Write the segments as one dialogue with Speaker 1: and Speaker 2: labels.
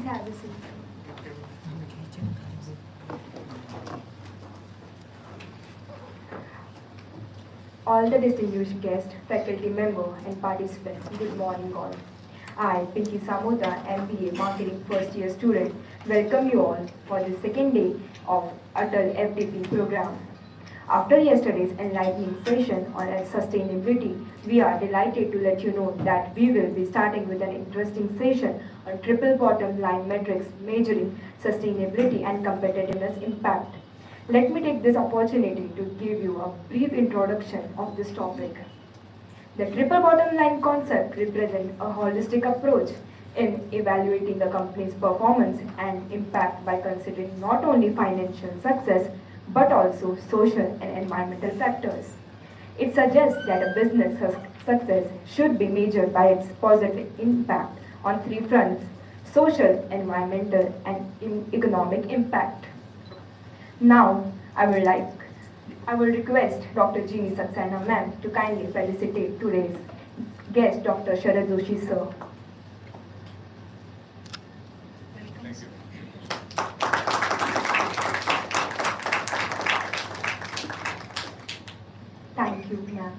Speaker 1: Please have a seat. All the distinguished guests, faculty member and participants, good morning all. I, Pinky Samuda, MBA Marketing First Year student, welcome you all for the second day of ATAL FDP program. After yesterday's enlightening session on sustainability, we are delighted to let you know that we will be starting with an interesting session on triple bottom line metrics measuring sustainability and competitiveness impact. Let me take this opportunity to give you a brief introduction of this topic. The triple bottom line concept represents a holistic approach in evaluating the company's performance and impact by considering not only financial success but also social and environmental factors. It suggests that a business success should be measured by its positive impact on three fronts: social, environmental, and economic impact. Now, I will request Dr. Jeannie Saxena ma'am to kindly felicitate today's guest, Dr. Sharad Joshi sir.
Speaker 2: Thank you.
Speaker 1: Thank you, ma'am.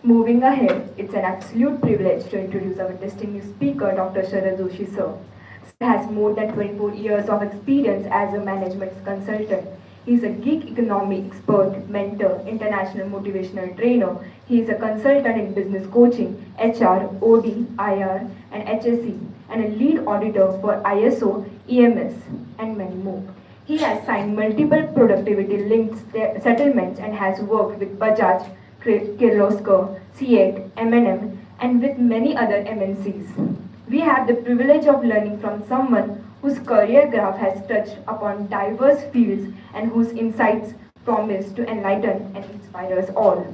Speaker 1: Moving ahead, it's an absolute privilege to introduce our distinguished speaker, Dr. Sharad Joshi sir. Sir has more than 24 years of experience as a management consultant. He is a gig economy expert, mentor, international motivational trainer. He is a consultant in business coaching, HR, OD, IR, and HSE, and a lead auditor for ISO, EMS, and many more. He has signed multiple productivity linked settlements and has worked with Bajaj, Kirloskar, C8, M&M, and with many other MNCs. We have the privilege of learning from someone whose career graph has touched upon diverse fields and whose insights promise to enlighten and inspire us all.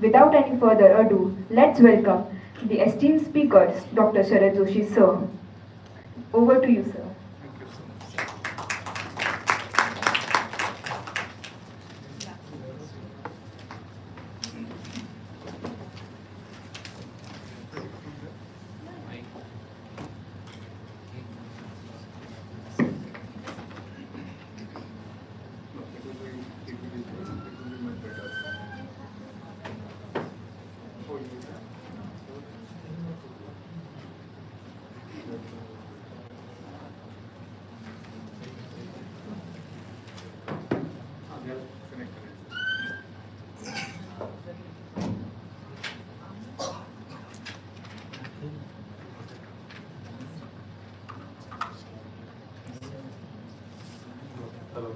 Speaker 1: Without any further ado, let's welcome the esteemed speakers, Dr. Sharad Joshi sir. Over to you, sir.
Speaker 2: Thank you so much. Hello.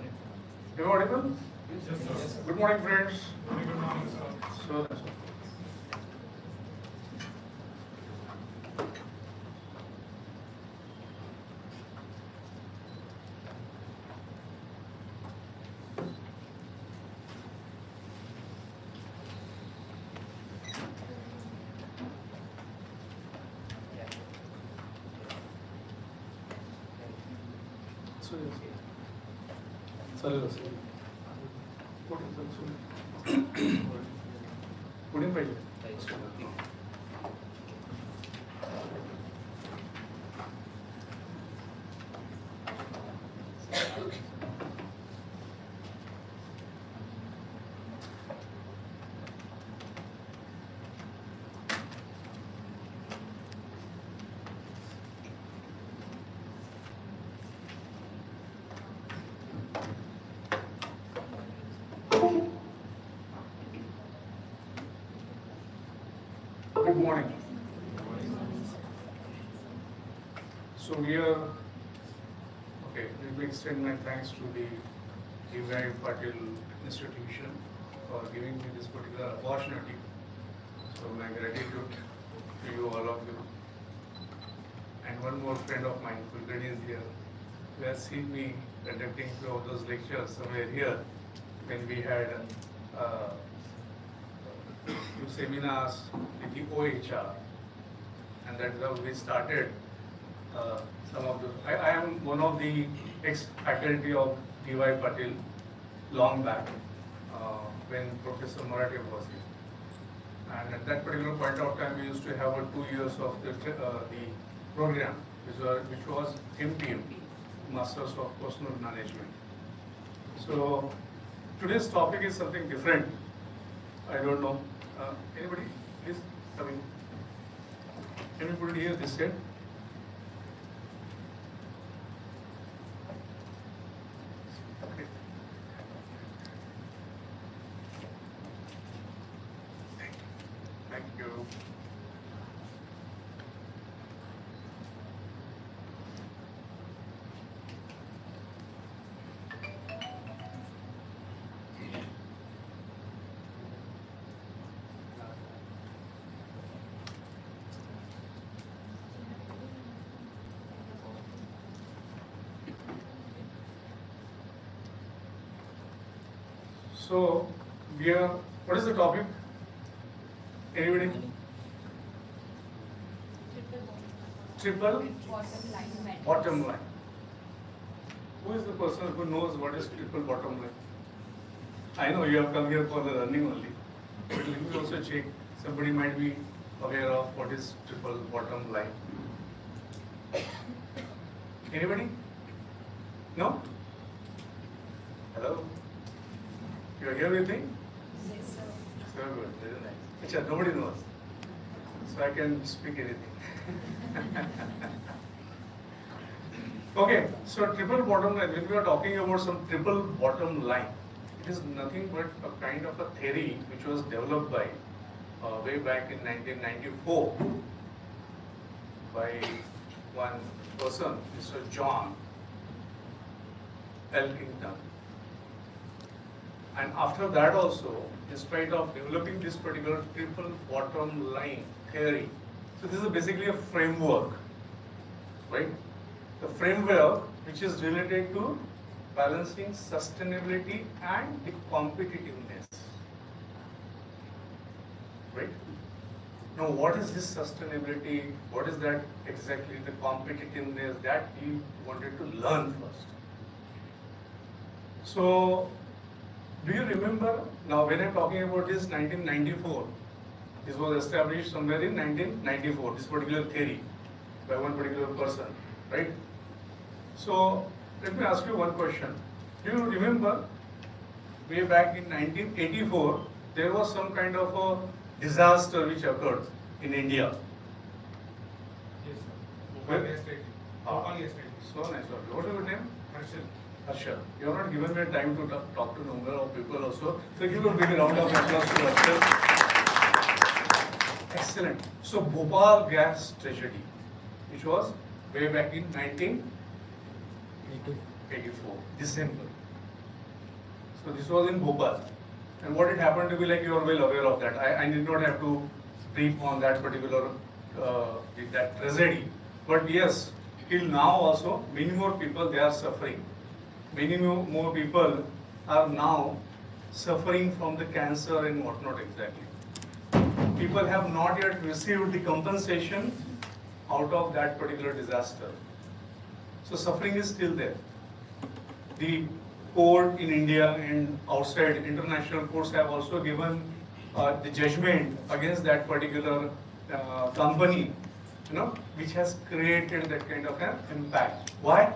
Speaker 2: Am I audible? Yes, sir. Good morning, friends. Good morning, sir. चालेल असेल पुढे पाहिजे Good morning. So here, okay, let me extend my thanks to the G.Y. Patil institution for giving me this particular opportunity. So my gratitude to you, all of you. And one more friend of mine, Kulkarni, is here, who has seen me conducting few of those lectures somewhere here when we had few seminars with the OHR, and that's how we started some of the. I am one of the ex-faculty of D.Y. Patil long back when Professor Marathi was here. And at that particular point of time, we used to have 2 years of the program, which was MPM, Masters of Personal Management. So today's topic is something different. I don't know. Anybody? Please come in. Can you put it here, this side? Okay. Thank you. So, what is the topic? Anybody? Triple bottom line. Who is the person who knows what is triple bottom line? I know you have come here for the learning only, but let me also check. Somebody might be aware of what is triple bottom line. Anybody? No? Hello? You are here with me?
Speaker 3: Yes, sir.
Speaker 2: So good, very nice. Achha, nobody knows. So I can speak anything. Okay, so triple bottom line, when we are talking about some triple bottom line, it is nothing but a kind of a theory which was developed by way back in 1994 by one person, Mr. John Elkington. And after that also, in spite of developing this particular triple bottom line theory, so this is basically a framework, right? The framework which is related to balancing sustainability and the competitiveness, right? Now, what is this sustainability? What is that exactly, the competitiveness that we wanted to learn first? So, do you remember, now when I'm talking about this 1994, this was established somewhere in 1994, this particular theory by one particular person, right? So let me ask you one question. Do you remember way back in 1984, there was some kind of a disaster which occurred in India?
Speaker 4: Yes, sir.
Speaker 2: Where?
Speaker 4: Bhopal Estate.
Speaker 2: Ah.
Speaker 4: Bhopal Estate.
Speaker 2: So nice. What is your name?
Speaker 4: Harshal.
Speaker 2: Harsha. You have not given me time to talk to number of people also. So give a big round of applause to Harsha. Excellent. So Bhopal gas tragedy, which was way back in 1984, December. So this was in Bhopal. And what it happened to be, like, you are well aware of that. I did not have to brief on that particular that tragedy. But yes, till now also, many more people, they are suffering. Many more people are now suffering from the cancer and whatnot exactly. People have not yet received the compensation out of that particular disaster. So suffering is still there. The court in India and outside, international courts have also given the judgment against that particular company, which has created that kind of an impact. Why?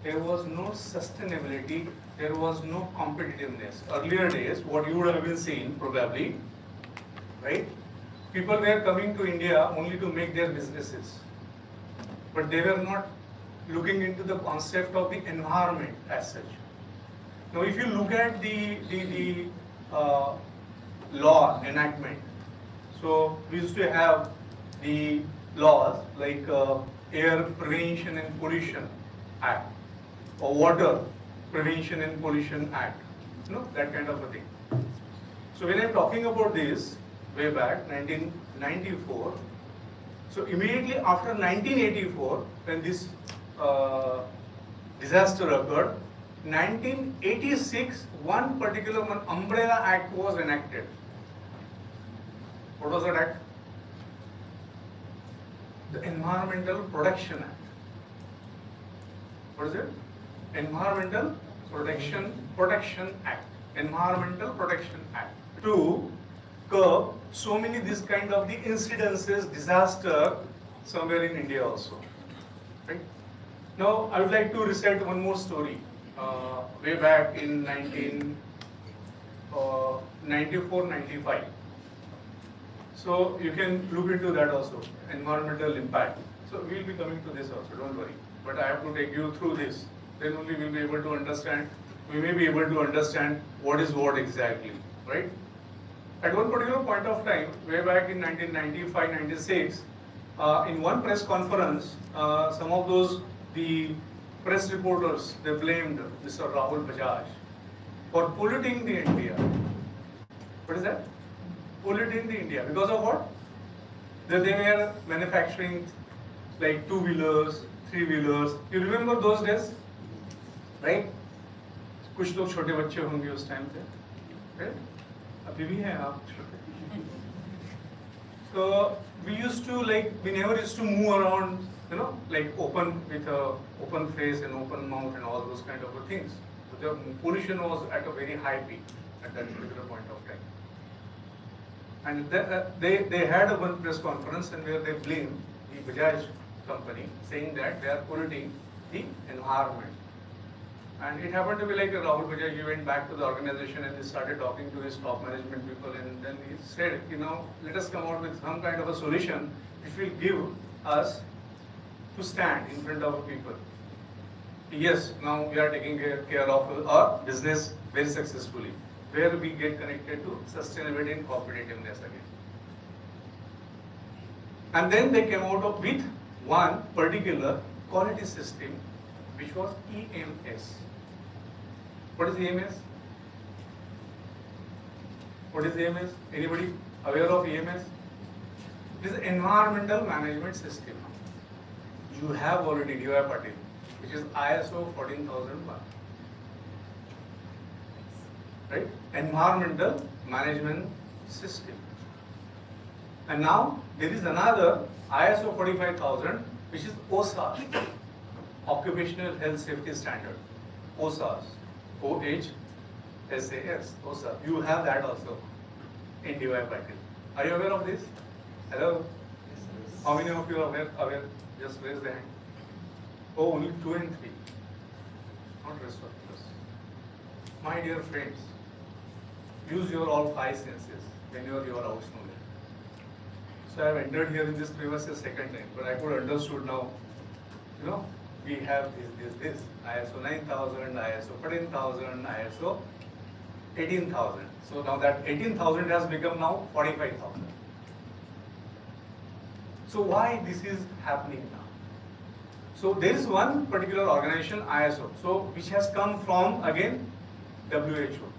Speaker 2: There was no sustainability, there was no competitiveness. Earlier days, what you would have been seeing probably, right? People were coming to India only to make their businesses, but they were not looking into the concept of the environment as such. Now, if you look at the law enactment, so we used to have the laws like Air Prevention and Pollution Act or Water Prevention and Pollution Act, that kind of a thing. So when I'm talking about this, way back 1994, so immediately after 1984, when this disaster occurred, 1986, one particular umbrella act was enacted. What was that act? The Environmental Protection Act. What is it? Environmental Protection Act. Environmental Protection Act. To curb so many this kind of the incidences, disaster somewhere in India also. Right? Now I would like to recite one more story. Way back in 1994-95. So you can look into that also, environmental impact. So we will be coming to this also, don't worry. But I have to take you through this. Then only we will be able to understand, we may be able to understand what is what exactly, right? At one particular point of time, way back in 1995-96, in one press conference, some of the press reporters, they blamed Mr. Rahul Bajaj for polluting the India. What is that? Polluting the India. Because of what? They were manufacturing like two-wheelers, three-wheelers. You remember those days? Right? कुछ लोग छोटे बच्चे होंगे उस time पे, right? अभी भी हैं आप छोटे. So we used to we never used to move around, like open with a open face and open mouth and all those kind of things. So the pollution was at a very high peak at that particular point of time. And they had a one press conference and where they blamed the Bajaj company, saying that they are polluting the environment. And it happened to be like Rahul Bajaj, he went back to the organization and he started talking to his top management people, and then he said, let us come out with some kind of a solution which will give us to stand in front of people. Yes, now we are taking care of our business very successfully, where we get connected to sustainability and competitiveness again. And then they came out with one particular quality system which was EMS. What is EMS? What is EMS? Anybody aware of EMS? It is environmental management system. You have already DY Patil, which is ISO 14001. Right? Environmental management system. And now there is another ISO 45000, which is OSAS, Occupational Health Safety Standard. OSAS. OHSAS. OSAS. You have that also in DY Patil. Are you aware of this? Hello? How many of you are aware? Just raise the hand. Oh, only 2 and 3. Not rest of us. My dear friends, use your all 5 senses whenever you are out somewhere. So I have entered here in this premises second time, but I could understood now. We have this, ISO 9000, ISO 14000, ISO 18000. So now that 18,000 has become now 45,000. So why this is happening now? So there is one particular organization, ISO, so which has come from again WHO,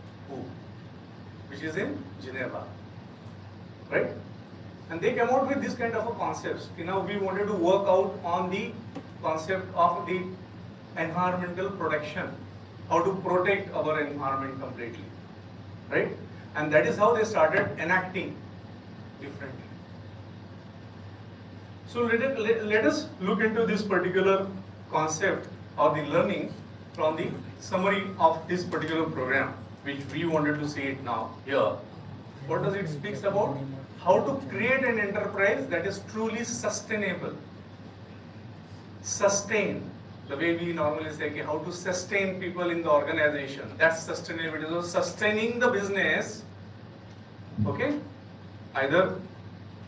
Speaker 2: which is in Geneva, right? And they came out with this kind of a concepts. We wanted to work out on the concept of the environmental protection, how to protect our environment completely, right? And that is how they started enacting differently. So let us look into this particular concept or the learning from the summary of this particular program, which we wanted to see it now here. What does it speaks about? How to create an enterprise that is truly sustainable. Sustain, the way we normally say, how to sustain people in the organization. That's sustainability. So sustaining the business, okay, either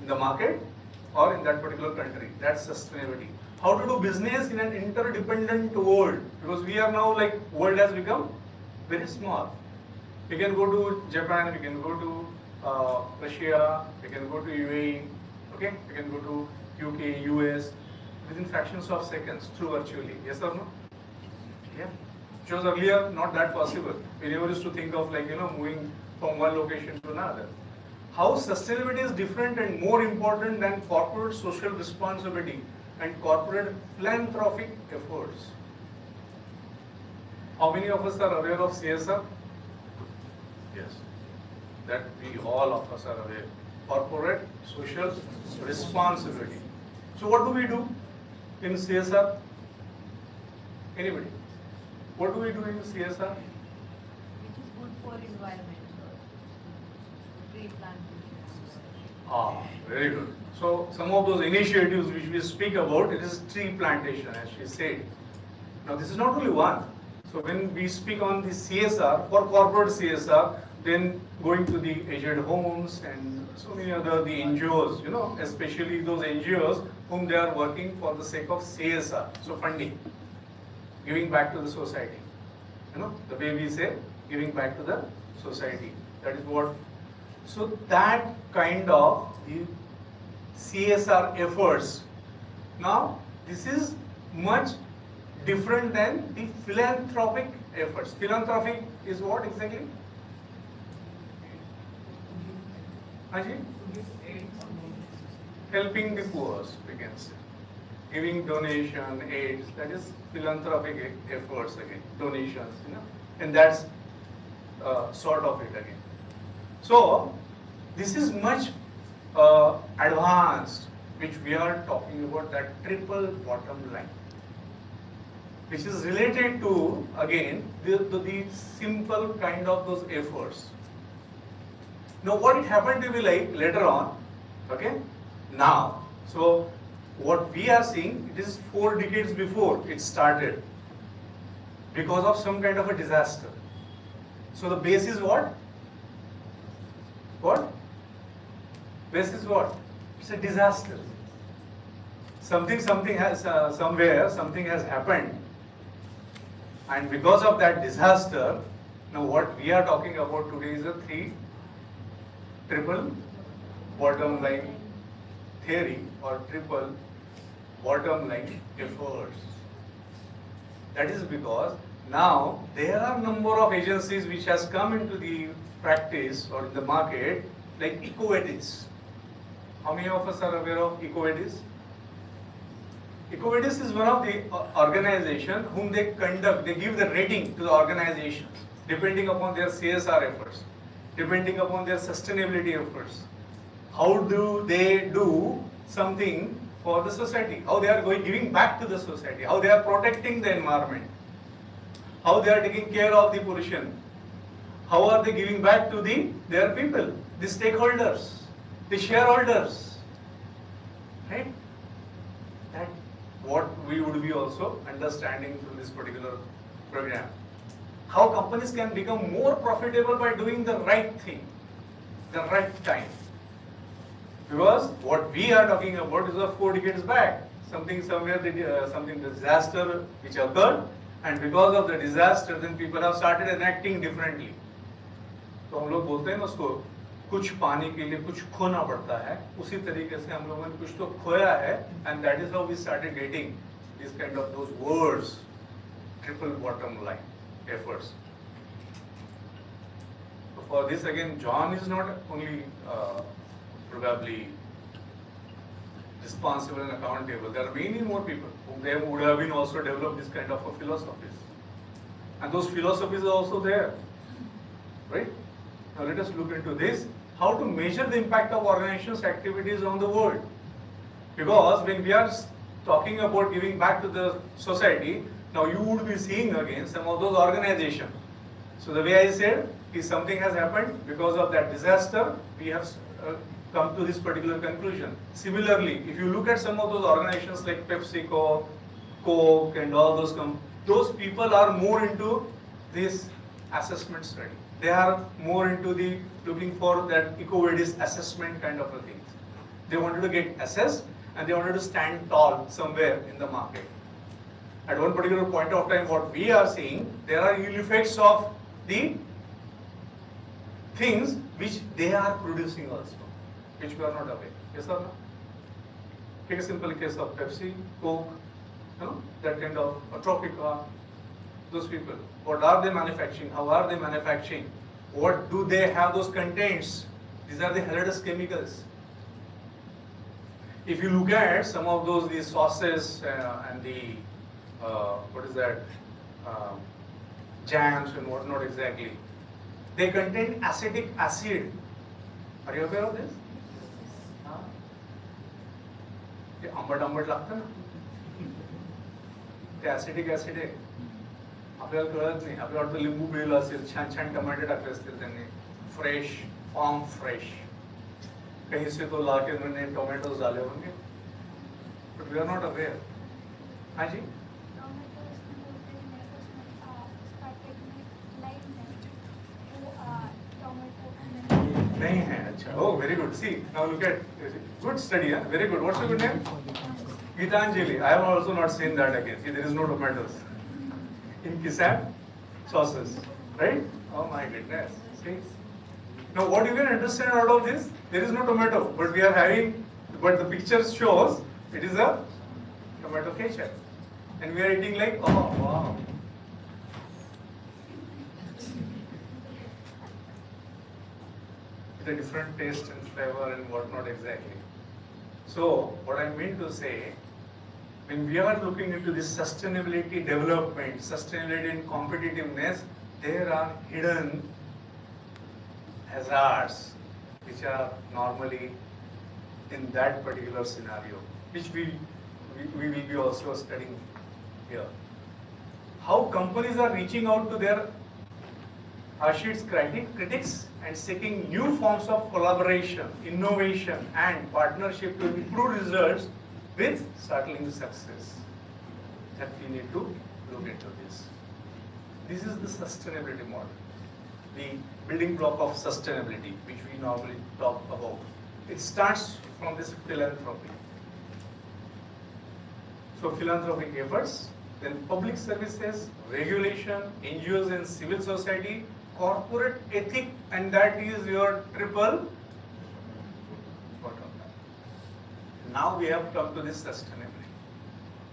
Speaker 2: in the market or in that particular country. That's sustainability. How to do business in an interdependent world, because we are now world has become very small. We can go to Japan, we can go to Russia, we can go to UAE, okay, we can go to UK, US, within fractions of seconds through virtually. Yes or no? Yeah. Which was earlier not that possible. We never used to think of moving from one location to another. How sustainability is different and more important than corporate social responsibility and corporate philanthropic efforts. How many of us are aware of CSR? Yes. That we all of us are aware. Corporate social responsibility. So what do we do in CSR? Anybody? What do we do in CSR?
Speaker 3: Which is good for environment. Tree planting.
Speaker 2: Ah, very good. So some of those initiatives which we speak about, it is tree plantation, as she said. Now this is not only one. So when we speak on the CSR, for corporate CSR, then going to the aged homes and so many other the NGOs, you know, especially those NGOs whom they are working for the sake of CSR, so funding, giving back to the society. You know, the way we say, giving back to the society. That is what. So that kind of the CSR efforts. Now this is much different than the philanthropic efforts. Philanthropic is what exactly? Ajay? Helping the poor, we can say. Giving donation, aids, that is philanthropic efforts again, donations, you know, and that's sort of it again. So, this is much advanced, which we are talking about, that triple bottom line, which is related to, again, the simple kind of those efforts. Now, what it happened to be like later on, okay, now, so what we are seeing, it is 4 decades before it started, because of some kind of a disaster. So the base is what? What? Base is what? It's a disaster. Something has, somewhere, something has happened. And because of that disaster, now what we are talking about today is a triple bottom line theory or triple bottom line efforts. That is because now there are number of agencies which has come into the practice or in the market, like EcoVadis. How many of us are aware of EcoVadis? EcoVadis is one of the organization whom they conduct, they give the rating to the organizations depending upon their CSR efforts, depending upon their sustainability efforts. How do they do something for the society? How they are giving back to the society? How they are protecting the environment? How they are taking care of the pollution? How are they giving back to their people, the stakeholders, the shareholders? Right? That what we would be also understanding from this particular program. How companies can become more profitable by doing the right thing, the right time. Because what we are talking about is of 4 decades back. Something disaster which occurred, and because of the disaster, then people have started enacting differently. तो हम लोग बोलते हैं ना उसको, कुछ पाने के लिए कुछ खोना पड़ता है, उसी तरीके से हम लोगों ने कुछ तो खोया है, and that is how we started getting this kind of those words, triple bottom line efforts. So for this again, John is not only probably responsible and accountable. There are many more people who they would have been also developed this kind of a philosophies, and those philosophies are also there, right? Now let us look into this, how to measure the impact of organizations' activities on the world. Because when we are talking about giving back to the society, now you would be seeing again some of those organizations. So the way I said, if something has happened because of that disaster, we have come to this particular conclusion. Similarly, if you look at some of those organizations like PepsiCo, Coke and all those people are more into this assessment study. They are more into the looking for that EcoVadis assessment kind of a thing. They wanted to get assessed and they wanted to stand tall somewhere in the market. At one particular point of time, what we are seeing, there are ill effects of the things which they are producing also, which we are not aware. Yes or no? Take a simple case of Pepsi, Coke, you know, that kind of Tropica. Those people, what are they manufacturing? How are they manufacturing? What do they have those contents? These are the hazardous chemicals. If you look at some of these sauces and the what is that, jams and whatnot exactly, they contain acetic acid. Are you aware of this? ते आंबट लागतं ना, ते acidic acid आहे. आपल्याला कळत नाही, आपल्याला वाटतं लिंबू पिळलं असेल, छान छान टमाटे टाकले असतील त्यांनी, फ्रेश, फार्म फ्रेश. कहीं से तो लाके उन्होंने टोमेटोज डाले होंगे, but we are not aware. हाँ जी, नहीं है। अच्छा, oh very good. See, now look at good study. Huh? Very good. What's your good name? Gitanjali. I have also not seen that again. See, there is no tomatoes in kisab sauces, right? Oh my goodness. See. Now, what you can understand out of this? There is no tomato, but we are having. But the picture shows it is a tomato ketchup, and we are eating like, oh wow. It's a different taste and flavor and whatnot exactly. So, what I mean to say, when we are looking into this sustainability development, sustainability and competitiveness, there are hidden hazards which are normally in that particular scenario, which we will be also studying here. How companies are reaching out to their Ashid's critics and seeking new forms of collaboration, innovation and partnership to improve results with startling success. That we need to look into this. This is the sustainability model, the building block of sustainability which we normally talk about. It starts from this philanthropy. So philanthropic efforts, then public services, regulation, NGOs and civil society, corporate ethic, and that is your triple bottom line. Now we have come to this sustainability.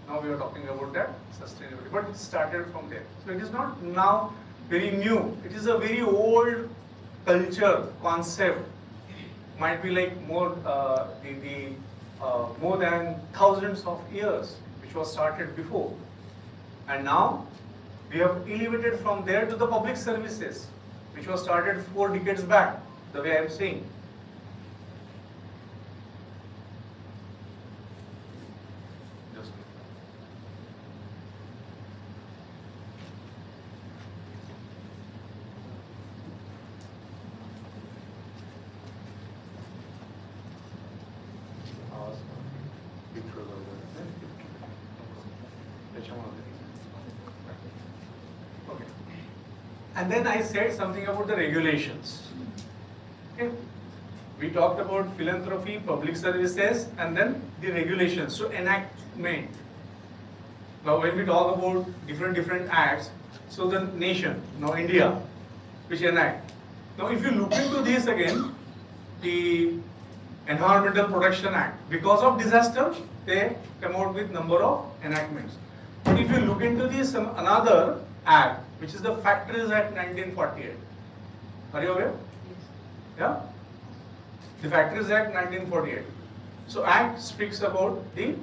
Speaker 2: Now we are talking about that sustainability, but it started from there. So it is not now very new. It is a very old culture concept. Might be like more more than thousands of years, which was started before, and now we have elevated from there to the public services, which was started 4 decades back, the way I am saying. Just okay. And then I said something about the regulations. Okay. We talked about philanthropy, public services, and then the regulations. So enactment. Now when we talk about different acts, so the nation, now India, which enact. Now if you look into this again, the Environmental Protection Act, because of disaster, they come out with number of enactments. But if you look into this another act, which is the Factories Act 1948. Are you aware? Yeah? The Factories Act 1948. So Act speaks about the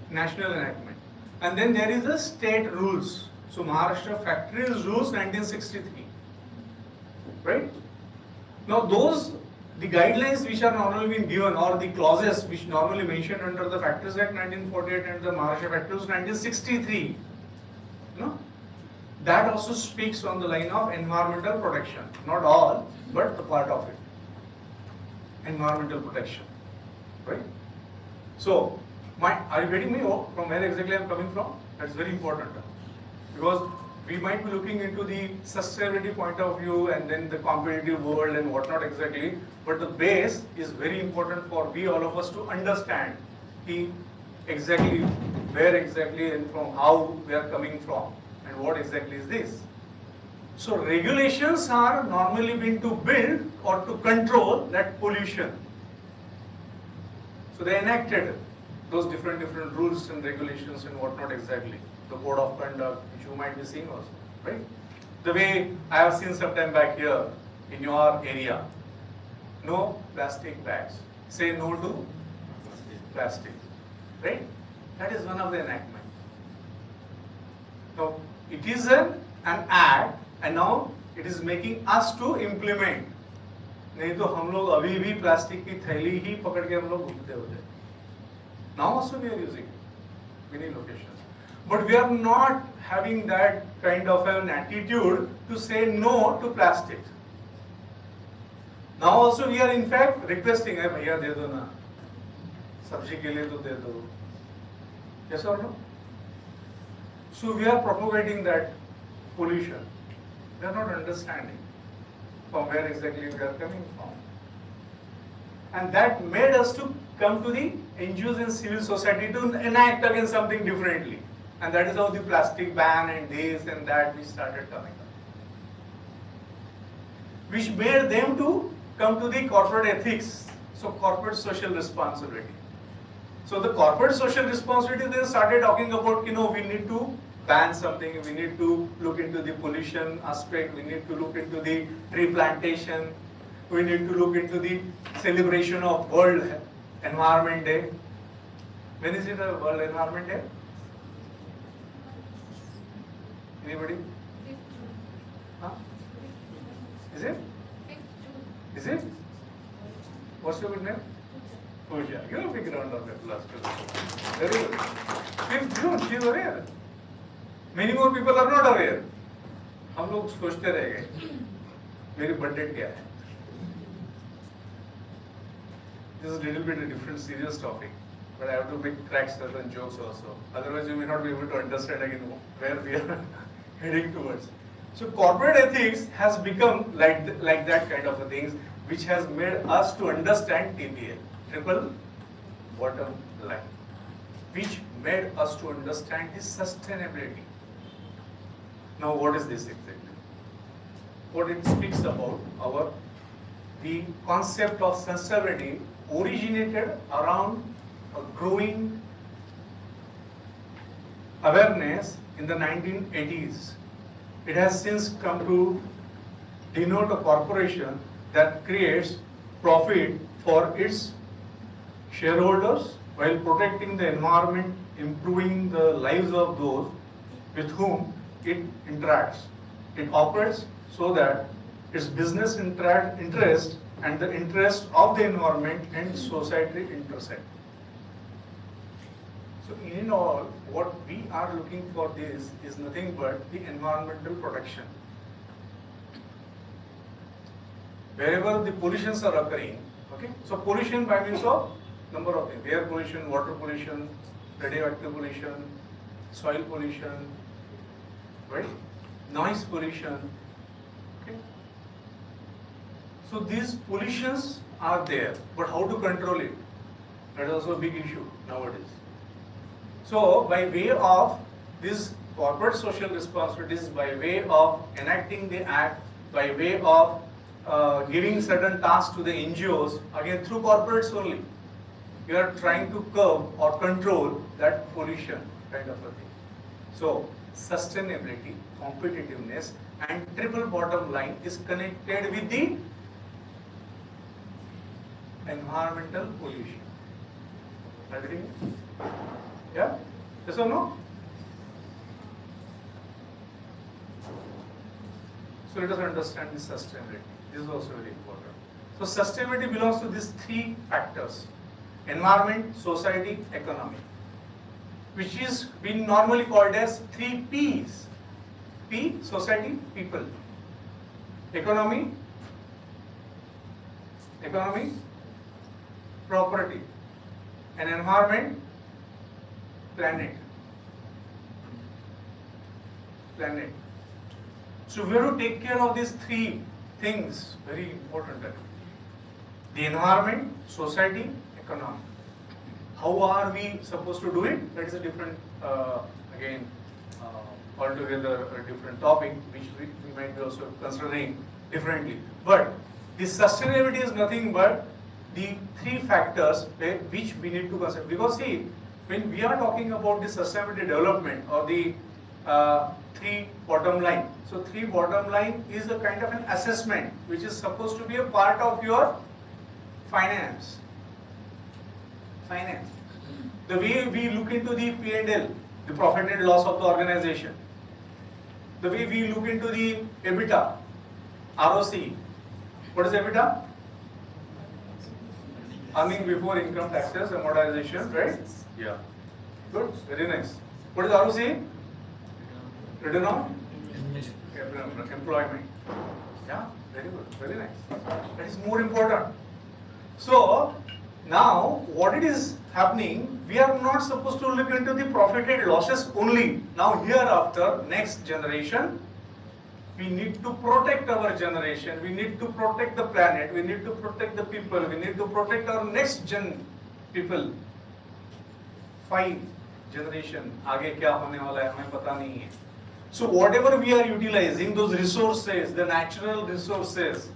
Speaker 2: national enactment. And then there is the state rules. So Maharashtra Factories Rules 1963. Right? Now those, the guidelines which are normally being given, or the clauses which normally mentioned under the Factories Act 1948 and the Maharashtra Factories 1963, that also speaks on the line of environmental protection. Not all, but the part of it. Environmental protection. Right? So, are you getting me from where exactly I am coming from? That's very important. Because we might be looking into the sustainability point of view and then the competitive world and whatnot exactly, but the base is very important for we all of us to understand exactly where exactly and from how we are coming from and what exactly is this. So regulations are normally being to build or to control that pollution. So they enacted those different rules and regulations and whatnot exactly. The code of conduct, which you might be seeing also, right? The way I have seen sometime back here in your area, no plastic bags. Say no to plastic, right? That is one of the enactment. Now it is an act, and now it is making us to implement. नहीं तो हम लोग अभी भी plastic की थैली ही पकड़ के हम लोग घूमते होते हैं. Now also we are using many locations. But we are not having that kind of an attitude to say no to plastic. Now also we are in fact requesting, "Hey भैया दे दो ना, सब्जी के लिए तो दे दो." Yes or no? So we are propagating that pollution. We are not understanding from where exactly we are coming from. And that made us to come to the NGOs and civil society to enact again something differently. And that is how the plastic ban and this and that we started coming up. Which made them to come to the corporate ethics, so corporate social responsibility. So the corporate social responsibility, they started talking about, we need to ban something, we need to look into the pollution aspect, we need to look into the tree plantation, we need to look into the celebration of World Environment Day. When is it a World Environment Day? Anybody? Huh? Is it? Is it? What's your good name? Pooja. Give a big round of applause to her. Very good. 5th June, she is aware. Many more people are not aware. हम लोग सोचते रह गए मेरी birthday क्या है. This is a little bit a different serious topic, but I have to crack certain jokes also. Otherwise, you may not be able to understand again where we are heading towards. So, corporate ethics has become like that kind of a thing, which has made us to understand TBL, triple bottom line, which made us to understand the sustainability. Now, what is this exactly? What it speaks about the concept of sustainability originated around a growing awareness in the 1980s. It has since come to denote a corporation that creates profit for its shareholders while protecting the environment, improving the lives of those with whom it interacts. It operates so that its business interest and the interest of the environment and society intersect. So in all, what we are looking for this is nothing but the environmental protection. Wherever the pollutions are occurring, okay? So pollution by means of number of things: air pollution, water pollution, radioactive pollution, soil pollution, right? Noise pollution. Okay? So these pollutions are there, but how to control it? That is also a big issue nowadays. So by way of this corporate social responsibilities, by way of enacting the act, by way of giving certain tasks to the NGOs, again through corporates only, you are trying to curb or control that pollution kind of a thing. So sustainability, competitiveness, and triple bottom line is connected with the environmental pollution. Agree? Yeah? Yes or no? So let us understand the sustainability. This is also very important. So sustainability belongs to these three factors: environment, society, economy, which is being normally called as 3 P's. P, society, people. Economy, property. And environment, planet. So we have to take care of these three things, very important. The environment, society, economy. How are we supposed to do it? That is a different, again, altogether a different topic, which we might be also considering differently. But the sustainability is nothing but the three factors which we need to consider. Because see, when we are talking about the sustainability development or the three bottom line, so three bottom line is a kind of an assessment which is supposed to be a part of your finance. The way we look into the P&L, the profit and loss of the organization, the way we look into the EBITDA, ROC. What is EBITDA? Earning before income taxes, amortization, right? Yeah. Good, very nice. What is ROC? Return on employment. Yeah, very good, very nice. That is more important. So now what it is happening, we are not supposed to look into the profit and losses only. Now hereafter, next generation, we need to protect our generation, we need to protect the planet, we need to protect the people, we need to protect our next gen people. 5 generation, आगे क्या होने वाला है हमें पता नहीं है. So whatever we are utilizing, those resources, the natural resources,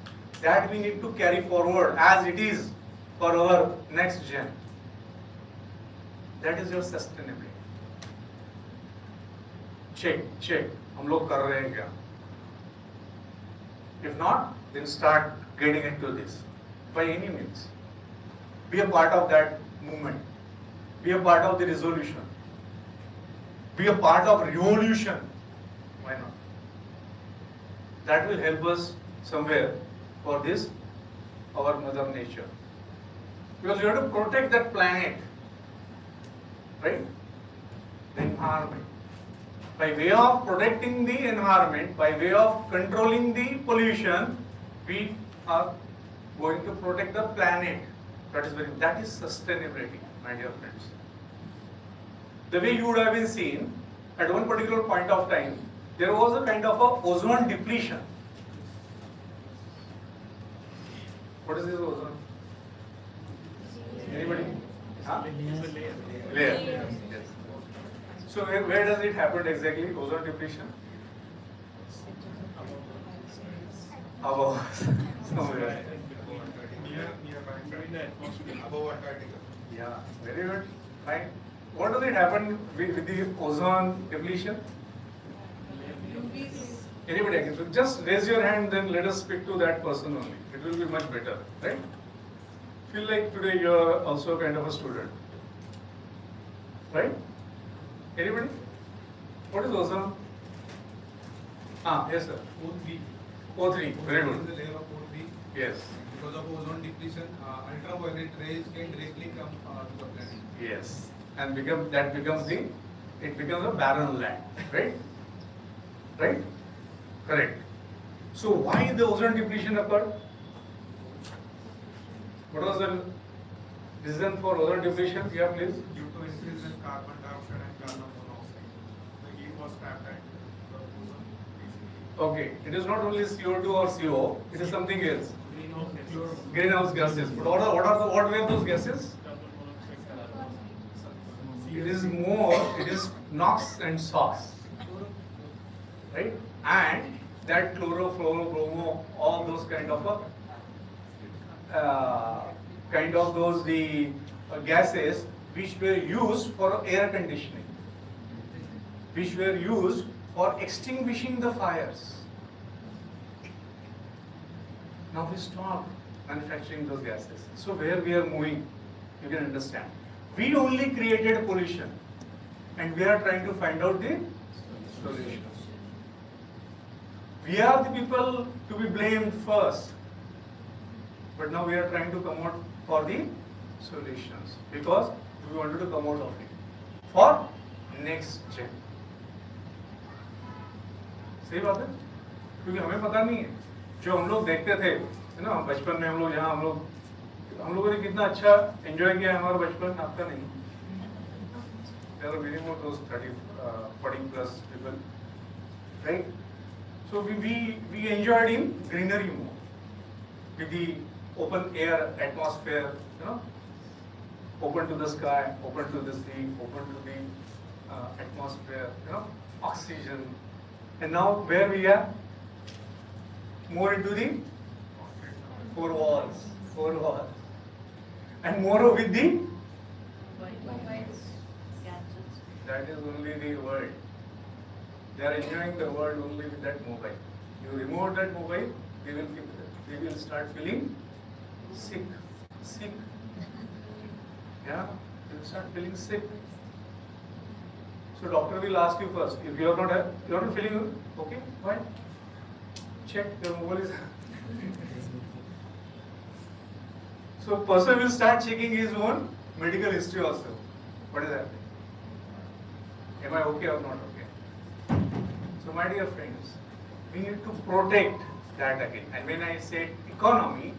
Speaker 2: that we need to carry forward as it is for our next gen. That is your sustainability. Check, हम लोग कर रहे हैं क्या? If not, then start getting into this by any means. Be a part of that movement. Be a part of the resolution. Be a part of revolution. Why not? That will help us somewhere for this, our mother nature. Because you have to protect that planet, right? The environment. By way of protecting the environment, by way of controlling the pollution, we are going to protect the planet. That is sustainability, my dear friends. The way you would have been seen, at one particular point of time, there was a kind of a ozone depletion. What is this ozone? Anybody? Huh? Layer. Yes. So where does it happen exactly? Ozone depletion? Above. Somewhere.
Speaker 4: Above Antarctica.
Speaker 2: Yeah, very good. Fine. What does it happen with the ozone depletion? Anybody again? So just raise your hand, then let us speak to that person only. It will be much better, right? Feel like today you are also kind of a student, right? Anybody? What is ozone? Yes sir.
Speaker 4: O3.
Speaker 2: O3, very
Speaker 4: Ozone
Speaker 2: good.
Speaker 4: is the layer of O3.
Speaker 2: Yes.
Speaker 4: Because of ozone depletion, ultraviolet rays can directly come to the planet.
Speaker 2: Yes. And that becomes a barren land, right? Right? Correct. So why the ozone depletion occurred? What was the reason for ozone depletion? Yeah, please.
Speaker 4: Due to increase in carbon dioxide and carbon monoxide, the heat was trapped and the ozone basically.
Speaker 2: Okay. It is not only CO2 or CO. It is something else. Greenhouse gases. But what were those gases? It is NOx and SOx, right? And that chlorofluorobromo, all those kind of those gases which were used for air conditioning, which were used for extinguishing the fires. Now we stop manufacturing those gases. So where we are moving, you can understand. We only created pollution and we are trying to find out the solutions. We are the people to be blamed first, but now we are trying to come out for the solutions because we wanted to come out of it for next gen. सही बात है, क्योंकि हमें पता नहीं है जो हम लोग देखते थे, है ना, बचपन में हम लोग जहाँ हम लोगों ने कितना अच्छा एंजॉय किया है हमारा बचपन, आपका नहीं. There are many more those 40 plus people, right? So we enjoyed in greenery more, with the open air atmosphere, you know, open to the sky, open to the sea, open to the atmosphere, you know, oxygen. And now where we are? More into the four walls. And more with the, that is only the world. They are enjoying the world only with that mobile. You remove that mobile, they will start feeling sick. Yeah, they will start feeling sick. So doctor will ask you first, if you are not feeling okay, why? Check your mobile is. So person will start checking his own medical history also. What is happening? Am I okay or not okay? So my dear friends, we need to protect that again. And when I said economy,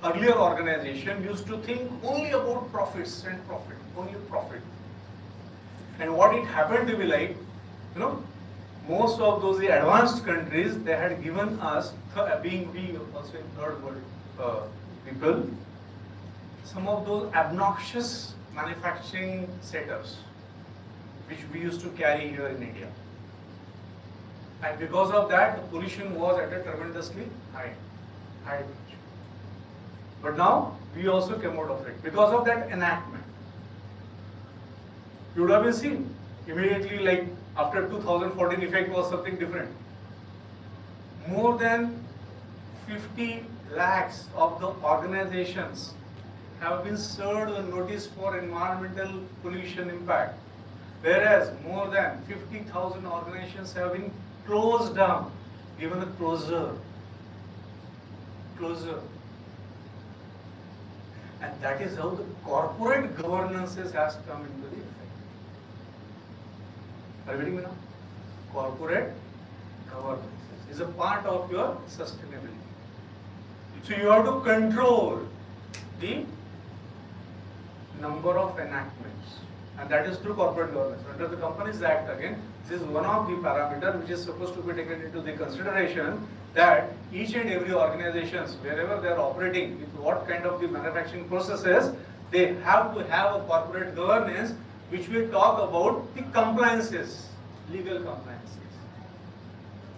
Speaker 2: earlier organization used to think only about profits and profit, only profit. And what it happened to be like, most of those advanced countries, they had given us, being we also in third world people, some of those obnoxious manufacturing setups which we used to carry here in India. And because of that, the pollution was at a tremendously high pitch. But now, we also came out of it because of that enactment. You would have been seen immediately, like after 2014 effect was something different. More than 50 lakhs of the organizations have been served a notice for environmental pollution impact, whereas more than 50,000 organizations have been closed down, given a closure. And that is how the corporate governances has come into the effect. Are you getting me now? Corporate governance is a part of your sustainability. So you have to control the number of enactments, and that is through corporate governance. Under the Companies Act, again, this is one of the parameters which is supposed to be taken into the consideration, that each and every organizations, wherever they are operating, with what kind of the manufacturing processes, they have to have a corporate governance which will talk about the compliances, legal compliances.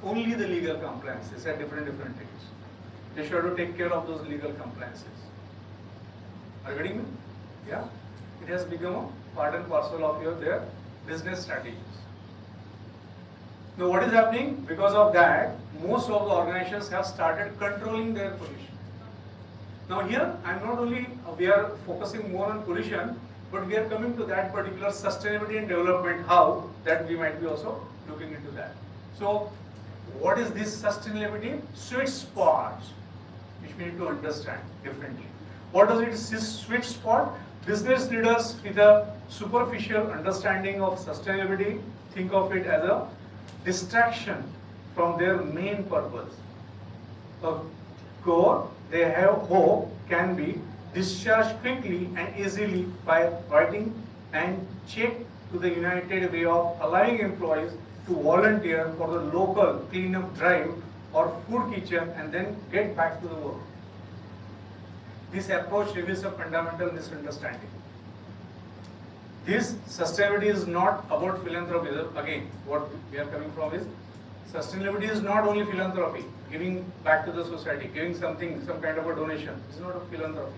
Speaker 2: Only the legal compliances at different things. They should have to take care of those legal compliances. Are you getting me? Yeah? It has become a part and parcel of their business strategies. Now what is happening? Because of that, most of the organizations have started controlling their pollution. Now here, we are focusing more on pollution, but we are coming to that particular sustainability and development, how that we might be also looking into that. So what is this sustainability? Sweet spot, which we need to understand differently. What does it sweet spot? Business leaders with a superficial understanding of sustainability think of it as a distraction from their main purpose. A core they have hope can be discharged quickly and easily by writing and check to the United Way of allowing employees to volunteer for the local cleanup drive or food kitchen and then get back to the work. This approach reveals a fundamental misunderstanding. This sustainability is not about philanthropy. Again, what we are coming from is sustainability is not only philanthropy, giving back to the society, giving something, some kind of a donation. It's not a philanthropy.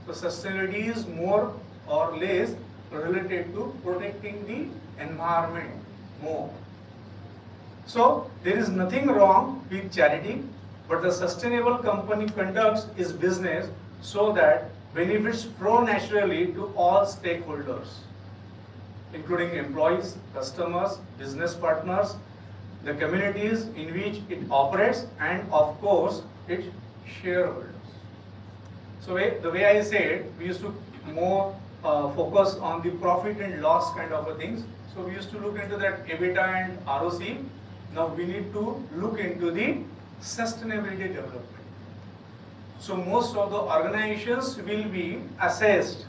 Speaker 2: So sustainability is more or less related to protecting the environment more. So there is nothing wrong with charity, but the sustainable company conducts its business so that benefits flow naturally to all stakeholders, including employees, customers, business partners, the communities in which it operates, and of course, its shareholders. So the way I said, we used to more focus on the profit and loss kind of a things. So we used to look into that EBITDA and ROC. Now we need to look into the sustainability development. So most of the organizations will be assessed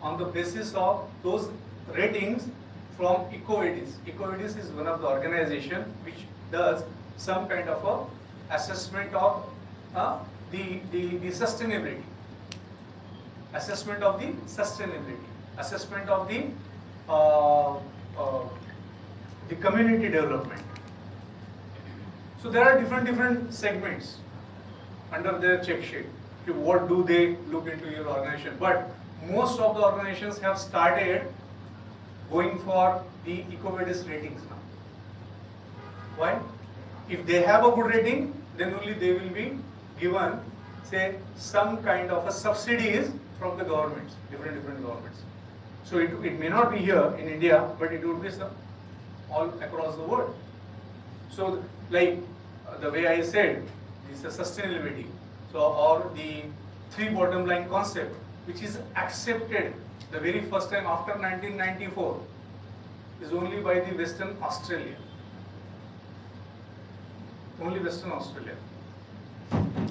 Speaker 2: on the basis of those ratings from EcoVadis. EcoVadis is one of the organization which does some kind of a assessment of the sustainability. Assessment of the sustainability. Assessment of the community development. So there are different segments under their check sheet. What do they look into your organization? But most of the organizations have started going for the EcoVadis ratings now. Why? If they have a good rating, then only they will be given, say, some kind of a subsidies from the governments, different governments. So it may not be here in India, but it would be all across the world. So like the way I said, this is sustainability. So or the three bottom line concept, which is accepted the very first time after 1994, is only by the Western Australia. only Western Australia.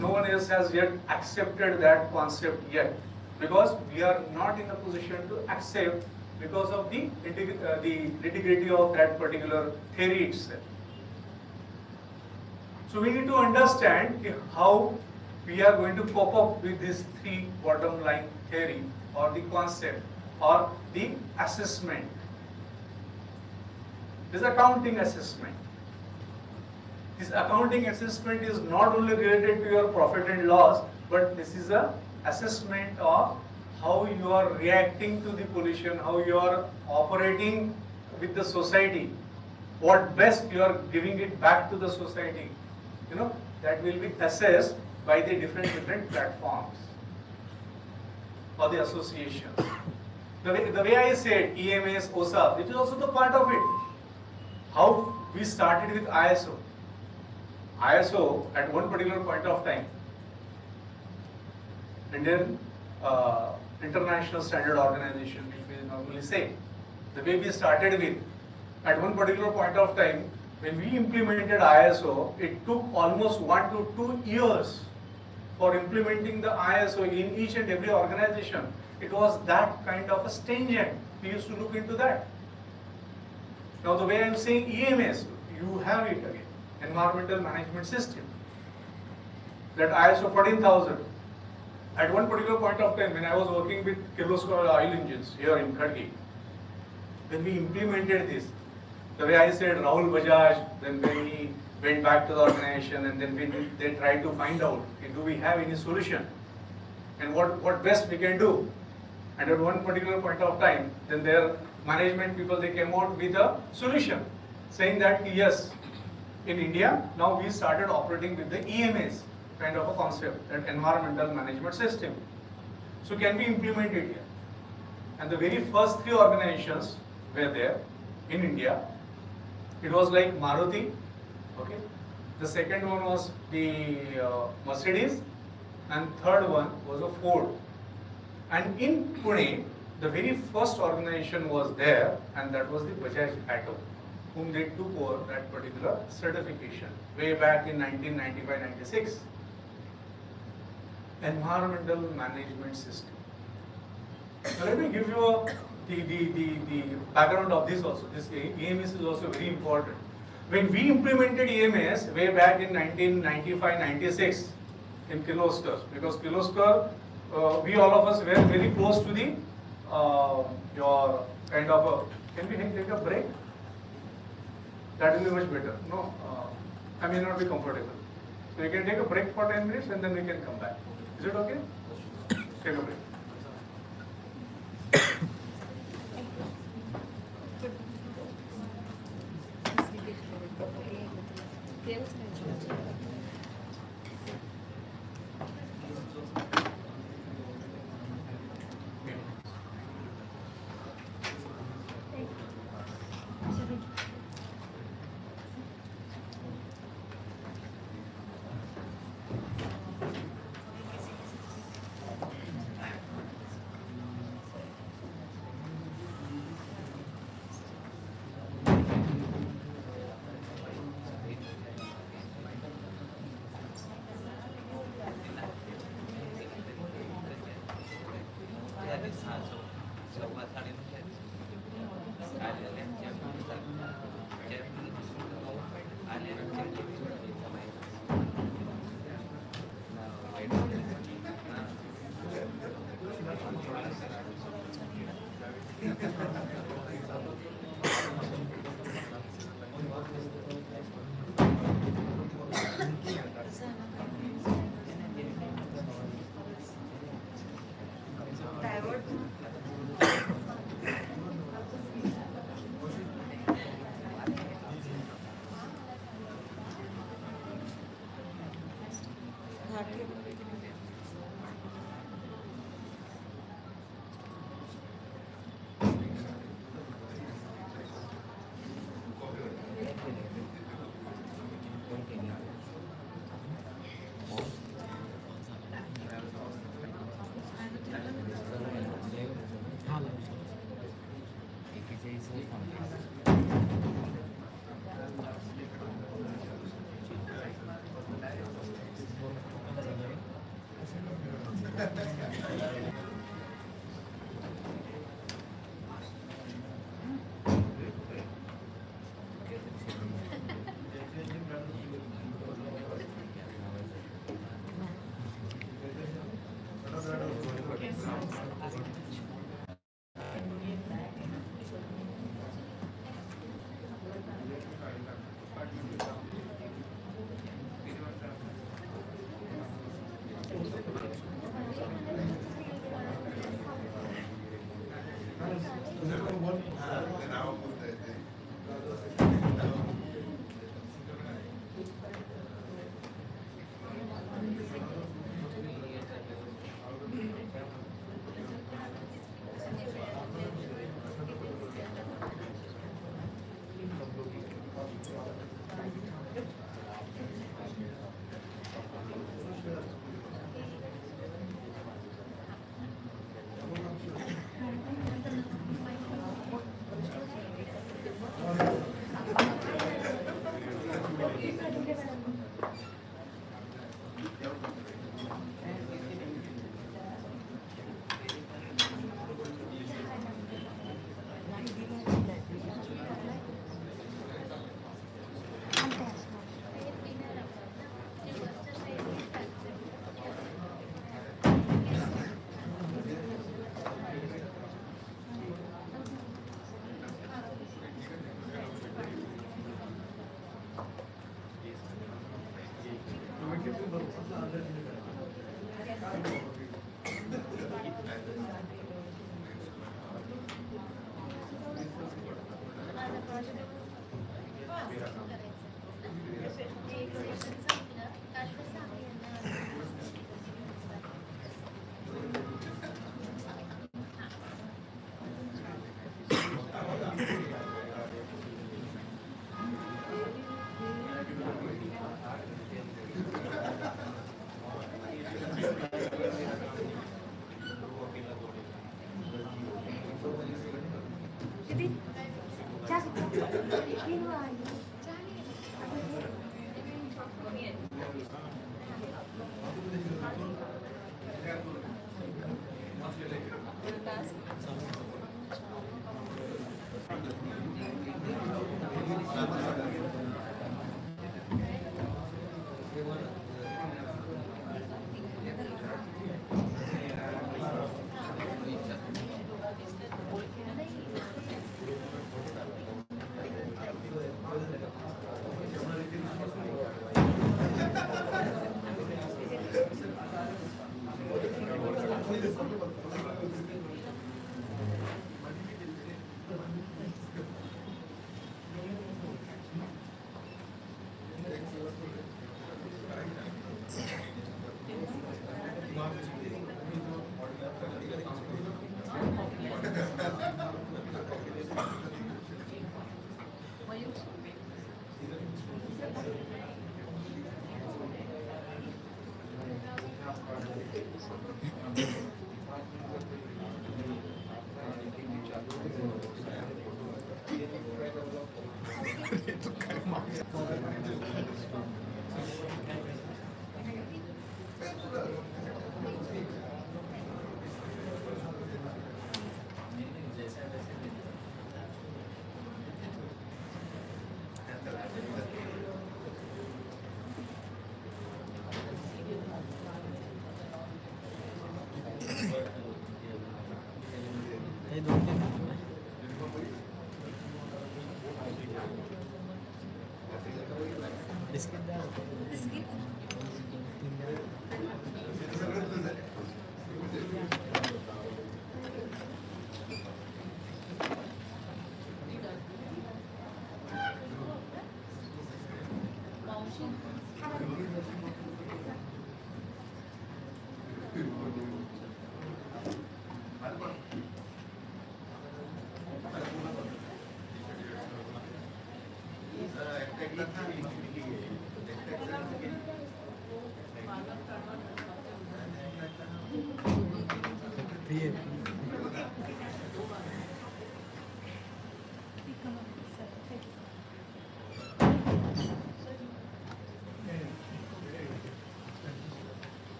Speaker 2: No one else has yet accepted that concept yet, because we are not in a position to accept because of the nitty-gritty of that particular theory itself. So we need to understand how we are going to cope up with this three bottom line theory or the concept or the assessment. This accounting assessment. This accounting assessment is not only related to your profit and loss, but this is a assessment of how you are reacting to the pollution, how you are operating with the society, what best you are giving it back to the society. That will be assessed by the different platforms or the associations. The way I said, EMS, OSA, it is also the part of it. How we started with ISO. ISO at one particular point of time, Indian International Standard Organization, which we normally say. The way we started with, at one particular point of time, when we implemented ISO, it took almost 1 to 2 years for implementing the ISO in each and every organization. It was that kind of a stringent. We used to look into that. Now the way I am saying EMS, you have it again, Environmental Management System. That ISO 14000. At one particular point of time, when I was working with Kirloskar oil engines here in Khadgi, when we implemented this, the way I said Rahul Bajaj, then when he went back to the organization and then when they tried to find out, okay, do we have any solution and what best we can do. And at one particular point of time, then their management people, they came out with a solution saying that yes, in India, now we started operating with the EMS kind of a concept, an environmental management system. So can we implement it here? And the very first 3 organizations were there in India. It was like Maruti, okay. The second one was the Mercedes, and third one was a Ford. And in Pune, the very first organization was there, and that was the Bajaj Auto, whom they took over that particular certification way back in 1995-96. Environmental Management System. Now let me give you the background of this also. This EMS is also very important. When we implemented EMS way back in 1995-96 in Kirloskar, because Kirloskar, we all of us were very close to the your kind of a. Can we take a break? That will be much better. No, I may not be comfortable. So you can take a break for 10 minutes and then we can come back. Is it okay? Take a break.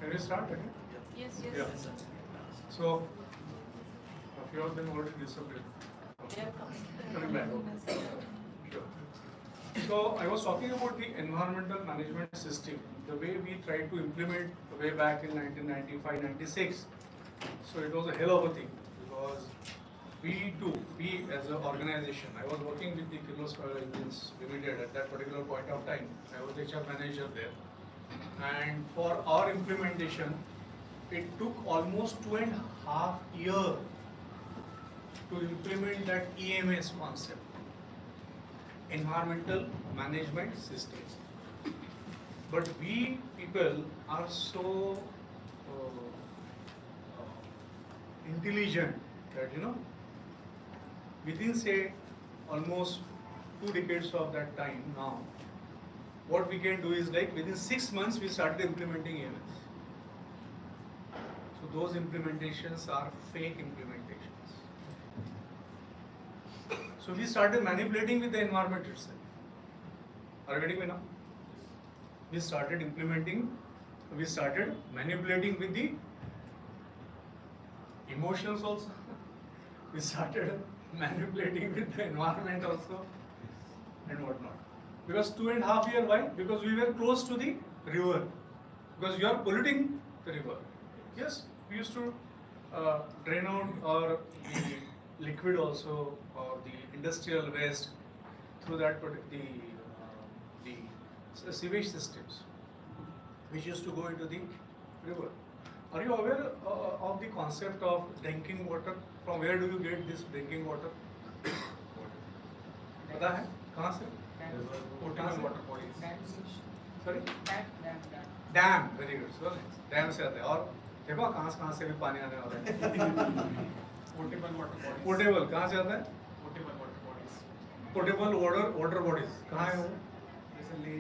Speaker 2: Can we start again?
Speaker 3: Yes.
Speaker 2: Yeah. So, a few of them already disappeared. Coming back. Sure. So, I was talking about the environmental management system, the way we tried to implement way back in 1995-96. So, it was a hell of a thing because we as an organization, I was working with the Kirloskar Engines Limited at that particular point of time. I was HR manager there. And for our implementation, it took almost 2.5 years to implement that EMS concept, environmental management systems. But we people are so intelligent that within say almost 2 decades of that time now, what we can do is like within 6 months we started implementing EMS. So those implementations are fake implementations. So we started manipulating with the environment itself. Are you getting me now? We started manipulating with the emotions also. We started manipulating with the environment also and whatnot. Because 2.5 years, why? Because we were close to the river. Because you are polluting the river. Yes, we used to drain out our the liquid also or the industrial waste through that the sewage systems, which used to go into the river. Are you aware of the concept of drinking water? From where do you get this drinking water? पता है? कहाँ से?
Speaker 4: Potable water bodies.
Speaker 2: Sorry? Dam. Very good. So dam से आता है. और देखो कहाँ से भी पानी आने वाला है.
Speaker 4: Potable water bodies.
Speaker 2: पोर्टेबल कहाँ से आता है?
Speaker 4: Potable water bodies.
Speaker 2: Portable water bodies कहाँ है वो?
Speaker 4: Recently,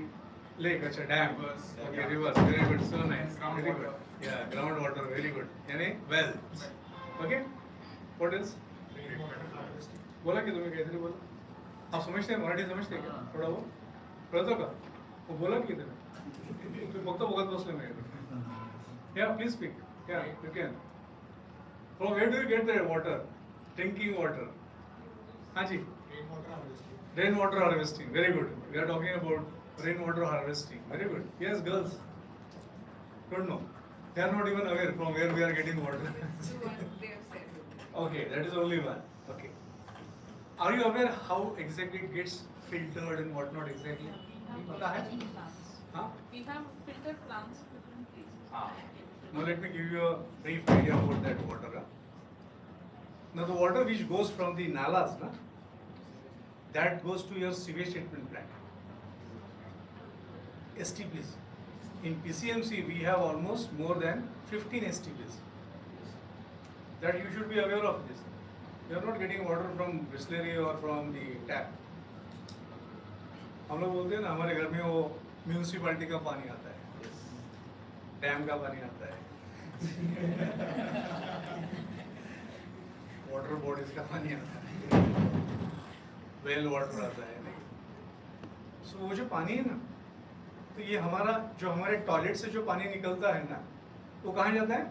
Speaker 2: lake. अच्छा dam.
Speaker 4: Rivers.
Speaker 2: Okay,
Speaker 4: Yeah.
Speaker 2: rivers. Very good. So nice.
Speaker 4: Ground
Speaker 2: Very
Speaker 4: water.
Speaker 2: good. Yeah, ground water. Very good. यानी wells. Okay. What else? बोला कि तुम्हें कहते बोला? आप समझते हैं मराठी समझते हैं क्या? थोड़ा वो कळतं का? वो बोला की तुम्ही फक्त बघत बसले नाही. Yeah, please speak. Yeah, you can. From where do you get the water? Drinking water. हाँ जी.
Speaker 4: Rainwater harvesting.
Speaker 2: Rainwater harvesting. Very good. We are talking about rainwater harvesting. Very good. Yes, girls. Don't know. They are not even aware from where we are getting water.
Speaker 3: So what they have said.
Speaker 2: Okay, that is only one. Okay. Are you aware how exactly it gets filtered and what not exactly? पता है? हाँ?
Speaker 3: We have filtered plants in different places.
Speaker 2: Ah. Now let me give you a brief idea about that water. Now the water which goes from the nalas, that goes to your sewage treatment plant. STPs. In PCMC we have almost more than 15 STPs. That you should be aware of this. You are not getting water from Bisleri or from the tap. हम लोग बोलते हैं ना हमारे घर में वो municipality का पानी आता है, डैम का पानी आता है, वाटर बॉडीज का पानी आता है, वेल वाटर आता है. सो वो जो पानी है ना, तो ये हमारा जो हमारे टॉयलेट से जो पानी निकलता है ना, वो कहाँ जाता है?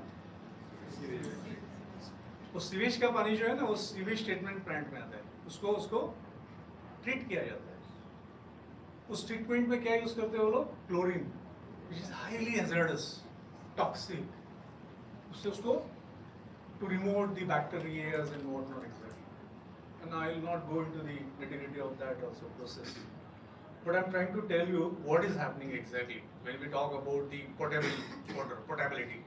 Speaker 2: वो सीवेज का पानी जो है ना, वो सीवेज ट्रीटमेंट प्लांट में आता है. उसको ट्रीट किया जाता है. उस ट्रीटमेंट में क्या यूज करते हैं वो लोग? Chlorine, which is highly hazardous, toxic. उससे उसको to remove the bacterias and what not exactly. And I will not go into the nitty-gritty of that also process. But I'm trying to tell you what is happening exactly when we talk about the potability,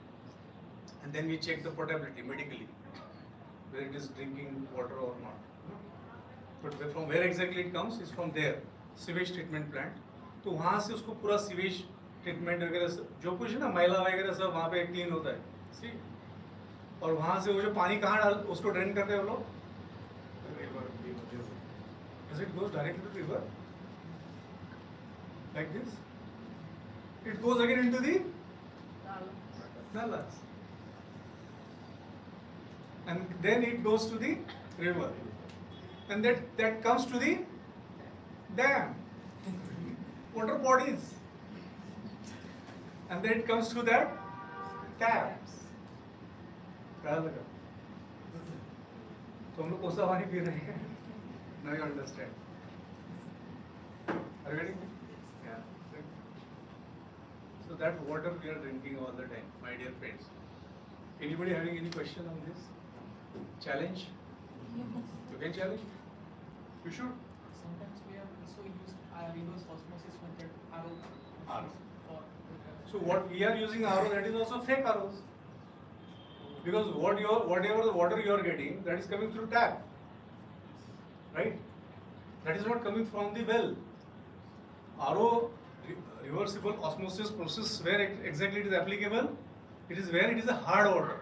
Speaker 2: and then we check the potability medically, whether it is drinking water or not. But from where exactly it comes is from there. Sewage treatment plant. तो वहाँ से उसको पूरा sewage treatment वगैरह जो कुछ है ना, मैला वगैरह सब वहाँ पे क्लीन होता है. सी, और वहाँ से वो जो पानी कहाँ डाल उसको ड्रेन करते हैं वो लोग? Does it goes directly to the river? Like this? It goes again into the nalas. And then it goes to the river. And that comes to the dam, water bodies, and then it comes to that taps. क्या लगा? तो हम लोग कौन सा पानी P रहे हैं? Now you understand. Are you getting me? Yeah. So that water we are drinking all the time, my dear friends. Anybody having any question on this? Challenge? You can challenge? You should.
Speaker 5: Sometimes we have also used reverse osmosis method, RO. For
Speaker 2: So what we are using RO, that is also fake ROs. Because whatever the water you are getting, that is coming through tap, right? That is not coming from the well. RO, reversible osmosis process, where exactly it is applicable? It is where it is a hard water,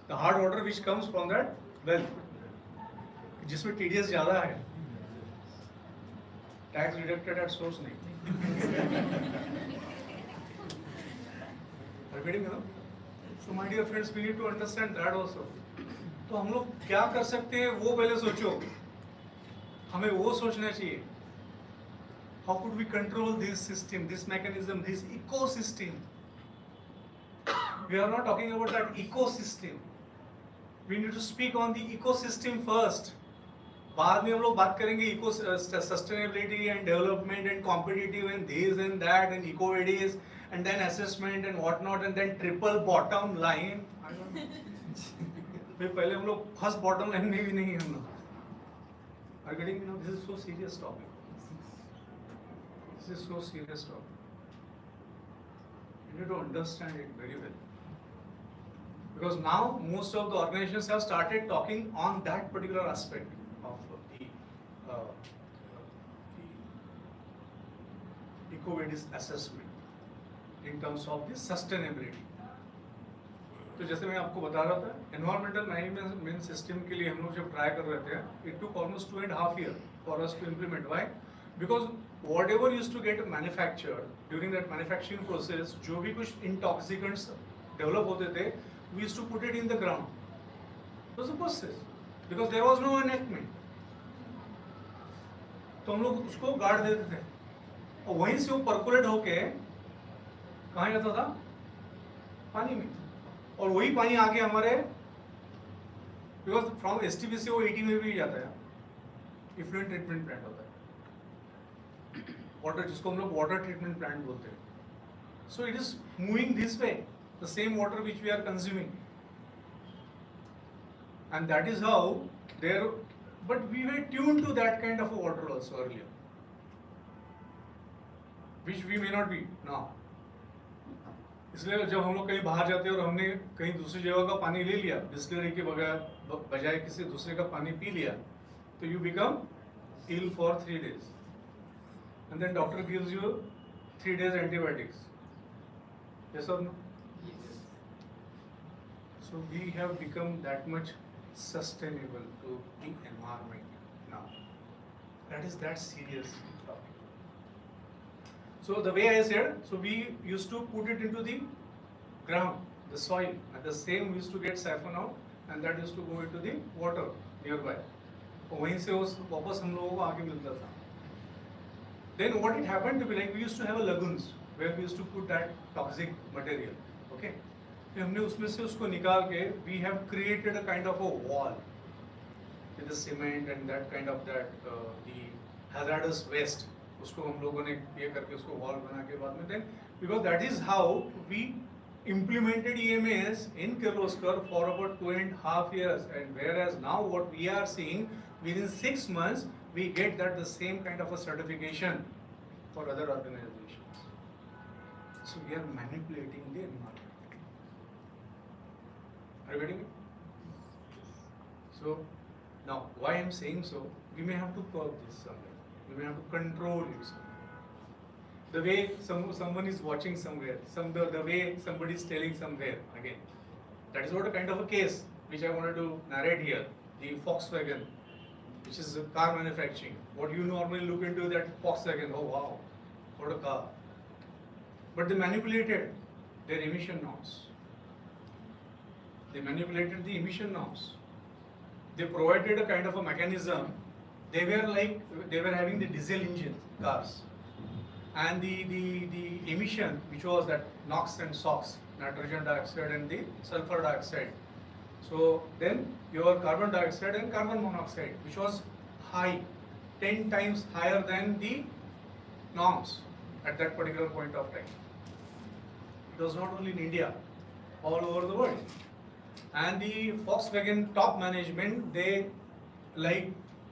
Speaker 2: the hard water which comes from that well, जिसमें TDS ज़्यादा है. Tax deducted at source नहीं. So my dear friends, we need to understand that also. तो हम लोग क्या कर सकते हैं वो पहले सोचो. हमें वो सोचना चाहिए. How could we control this system, this mechanism, this ecosystem. We are not talking about that ecosystem. We need to speak on the ecosystem first. बाद में हम लोग बात करेंगे eco sustainability and development and competitive and this and that and eco वेडीज and then assessment and what not and then triple bottom line. पहले हम लोग फर्स्ट बॉटम लाइन में भी नहीं हम लोग. Are you getting me now? This is so serious topic. This is so serious topic. You need to understand it very well. Because now most of the organizations have started talking on that particular aspect of the eco-waste assessment in terms of the sustainability. तो जैसे मैं आपको बता रहा था, environmental management system के लिए हम लोग जब ट्राई कर रहे थे, it took almost 2.5 years for us to implement. Why? Because whatever use to get manufactured during that manufacturing process, जो भी कुछ इंटॉक्सिकेंट्स डेवलप होते थे, we used to put it in the ground. It was a process because there was no enactment. तो हम लोग उसको गाड़ देते थे और वहीं से वो परकुलेट होके कहाँ जाता था? पानी में. और वही पानी आके हमारे बिकॉज फ्रॉम STP से वो 80 में भी जाता है, इफ्लुएंट ट्रीटमेंट प्लांट होता है, वाटर जिसको हम लोग वाटर ट्रीटमेंट प्लांट बोलते हैं. So it is moving this way, the same water which we are consuming, and that is how there. But we were tuned to that kind of a water also earlier, which we may not be now. इसलिए जब हम लोग कहीं बाहर जाते हैं और हमने कहीं दूसरी जगह का पानी ले लिया, बिस्लरी के बजाय किसी दूसरे का पानी पी लिया, तो you become ill for 3 days, and then doctor gives you 3 days antibiotics. Yes or no?
Speaker 5: Yes.
Speaker 2: So we have become that much sustainable to the environment now. That is that serious topic. So the way I said, so we used to put it into the ground, the soil, and the same used to get siphoned out, and that used to go into the water nearby. और वहीं से उस वापस हम लोगों को आगे मिलता था. Then what it happened to be like, we used to have a lagoons where we used to put that toxic material. Okay. फिर हमने उसमें से उसको निकाल के we have created a kind of a wall with the cement and that kind of that the hazardous waste. उसको हम लोगों ने ये करके उसको wall बना के बाद में then because that is how we implemented EMAS in Kirloskar for about 2.5 years, and whereas now what we are seeing within 6 months we get that the same kind of a certification for other organizations. So we are manipulating the environment. Are you getting it? So now why I am saying so, we may have to curb this somewhere. We may have to control it somewhere. The way someone is watching somewhere, the way somebody is telling somewhere again. That is what a kind of a case which I wanted to narrate here. The Volkswagen, which is car manufacturing. What you normally look into that Volkswagen, oh wow, what a car. But they manipulated their emission norms. They manipulated the emission norms. They provided a kind of a mechanism. They were having the diesel engine cars, and the emission, which was that NOx and SOx, nitrogen dioxide and the sulfur dioxide. So then your carbon dioxide and carbon monoxide, which was high, 10 times higher than the norms at that particular point of time. It was not only in India, all over the world. And the Volkswagen top management, they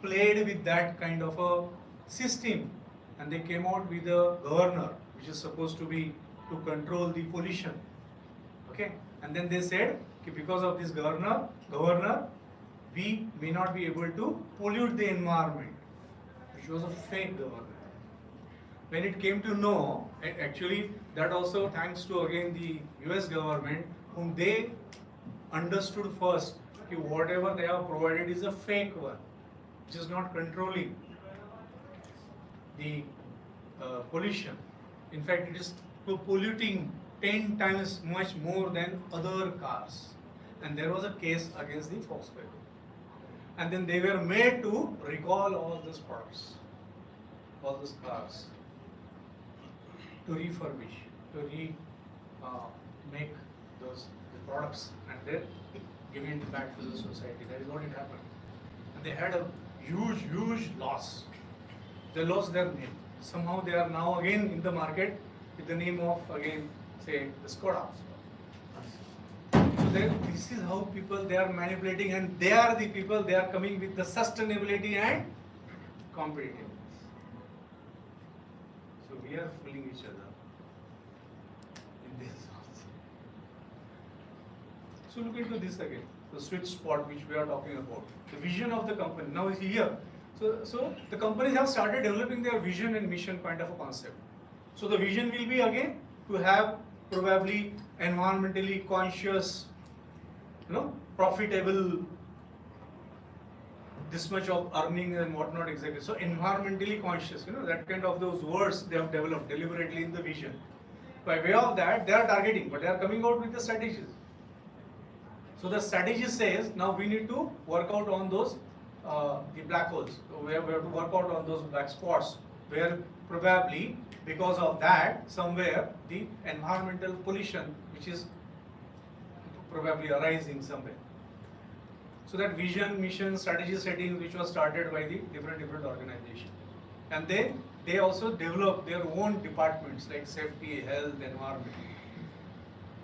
Speaker 2: played with that kind of a system, and they came out with a governor, which is supposed to be to control the pollution. Okay, and then they said, because of this governor, we may not be able to pollute the environment, which was a fake governor. When it came to know, actually that also thanks to again the US government, whom they understood first that whatever they have provided is a fake one, which is not controlling the pollution. In fact, it is polluting 10 times much more than other cars. And there was a case against the Volkswagen. And then they were made to recall all these products, all these cars, to refurbish, to make those products, and then give it back to the society. That is what it happened. And they had a huge loss. They lost their name. Somehow they are now again in the market with the name of, again, say, the Skoda. So this is how people, they are manipulating, and they are the people, they are coming with the sustainability and competitiveness. So we are fooling each other in this also. So look into this again, the sweet spot which we are talking about, the vision of the company. Now is here. So the companies have started developing their vision and mission kind of a concept. So the vision will be again to have probably environmentally conscious, profitable, this much of earning and whatnot exactly. So environmentally conscious, that kind of those words they have developed deliberately in the vision. By way of that, they are targeting, but they are coming out with the strategies. So the strategy says, now we need to work out on those the black holes. So we have to work out on those black spots where probably because of that somewhere the environmental pollution which is probably arising somewhere. So that vision, mission, strategy setting which was started by the different organizations. And they also develop their own departments like safety, health, environment.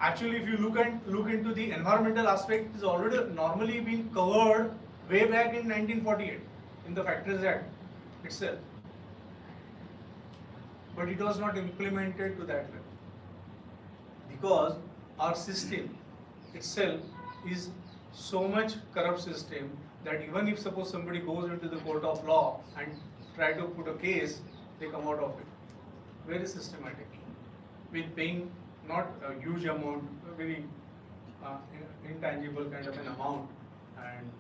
Speaker 2: Actually, if you look into the environmental aspect, is already normally been covered way back in 1948 in the Factories Act itself. But it was not implemented to that level because our system itself is so much corrupt system that even if suppose somebody goes into the court of law and try to put a case, they come out of it very systematically with paying not a huge amount, a very intangible kind of an amount, and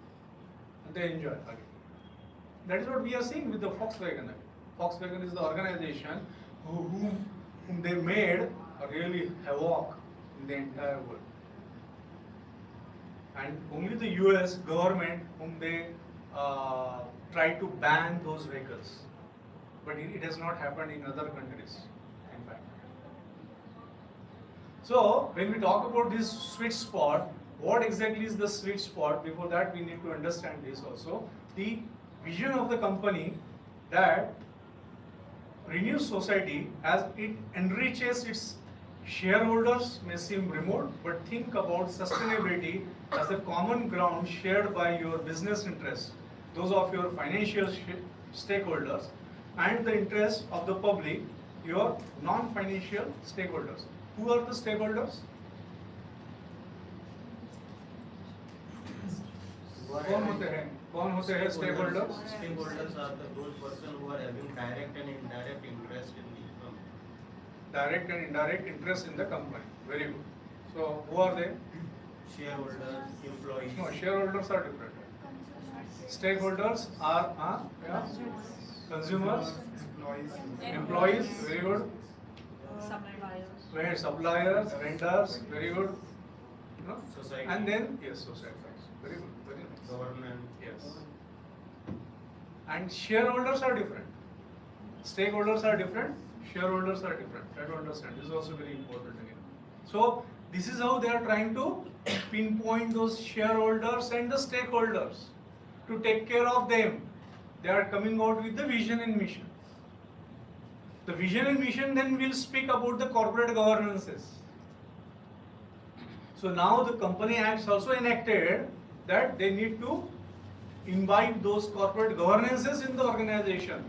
Speaker 2: they enjoy again. That is what we are seeing with the Volkswagen. Volkswagen is the organization whom they made a really havoc in the entire world. And only the US government whom they try to ban those vehicles. But it has not happened in other countries, in fact. So, when we talk about this sweet spot, what exactly is the sweet spot? Before that, we need to understand this also. The vision of the company that renews society as it enriches its shareholders may seem remote, but think about sustainability as a common ground shared by your business interests, those of your financial stakeholders, and the interests of the public, your non-financial stakeholders. Who are the stakeholders? कौन होते हैं stakeholders?
Speaker 6: Stakeholders are those persons who are having direct and indirect interest in the company.
Speaker 2: Direct and indirect interest in the company. Very good. So who are they?
Speaker 6: Shareholders, employees.
Speaker 2: No, shareholders are different. Stakeholders are consumers, employees. Very good. Suppliers, vendors. Very good. No?
Speaker 6: Society.
Speaker 2: And then yes, society. Very good. Very nice.
Speaker 6: Government.
Speaker 2: Yes. And shareholders are different. Stakeholders are different. Shareholders are different. Try to understand. This is also very important again. So this is how they are trying to pinpoint those shareholders and the stakeholders to take care of them. They are coming out with the vision and mission. The vision and mission then will speak about the corporate governances. So now the Company Acts also enacted that they need to imbibe those corporate governances in the organization.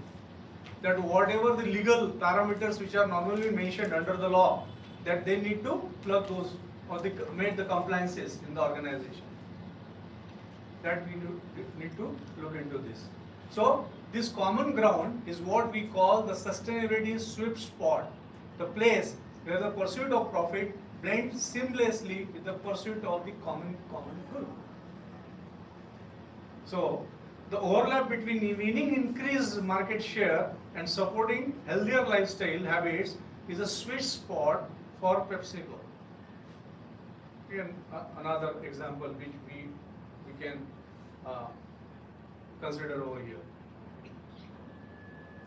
Speaker 2: That whatever the legal parameters which are normally mentioned under the law, that they need to plug those or make the compliances in the organization. That we need to look into this. So this common ground is what we call the sustainability sweet spot, the place where the pursuit of profit blends seamlessly with the pursuit of the common good. So the overlap between winning increased market share and supporting healthier lifestyle habits is a sweet spot for PepsiCo. Again, another example which we can consider over here.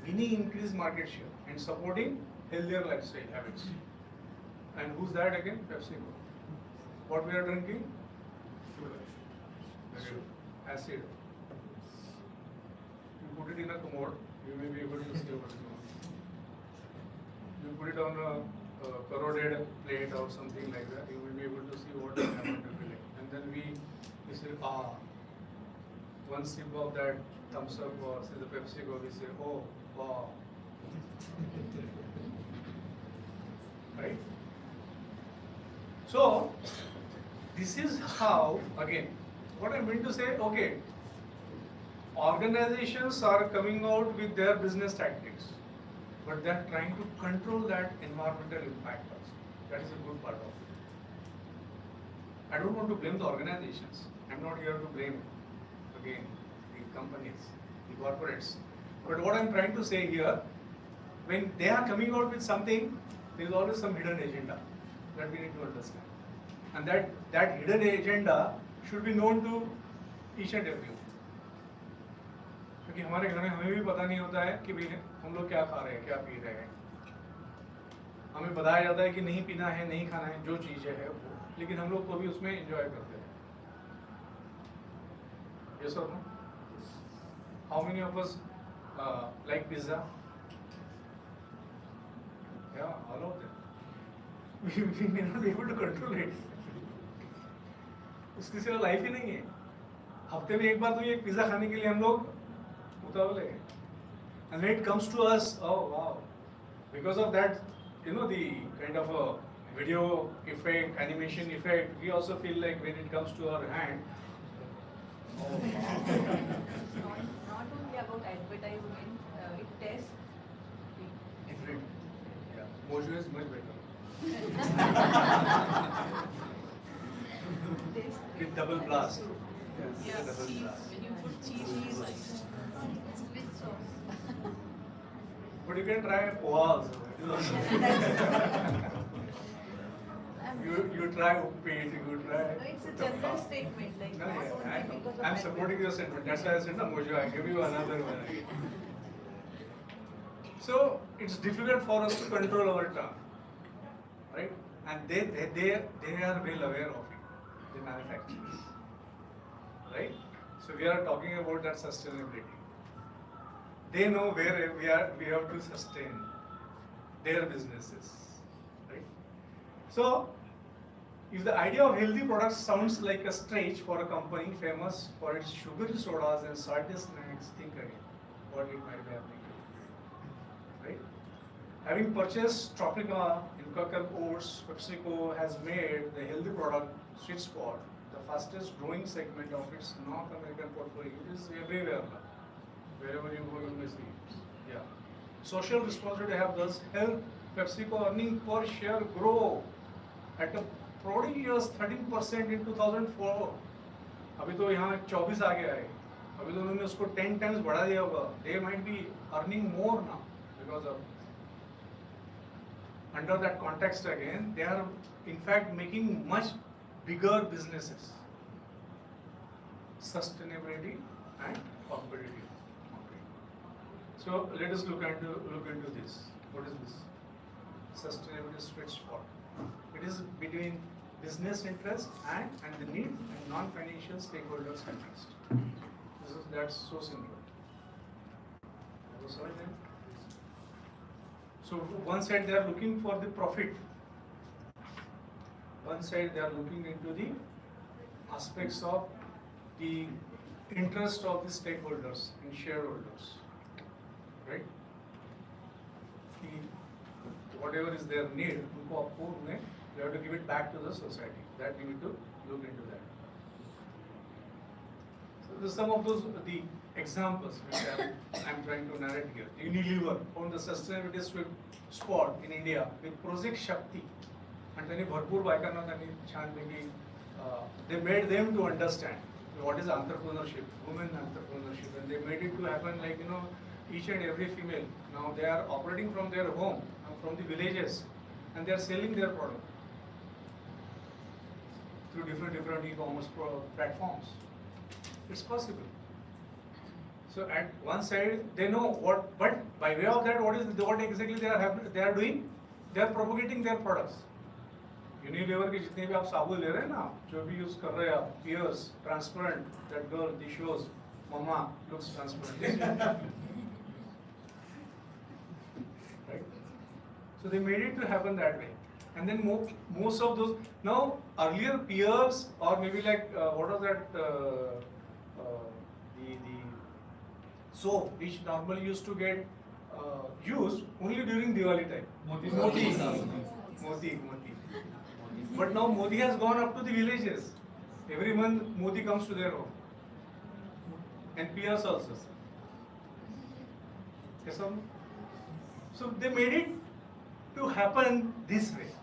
Speaker 2: Winning increased market share and supporting healthier lifestyle habits. And who's that again? PepsiCo. What we are drinking? Acid. You put it in a commode, you may be able to see what is going on. You put it on a corroded plate or something like that, you will be able to see what has happened to it. And then we say, one sip of that thumbs up or say the PepsiCo, we say, oh, wow. Right? So, this is how, again, what I'm going to say, okay, organizations are coming out with their business tactics, but they are trying to control that environmental impact also. That is a good part of it. I don't want to blame the organizations. I'm not here to blame, again, the companies, the corporates. But what I'm trying to say here, when they are coming out with something, there is always some hidden agenda that we need to understand. And that hidden agenda should be known to each and everyone. क्योंकि हमारे घर में हमें भी पता नहीं होता है कि भाई हम लोग क्या खा रहे हैं, क्या पी रहे हैं. हमें बताया जाता है कि नहीं पीना है, नहीं खाना है, जो चीज़ें है वो, लेकिन हम लोग तो भी उसमें एंजॉय करते हैं. Yes or no? How many of us like pizza? Yeah, all of them. We may not be able to control it. उसकी सिवा लाइफ ही नहीं है. हफ्ते में एक बार तो ये पिज्जा खाने के लिए हम लोग उतावले हैं. And when it comes to us, oh wow, because of that, you know, the kind of a video effect, animation effect, we also feel like when it comes to our hand, oh wow.
Speaker 3: Not only about advertisement, it tests
Speaker 2: Different. Yeah, Mojo is much better.
Speaker 3: this.
Speaker 2: With double blast.
Speaker 3: Yeah,
Speaker 2: Double
Speaker 3: cheese.
Speaker 2: blast.
Speaker 3: When you put cheese, with sauce.
Speaker 2: But you can try poha also. You try upbeat, you try.
Speaker 3: No, it's a general statement, like
Speaker 2: No,
Speaker 3: not
Speaker 2: yeah,
Speaker 3: only because of
Speaker 2: I'm supporting your sentiment. That's why I said, no, Mojo, I give you another one again. So it's difficult for us to control our tongue, right? And they are well aware of it. The manufacturers, right? So we are talking about that sustainability. They know where we have to sustain their businesses, right? So if the idea of healthy products sounds like a stretch for a company famous for its sugary sodas and salty snacks, think again what it might be happening to you, right? Having purchased Tropica in Quaker Oats, PepsiCo has made the healthy product sweet spot the fastest growing segment of its North American portfolio. It is everywhere now. Wherever you go, you may see. Yeah. Social responsibility have thus helped PepsiCo earning per share grow at a prodigious 13% in 2004. अभी तो यहाँ 24 आ गया है. अभी तो उन्होंने उसको 10 times बढ़ा दिया होगा. They might be earning more now because of. Under that context again, they are in fact making much bigger businesses. Sustainability and competitive. So let us look into this. What is this? Sustainability sweet spot. It is between business interest and the need and non-financial stakeholders interest. That's so simple. So one side they are looking for the profit. One side they are looking into the aspects of the interest of the stakeholders and shareholders. Right? Whatever is their need, we have to give it back to the society. That we need to look into that. So there's some of those the examples which I'm trying to narrate here. Unilever found the sustainability sweet spot in India with Project Shakti. And then bharpur baikana त्यांनी they made them to understand what is entrepreneurship, women entrepreneurship, and they made it to happen like each and every female. Now they are operating from their home, from the villages, and they are selling their product through different e-commerce platforms. It's possible. So at one side they know what, but by way of that, what exactly they are doing? They are propagating their products. Unilever के जितने भी आप साबुन ले रहे हैं ना, जो भी यूज कर रहे हैं आप, Pears, transparent, that girl, the shows, mama looks transparent. Right? So they made it to happen that way. And then most of those, now earlier peers or maybe like, what was that, the soap which normally used to get used only during Diwali time. Moti. But now Modi has gone up to the villages. Every month Modi comes to their home. And peers also. Yes, sir? So they made it to happen this way.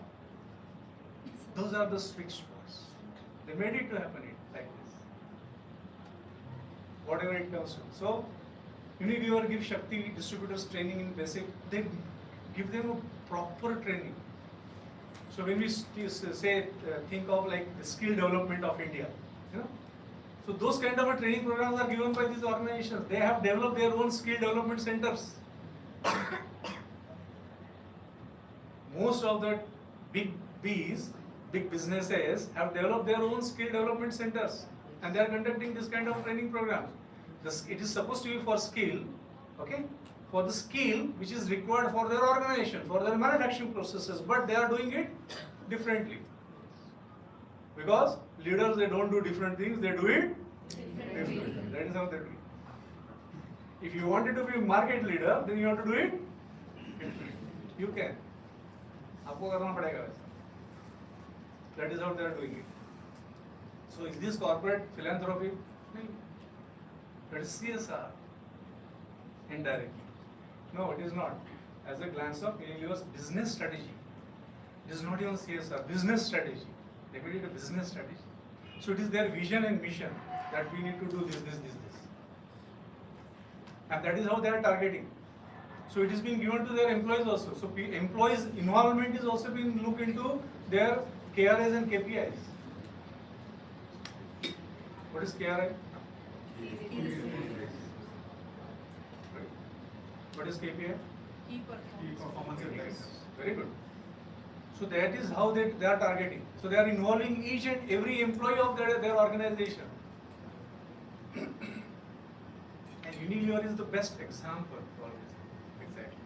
Speaker 2: Those are the sweet spots. They made it to happen like this. Whatever it comes to. So, Unilever gives Shakti distributors training in basic. They give them a proper training. So when we say, think of like the skill development of India, so those kind of a training programs are given by these organizations. They have developed their own skill development centers. Most of the big businesses have developed their own skill development centers. and they are conducting this kind of training programs. It is supposed to be for skill, okay, for the skill which is required for their organization, for their manufacturing processes, but they are doing it differently. Because leaders, they don't do different things, they do it differently. That is how they do it. If you wanted to be a market leader, then you have to do it differently. You can. आपको करना पड़ेगा वैसा. That is how they are doing it. So is this corporate philanthropy? No. That is CSR. Indirectly. No, it is not. As a glance of Unilever's business strategy, it is not even CSR, business strategy. They made it a business strategy. So it is their vision and mission that we need to do this. And that is how they are targeting. So it is being given to their employees also. So employees' involvement is also being looked into their KRAs and KPIs. What is KRI? What is KPI?
Speaker 3: Key performance index.
Speaker 2: Very good. So that is how they are targeting. So they are involving each and every employee of their organization. And Unilever is the best example for this. Exactly.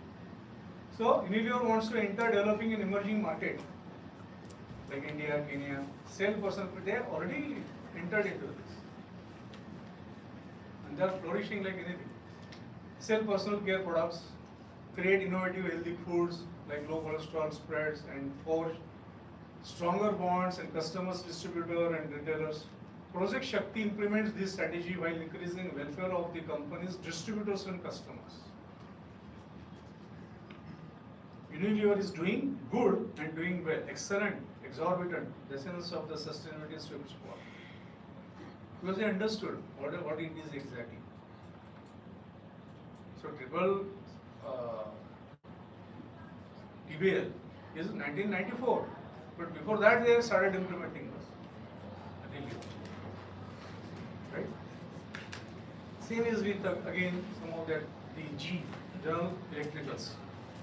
Speaker 2: So Unilever wants to enter developing an emerging market like India, Kenya, sell person. They have already entered into this. And they are flourishing like anything. Sell personal care products, create innovative healthy foods like low cholesterol spreads, and forge stronger bonds and customers, distributor and retailers. Project Shakti implements this strategy while increasing welfare of the company's distributors and customers. Unilever is doing good and doing well, excellent, exorbitant, the essence of the sustainability sweep spot. Because they understood what it is exactly. So triple TBL is 1994, but before that they started implementing this. Right? Same is with again some of the G, General Electricals.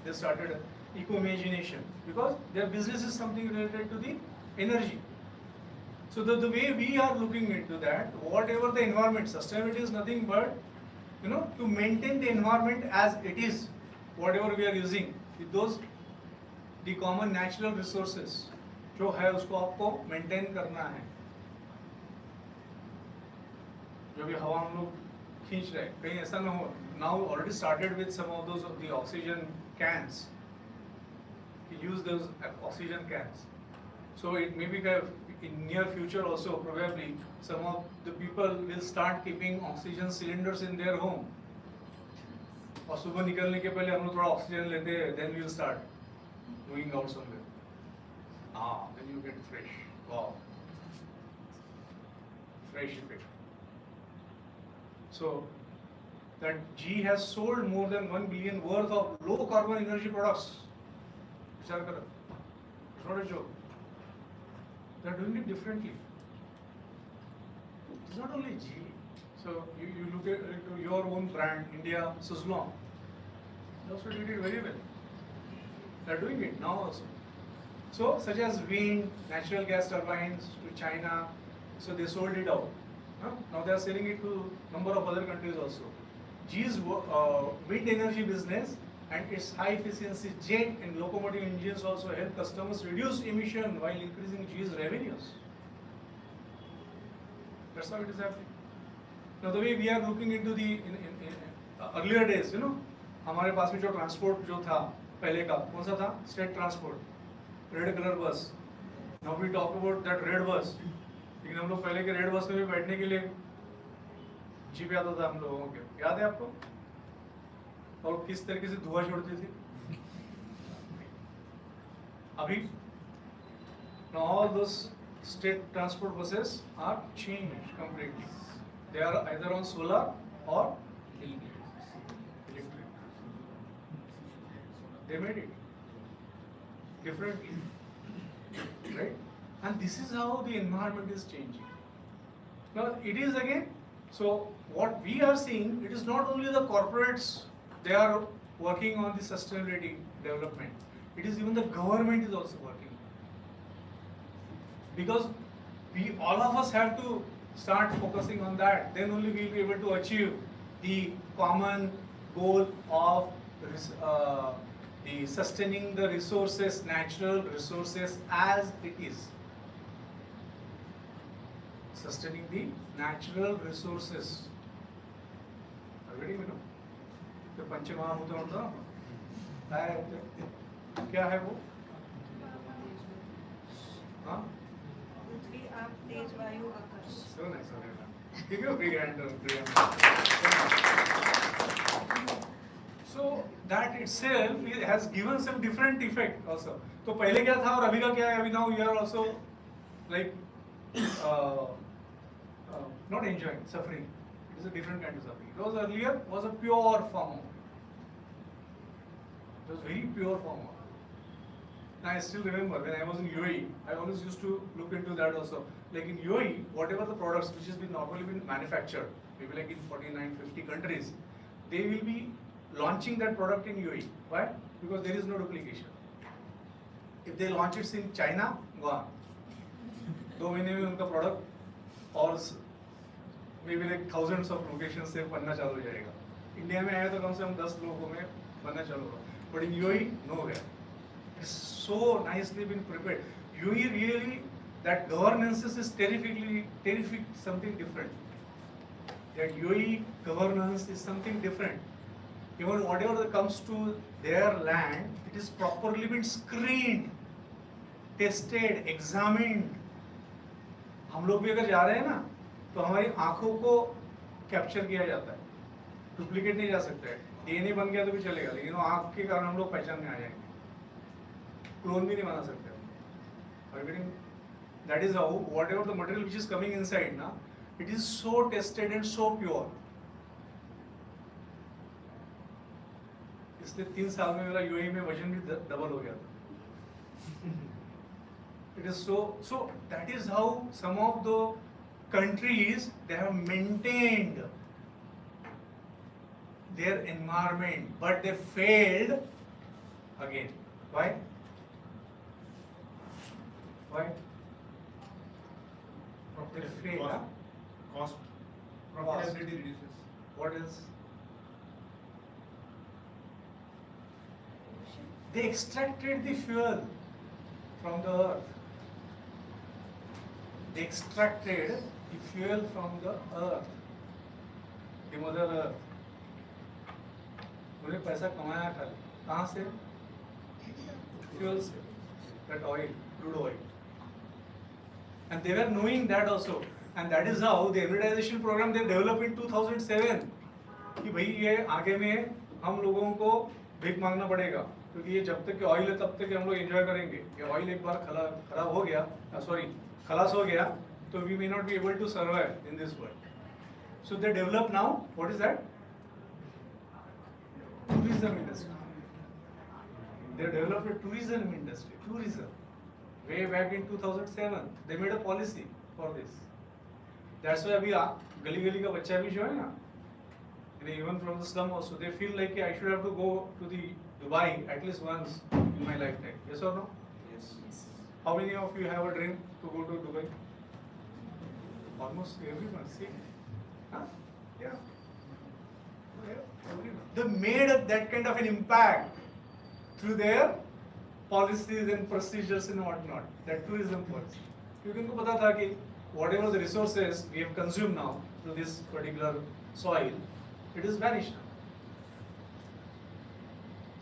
Speaker 2: They started eco-imagination because their business is something related to the energy. So the way we are looking into that, whatever the environment, sustainability is nothing but to maintain the environment as it is, whatever we are using, with those the common natural resources जो है उसको आपको maintain करना है. जो भी हवा हम लोग खींच रहे हैं, कहीं ऐसा ना हो. Now already started with some of those of the oxygen cans. Use those oxygen cans. So it may be in near future also probably some of the people will start keeping oxygen cylinders in their home. और सुबह निकलने के पहले हम लोग थोड़ा oxygen लेते हैं, then we'll start moving out somewhere. Then you get fresh. Wow. Fresh effect. So that G has sold more than 1 billion worth of low carbon energy products. It's not a joke. They are doing it differently. It's not only G. So you look at your own brand, India, Suzlon. They also did it very well. They are doing it now also. So such as wind, natural gas turbines to China, so they sold it out. Now they are selling it to number of other countries also. G's wind energy business and its high efficiency jet and locomotive engines also help customers reduce emission while increasing G's revenues. That's how it is happening. Now the way we are looking into the earlier days, हमारे पास में जो transport जो था पहले का कौन सा था? State transport, red color bus. Now we talk about that red bus. लेकिन हम लोग पहले के red bus में भी बैठने के लिए जीप आता था हम लोगों के, याद है आपको? और किस तरीके से धुआं छोड़ती थी? अभी now all those state transport buses are changed completely. They are either on solar or electric. They made it differently, right? And this is how the environment is changing. Now it is again, so what we are seeing, it is not only the corporates, they are working on the sustainability development. It is even the government is also working. Because we all of us have to Start focusing on that. Then only we will be able to achieve the common goal of the sustaining the resources, natural resources as it is. Sustaining the natural resources. Already we know. तो पंचमहाभूत होता है क्या है वो? हाँ?
Speaker 3: पृथ्वी, आप, तेज, वायु, आकाश।
Speaker 2: So nice, so nice. Give you a big hand, Priya. So that itself has given some different effect also. तो पहले क्या था और अभी का क्या है? अभी now we are also like not enjoying, suffering. It is a different kind of suffering. It was earlier was a pure form of it. It was very pure form of it. And I still remember when I was in UAE, I always used to look into that also. Like in UAE, whatever the products which has been normally been manufactured, maybe like in 49, 50 countries, they will be launching that product in UAE. Why? Because there is no duplication. If they launch it in China, gone. 2 महीने में उनका product और maybe like thousands of locations से बनना चालू हो जाएगा. India में आया तो कम से कम 10 लोगों में बनना चालू होगा. But in UAE, nowhere. It's so nicely been prepared. UAE really, that governance is terrific, something different. That UAE governance is something different. Even whatever that comes to their land, it is properly been screened, tested, examined. हम लोग भी अगर जा रहे हैं ना, तो हमारी आंखों को कैप्चर किया जाता है, डुप्लीकेट नहीं जा सकता है. डीएनए बन गया तो भी चलेगा, लेकिन वो आंख के कारण हम लोग पहचानने आ जाएंगे. क्लोन भी नहीं बना सकते. That is how whatever the material which is coming inside ना, it is so tested and so pure. इसलिए 3 साल में मेरा यूएई में वजन भी डबल हो गया था. It is so that is how some of the countries they have maintained their environment, but they failed again. Why? Why? They failed. Huh?
Speaker 4: Cost. Profitability reduces.
Speaker 2: What else? They extracted the fuel from the earth. They extracted the fuel from the earth, the mother earth. उन्हें पैसा कमाया खाली कहाँ से? Fuel से, that oil, crude oil. And they were knowing that also, and that is how the emiratization program they developed in 2007. कि भाई ये आगे में हम लोगों को भीख मांगना पड़ेगा, क्योंकि ये जब तक कि ऑयल है तब तक हम लोग एंजॉय करेंगे. ये ऑयल एक बार खराब हो गया, खलास हो गया, तो we may not be able to survive in this world. So they develop now. What is that? Tourism industry. They developed a tourism industry. Tourism. Way back in 2007, they made a policy for this. That's why अभी गली का बच्चा भी जो है ना, even from the slum also, they feel like I should have to go to the Dubai at least once in my lifetime. Yes or no?
Speaker 4: Yes.
Speaker 2: How many of you have a dream to go to Dubai? Almost everyone. See? Huh? Yeah. Everyone. They made that kind of an impact through their policies and procedures and whatnot. That tourism policy. क्योंकि उनको पता था कि whatever the resources we have consumed now through this particular soil, it is vanished.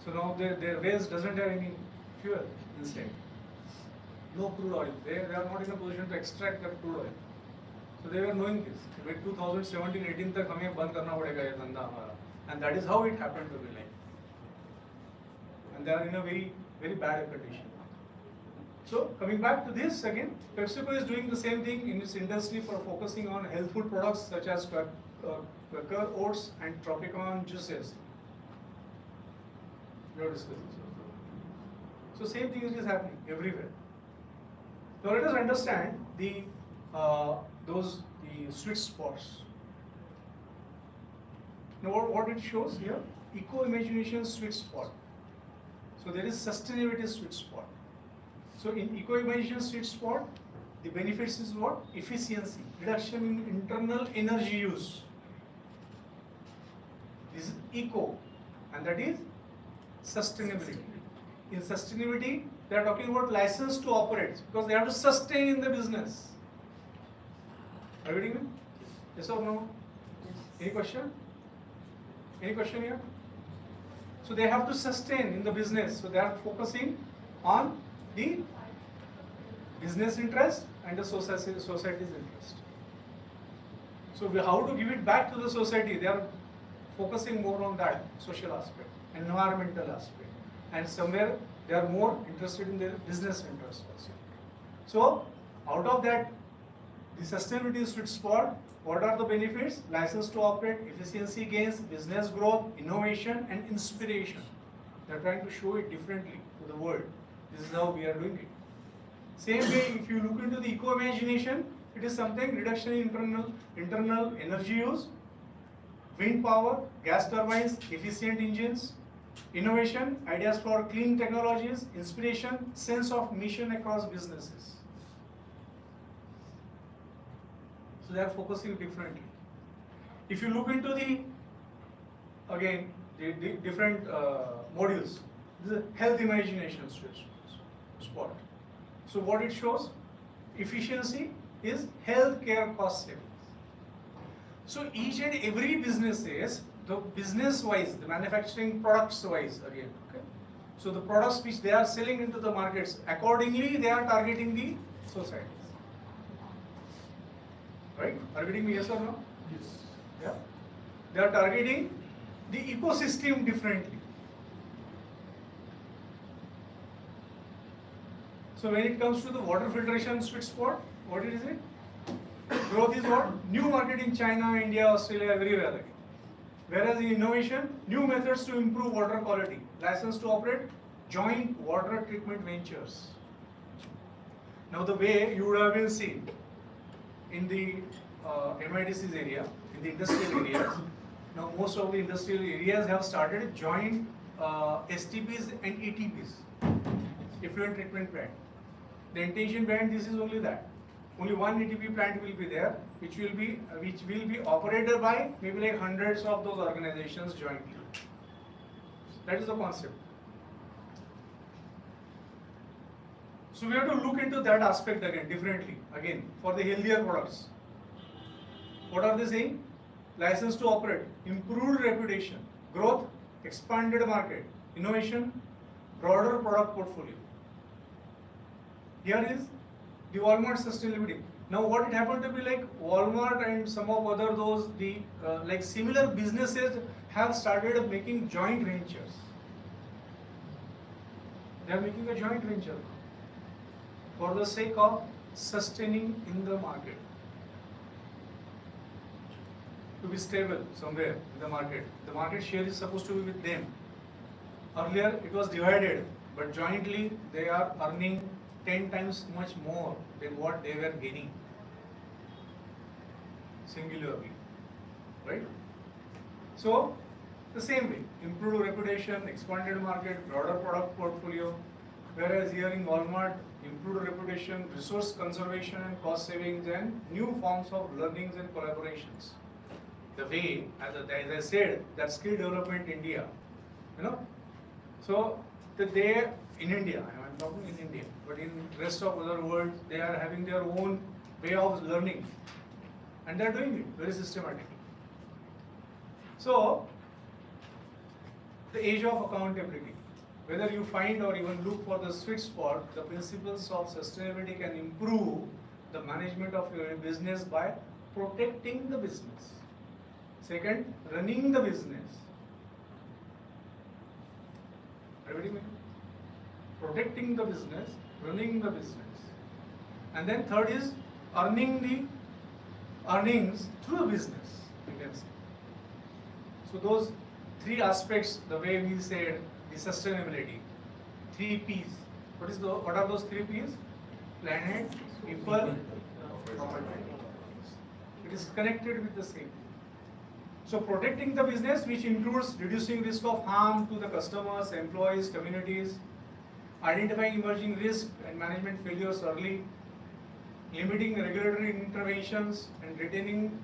Speaker 2: So now their waste doesn't have any fuel instead. No crude oil. They are not in a position to extract that crude oil. So they were knowing this. By 2017-18 तक हमें बंद करना पड़ेगा ये धंधा हमारा. And that is how it happened to be like. And they are in a very bad condition. So coming back to this again, PepsiCo is doing the same thing in its industry for focusing on health food products such as Quaker oats and Tropicon juices. We are discussing. So same thing is happening everywhere. Now let us understand the sweet spots. Now what it shows here, eco-imagination sweet spot. So there is sustainability sweet spot. So in eco-imagination sweet spot, The benefits is what? Efficiency, reduction in internal energy use. This is eco, and that is sustainability. In sustainability, they are talking about license to operate because they have to sustain in the business. Are you getting me? Yes or no? Any question? Any question here? So they have to sustain in the business. So they are focusing on the business interest and the society's interest. So how to give it back to the society? They are focusing more on that social aspect, environmental aspect, and somewhere they are more interested in their business interest also. So out of that, the sustainability sweet spot, what are the benefits? License to operate, efficiency gains, business growth, innovation, and inspiration. They are trying to show it differently to the world. This is how we are doing it. Same way, if you look into the eco-imagination, it is something reduction in internal energy use, wind power, gas turbines, efficient engines, innovation, ideas for clean technologies, inspiration, sense of mission across businesses. So they are focusing differently. If you look into the, again, the different modules, this is a health imagination spot. So what it shows? Efficiency is healthcare cost savings. So each and every businesses, the business wise, the manufacturing products wise again, okay? So the products which they are selling into the markets, accordingly they are targeting the societies. Right? Are you getting me, yes or no?
Speaker 4: Yes.
Speaker 2: Yeah. They are targeting the ecosystem differently. So when it comes to the water filtration sweet spot, what is it? Growth is what? New market in China, India, Australia, everywhere again. Whereas in innovation, new methods to improve water quality, license to operate, joint water treatment ventures. Now the way you would have been seen in the MIDC's area, in the industrial areas, now most of the industrial areas have started joint STPs and ATPs, effluent treatment plant. The intention behind this is only that. Only one ATP plant will be there, which will be operated by maybe like hundreds of those organizations jointly. That is the concept. So we have to look into that aspect again differently. Again, for the healthier products. What are they saying? License to operate, improved reputation, growth, expanded market, innovation, broader product portfolio. Here is the Walmart sustainability. Now what it happened to be like Walmart and some of other those like similar businesses have started making joint ventures. They are making a joint venture for the sake of sustaining in the market. To be stable somewhere in the market. The market share is supposed to be with them. Earlier it was divided, but jointly they are earning 10 times much more than what they were gaining singularly, right? So the same way, improved reputation, expanded market, broader product portfolio, whereas here in Walmart, improved reputation, resource conservation and cost savings, and new forms of learnings and collaborations. The way, as I said, that skill development India, so that they in India, I'm talking in India, but in rest of other world, they are having their own way of learning, and they are doing it very systematically. So the age of accountability, whether you find or even look for the sweet spot, the principles of sustainability can improve the management of your business by protecting the business. Second, running the business. Everybody make it? Protecting the business, running the business. And then third is earning the earnings through the business, you can say. So those three aspects, the way we said, the sustainability, 3 P's. What are those 3 P's? Planet, people, profit. It is connected with the same. So protecting the business, which includes reducing risk of harm to the customers, employees, communities, identifying emerging risk and management failures early, limiting regulatory interventions, and retaining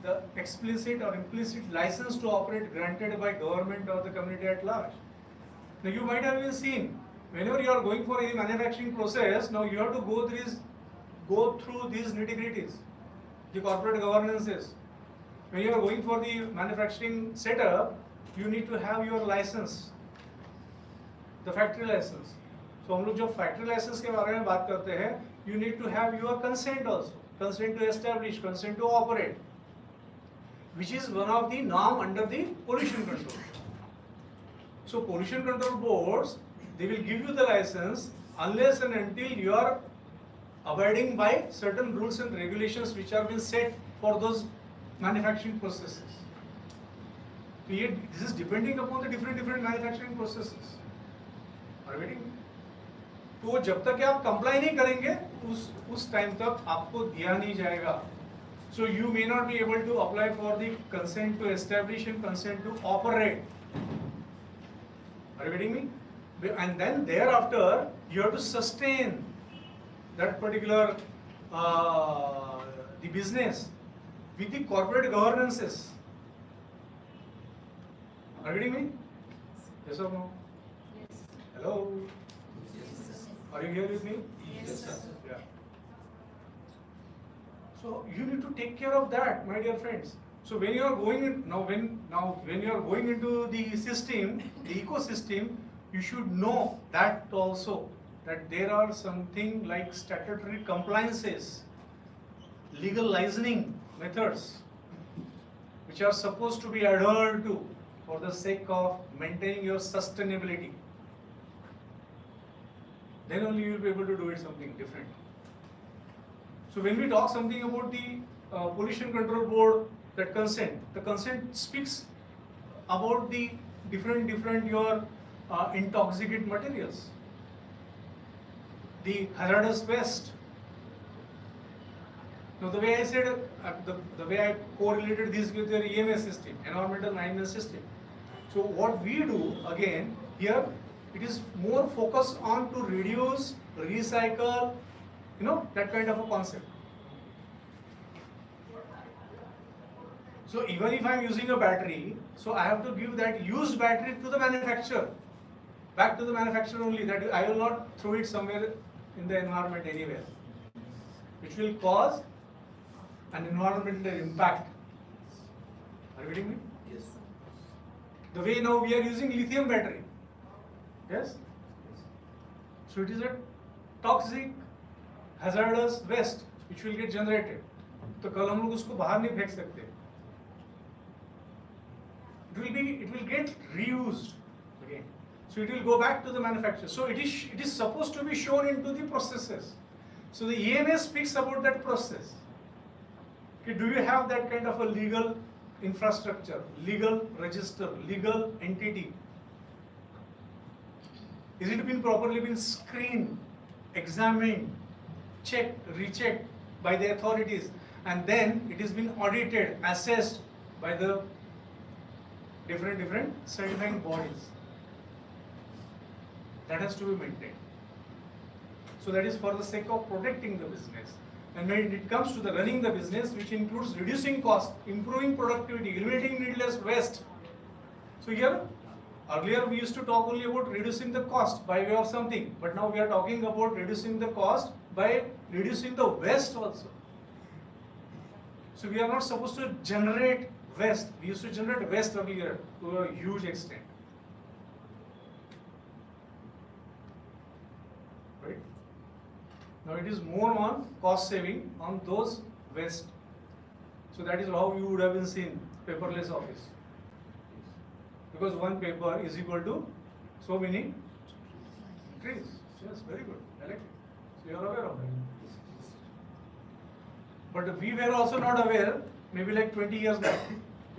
Speaker 2: the explicit or implicit license to operate granted by government or the community at large. Now you might have been seen, whenever you are going for any manufacturing process, now you have to go through these nitty-gritties, the corporate governances. When you are going for the manufacturing setup, you need to have your license, the factory license. So हम लोग जब factory license के बारे में बात करते हैं, you need to have your consent also, consent to establish, consent to operate, which is one of the norm under the pollution control. So pollution control boards, they will give you the license unless and until you are abiding by certain rules and regulations which have been set for those manufacturing processes. This is depending upon the different manufacturing processes. Are you getting me? तो जब तक आप comply नहीं करेंगे उस time तक आपको दिया नहीं जाएगा. So you may not be able to apply for the consent to establish and consent to operate. Are you getting me? And then thereafter you have to sustain that particular the business with the corporate governances. Are you getting me? Yes or no?
Speaker 3: Yes.
Speaker 2: Hello? Are you here with me?
Speaker 3: Yes, sir.
Speaker 2: Yeah. So you need to take care of that, my dear friends. So when you are going in, when you are going into the system, the ecosystem, you should know that also, that there are something like statutory compliances, legal licensing methods, which are supposed to be adhered to for the sake of maintaining your sustainability. Then only you will be able to do it something different. So when we talk something about the pollution control board, that consent, the consent speaks about the different your intoxicant materials, the hazardous waste. Now the way I said, the way I correlated this with your EMS system, environmental management system. So what we do again here, it is more focused on to reduce, recycle, that kind of a concept. So even if I am using a battery, so I have to give that used battery to the manufacturer, back to the manufacturer only, that I will not throw it somewhere in the environment anywhere, which will cause an environmental impact. Are you getting me?
Speaker 6: Yes.
Speaker 2: The way now we are using lithium battery. Yes? So it is a toxic, hazardous waste which will get generated. तो कल हम लोग उसको बाहर नहीं फेंक सकते. It will get reused again. So it will go back to the manufacturer. So it is supposed to be shown into the processes. So the EMS speaks about that process. Okay, do you have that kind of a legal infrastructure, legal register, legal entity? Is it been properly been screened, examined, checked, rechecked by the authorities, and then it has been audited, assessed by the different certifying bodies? That has to be maintained. So that is for the sake of protecting the business. And when it comes to the running the business, which includes reducing cost, improving productivity, eliminating needless waste. So here, earlier we used to talk only about reducing the cost by way of something, but now we are talking about reducing the cost by reducing the waste also. So we are not supposed to generate waste. We used to generate waste earlier to a huge extent. Right? Now it is more on cost saving on those waste. So that is how you would have been seen paperless office. Because one paper is equal to so many trees. Yes, very good. I like it. So you are aware of that. But we were also not aware, maybe like 20 years back.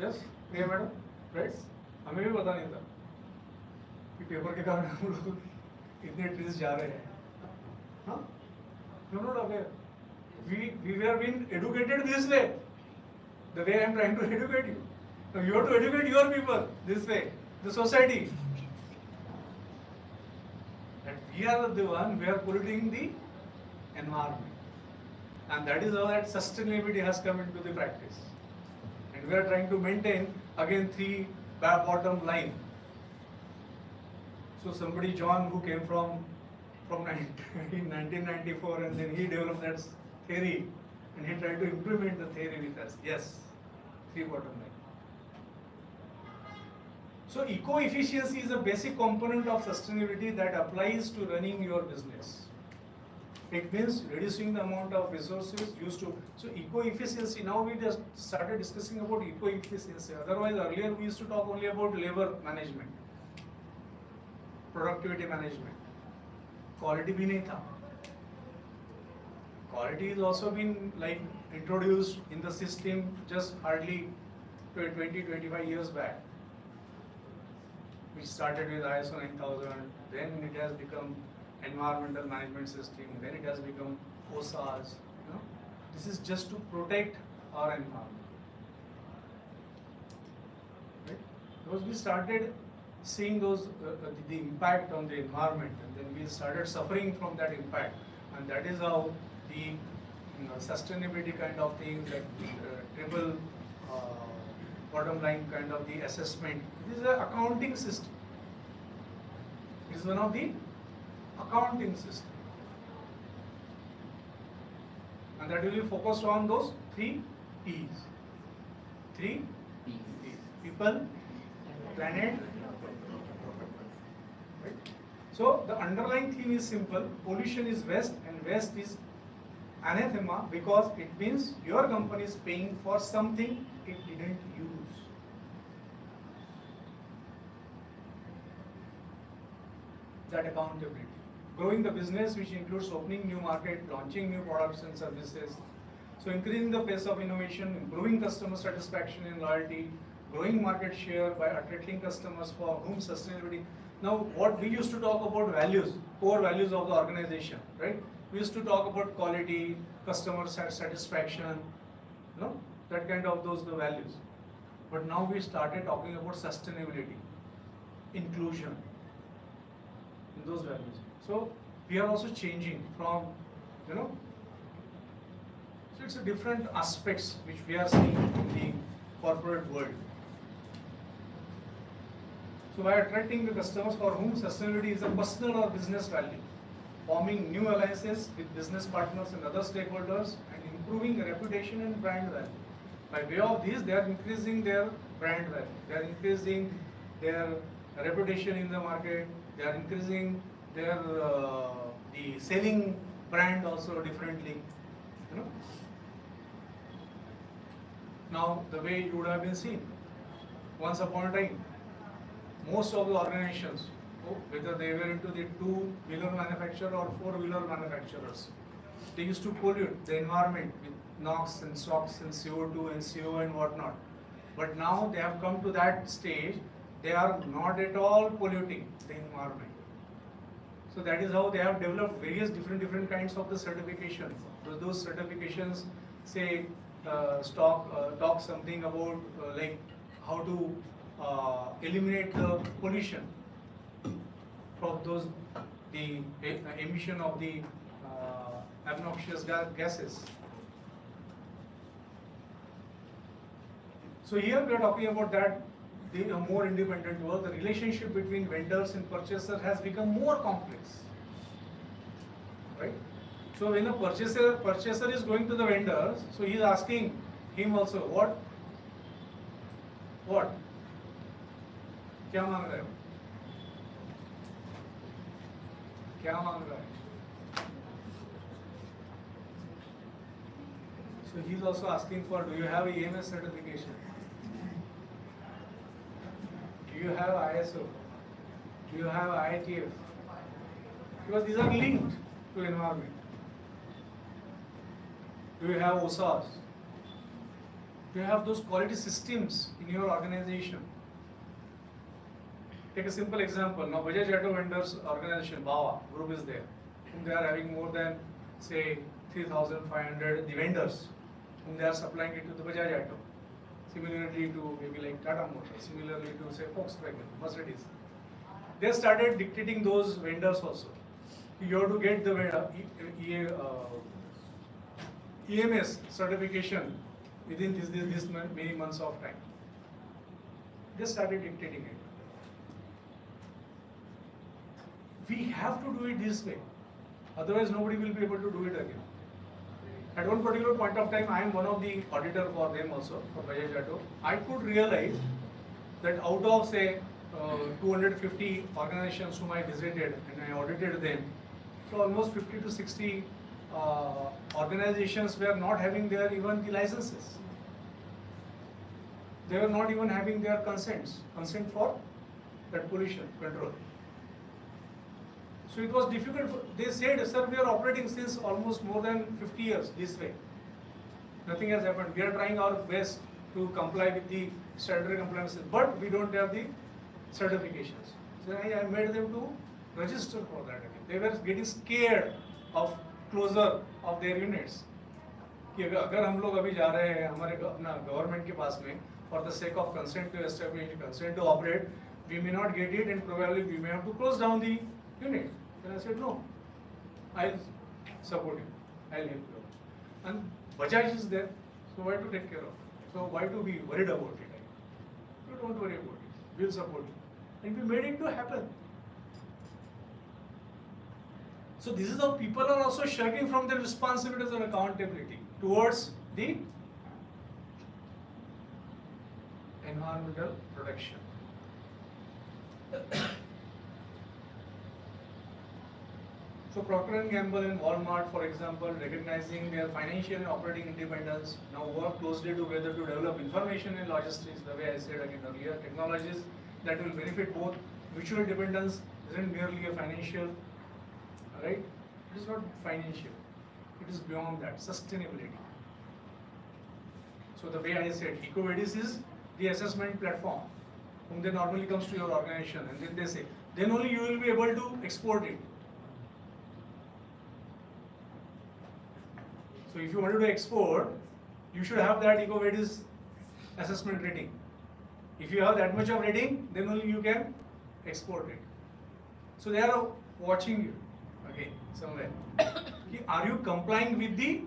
Speaker 2: Yes, yeah, madam, right? हमें भी पता नहीं था कि paper के कारण हम लोग इतने ट्रीज जा रहे हैं. हाँ? We are not aware. We were being educated this way. The way I am trying to educate you. Now you have to educate your people this way, the society. That we are the one who are polluting the environment. And that is how that sustainability has come into the practice. And we are trying to maintain again three bottom line. So somebody, John, who came from in 1994, and then he developed that theory, and he tried to implement the theory with us. Yes, three bottom line. So eco-efficiency is a basic component of sustainability that applies to running your business. It means reducing the amount of resources used to. So eco-efficiency, now we just started discussing about eco-efficiency. Otherwise, earlier we used to talk only about labor management, productivity management. Quality bhi nahi tha. Quality has also been like introduced in the system just hardly 20-25 years back. We started with ISO 9000, then it has become environmental management system, then it has become OSAs. You know, this is just to protect our environment. Right? Because we started seeing those the impact on the environment, and then we started suffering from that impact, and that is how the sustainability kind of things like triple bottom line kind of the assessment. This is an accounting system. It is one of the accounting system, and that will be focused on those three P's. Three P's: people, planet. Right? So the underlying theme is simple: pollution is waste, and waste is anathema, because it means your company is paying for something it didn't use. That accountability. Growing the business, which includes opening new market, launching new products and services. So increasing the pace of innovation, improving customer satisfaction and loyalty, growing market share by attracting customers for whom sustainability. Now, what we used to talk about values, core values of the organization, right? We used to talk about quality, customer satisfaction, you know, that kind of those the values. But now we started talking about sustainability, inclusion, in those values. So we are also changing from, you know, so it's a different aspects which we are seeing in the corporate world. So by attracting the customers for whom sustainability is a personal or business value, forming new alliances with business partners and other stakeholders, and improving reputation and brand value. By way of this, they are increasing their brand value. They are increasing their reputation in the market. They are increasing their the selling brand also differently. You know. Now the way you would have been seen, once upon a time, most of the organizations, whether they were into the two-wheeler manufacturer or four-wheeler manufacturers, they used to pollute the environment with NOx and SOx and CO2 and CO and whatnot. But now they have come to that stage, they are not at all polluting the environment. So that is how they have developed various different kinds of the certification. So those certifications say talk something about like how to eliminate the pollution from those the emission of the obnoxious gases. So here we are talking about that the more independent world, the relationship between vendors and purchaser has become more complex, right? So when a purchaser is going to the vendors, so he is asking him also what क्या मांग रहे हो क्या मांग रहा है? So he is also asking for, do you have EMS certification? Do you have ISO? Do you have IATF? Because these are linked to environment. Do you have OSAs? Do you have those quality systems in your organization? Take a simple example. Now, Bajaj Auto Vendors Organization, BAWA group is there, whom they are having more than, say, 3,500 the vendors, whom they are supplying it to the Bajaj Auto. Similarly to maybe like Tata Motors, similarly to say Volkswagen, Mercedes. They started dictating those vendors also. You have to get the EMS certification within this many months of time. They started dictating it. We have to do it this way, otherwise nobody will be able to do it again. At one particular point of time, I am one of the auditor for them also, for Bajaj Auto. I could realize that out of say 250 organizations whom I visited and I audited them, so almost 50 to 60 organizations were not having their even the licenses. They were not even having their consent for that pollution control. So it was difficult. They said, sir, we are operating since almost more than 50 years this way. Nothing has happened. We are trying our best to comply with the statutory compliances, but we don't have the certifications. So I made them to register for that again. They were getting scared of closure of their units. कि अगर हम लोग अभी जा रहे हैं हमारे अपना गवर्नमेंट के पास में for the sake of consent to establish, consent to operate, we may not get it and probably we may have to close down the unit. Then I said, no, I'll support you, I'll help you. And Bajaj is there, so why to take care of it? So why to be worried about it? So don't worry about it, we'll support you. And we made it to happen. So this is how people are also shirking from their responsibilities and accountability towards the environmental protection. So Procter & Gamble and Walmart, for example, recognizing their financial and operating independence, now work closely together to develop information and logistics, the way I said again earlier, technologies that will benefit both. Mutual dependence isn't merely a financial, right? It is not financial. It is beyond that, sustainability. So the way I said, EcoVadis is the assessment platform, whom then normally comes to your organization and then they say, then only you will be able to export it. So if you wanted to export, you should have that EcoVadis assessment rating. If you have that much of rating, then only you can export it. So they are watching you again somewhere. Are you complying with the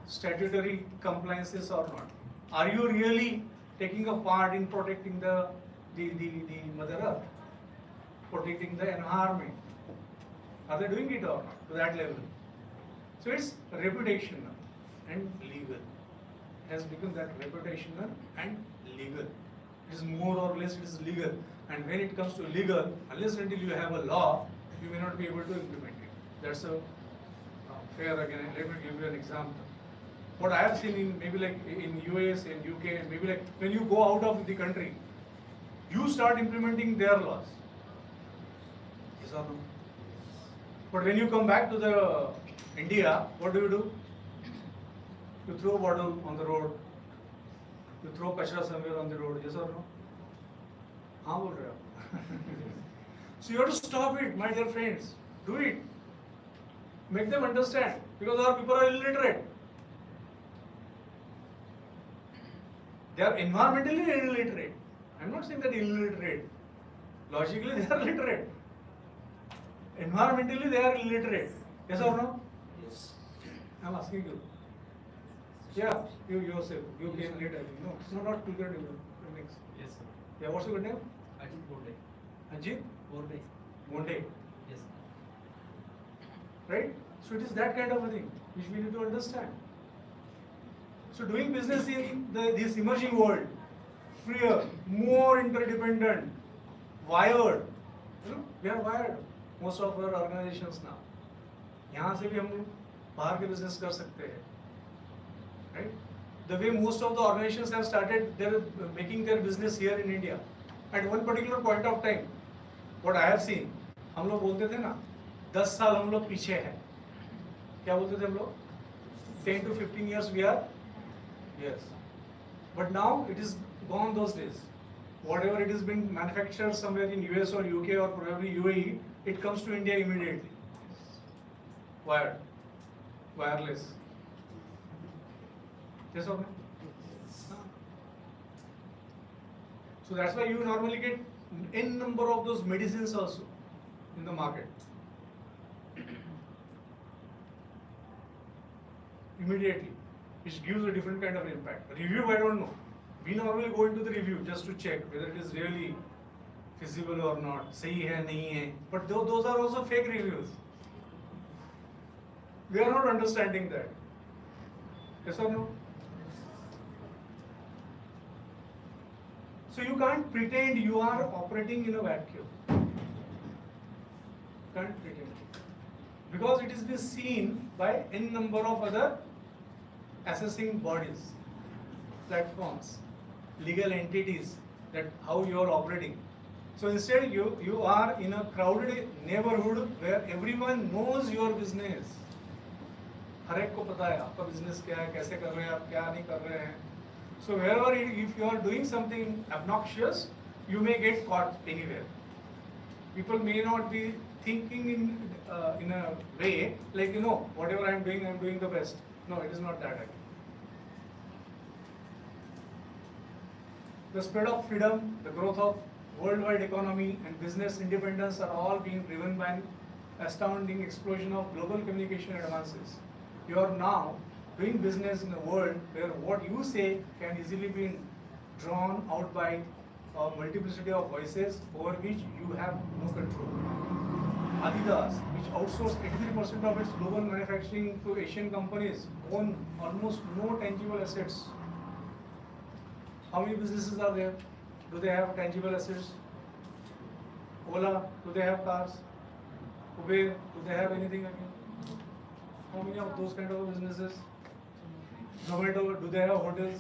Speaker 2: statutory compliances or not? Are you really taking a part in protecting the Mother Earth, protecting the environment? Are they doing it or not to that level? So it's reputational and legal. It has become that reputational and legal. It is more or less it is legal. And when it comes to legal, unless until you have a law, you may not be able to implement it. That's a fair again. Let me give you an example. What I have seen in maybe like in US, in UK, and maybe like when you go out of the country, you start implementing their laws. Yes or no? But when you come back to the India, what do? You throw bottle on the road. You throw kachra somewhere on the road. Yes or no? हाँ बोल रहे हो. So you have to stop it, my dear friends. Do it. Make them understand, because our people are illiterate. They are environmentally illiterate. I'm not saying that illiterate. Logically they are literate. Environmentally they are illiterate. Yes or no?
Speaker 6: Yes.
Speaker 2: I'm asking you. Yeah, you yourself. You came late, I think. No, not together. Next.
Speaker 7: Yes, sir.
Speaker 2: Yeah, what's your good name?
Speaker 7: Ajit Borde.
Speaker 2: Ajit?
Speaker 7: Borde.
Speaker 2: Monday.
Speaker 7: Yes.
Speaker 2: Right? So it is that kind of a thing which we need to understand. So doing business in this emerging world, freer, more interdependent, wired. You know, we are wired. Most of our organizations now. यहाँ से भी हम बाहर के business कर सकते हैं. Right? The way most of the organizations have started, they're making their business here in India. At one particular point of time, what I have seen, हम लोग बोलते थे ना, 10 साल हम लोग पीछे हैं. क्या बोलते थे हम लोग? 10 to 15 years we are. Yes. But now it is gone those days. Whatever it is being manufactured somewhere in US or UK or probably UAE, it comes to India immediately. Wired. Wireless. Yes or no? So that's why you normally get n number of those medicines also in the market. immediately, which gives a different kind of impact. Review, I don't know. We normally go into the review just to check whether it is really feasible or not. Sahi hai, nahi hai. But those are also fake reviews. We are not understanding that. Yes or no? So you can't pretend you are operating in a vacuum. Can't pretend. Because it is being seen by n number of other assessing bodies, platforms, legal entities, that how you are operating. So instead you are in a crowded neighborhood where everyone knows your business. हर एक को पता है आपका business क्या है, कैसे कर रहे हैं आप, क्या नहीं कर रहे हैं. So wherever if you are doing something obnoxious, you may get caught anywhere. People may not be thinking in a way like, whatever I am doing the best. No, it is not that actually. The spread of freedom, the growth of worldwide economy and business independence are all being driven by an astounding explosion of global communication advances. You are now doing business in a world where what you say can easily be drawn out by a multiplicity of voices over which you have no control. Adidas, which outsourced 83% of its global manufacturing to Asian companies, own almost no tangible assets. How many businesses are there? Do they have tangible assets? Ola, do they have cars? Uber, do they have anything again? How many of those kind of businesses? Zomato, do they have hotels?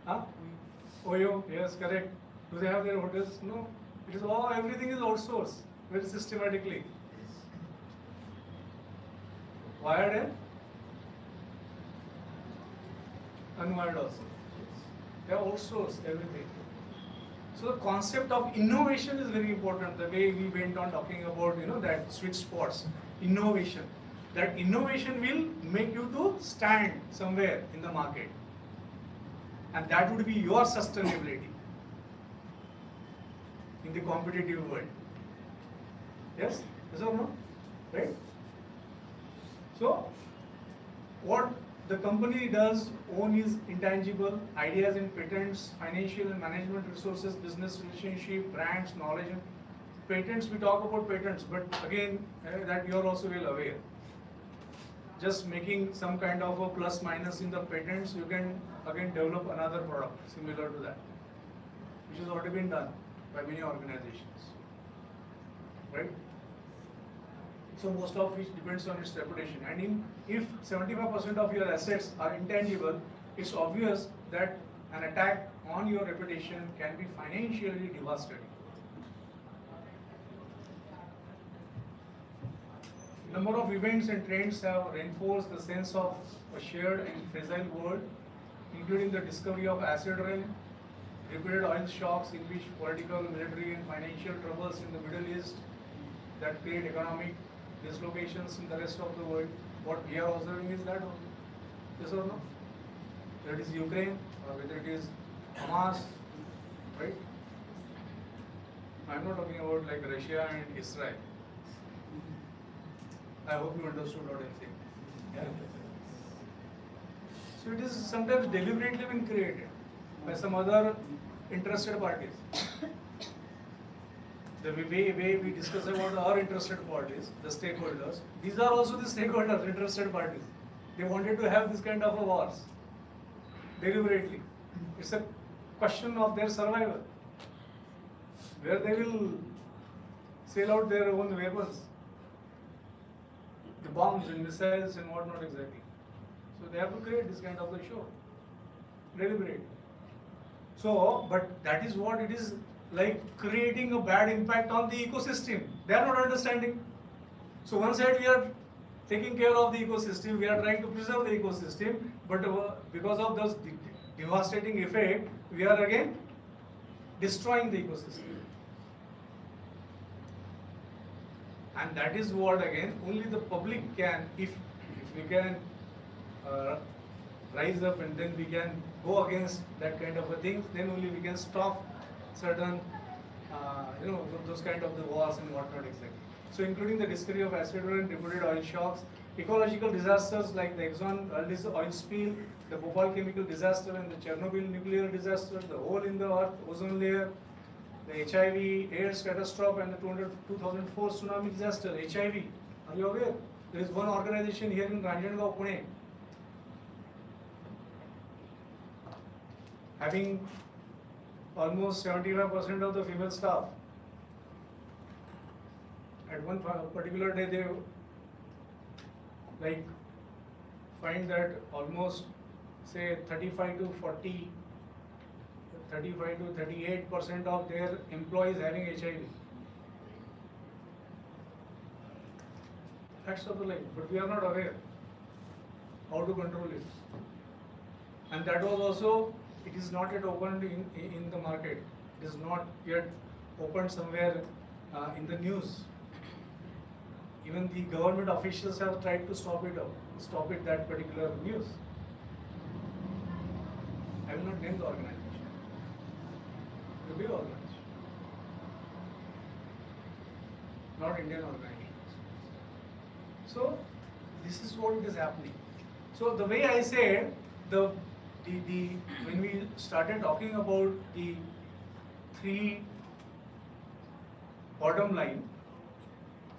Speaker 2: Huh? Oyo, yes, correct. Do they have their hotels? No. It is all, everything is outsourced very systematically. Wired and unwired also. They have outsourced everything. So the concept of innovation is very important. The way we went on talking about, that sweet spots, innovation. That innovation will make you to stand somewhere in the market. And that would be your sustainability in the competitive world. Yes? Yes or no? Right? So, what the company does own is intangible, ideas and patents, financial and management resources, business relationship, brands, knowledge. Patents, we talk about patents, but again, that you are also well aware. Just making some kind of a plus minus in the patents, you can again develop another product similar to that, which has already been done by many organizations. Right? So most of which depends on its reputation. And if 75% of your assets are intangible, it's obvious that an attack on your reputation can be financially devastating. Number of events and trends have reinforced the sense of a shared and fragile world, including the discovery of acid rain, repeated oil shocks in which political, military and financial troubles in the Middle East that create economic dislocations in the rest of the world. What we are observing is that only. Yes or no? Whether it is Ukraine or whether it is Hamas, right? I am not talking about like Russia and Israel. I hope you understood what I am saying. Yeah. So it is sometimes deliberately been created by some other interested parties. The way we discuss about our interested parties, the stakeholders, these are also the stakeholders, interested parties. They wanted to have this kind of a wars deliberately. It's a question of their survival, where they will sail out their own weapons, the bombs and missiles and whatnot exactly. So they have to create this kind of a show, deliberately. So, but that is what it is like, creating a bad impact on the ecosystem. They are not understanding. So one side we are taking care of the ecosystem, we are trying to preserve the ecosystem, but because of those devastating effect, we are again destroying the ecosystem. And that is what again only the public can, if we can rise up and then we can go against that kind of a thing, then only we can stop certain those kind of the wars and whatnot exactly. So including the discovery of acid rain, reported oil shocks, ecological disasters like the Exxon oil spill, the Bhopal chemical disaster and the Chernobyl nuclear disaster, the hole in the earth, ozone layer, the HIV AIDS catastrophe and the 2004 tsunami disaster. HIV, are you aware? There is one organization here in Ranjangaon, Pune, having almost 75% of the female staff. At one particular day, they find that almost say 35 to 38% of their employees having HIV. Facts of the life, but we are not aware how to control it. And that was also, it is not yet opened in the market. It is not yet opened somewhere in the news. Even the government officials have tried to stop it, that particular news. I will not name the organization. It will be organization, not Indian organizations. So this is what is happening. So the way I said, when we started talking about the three bottom line,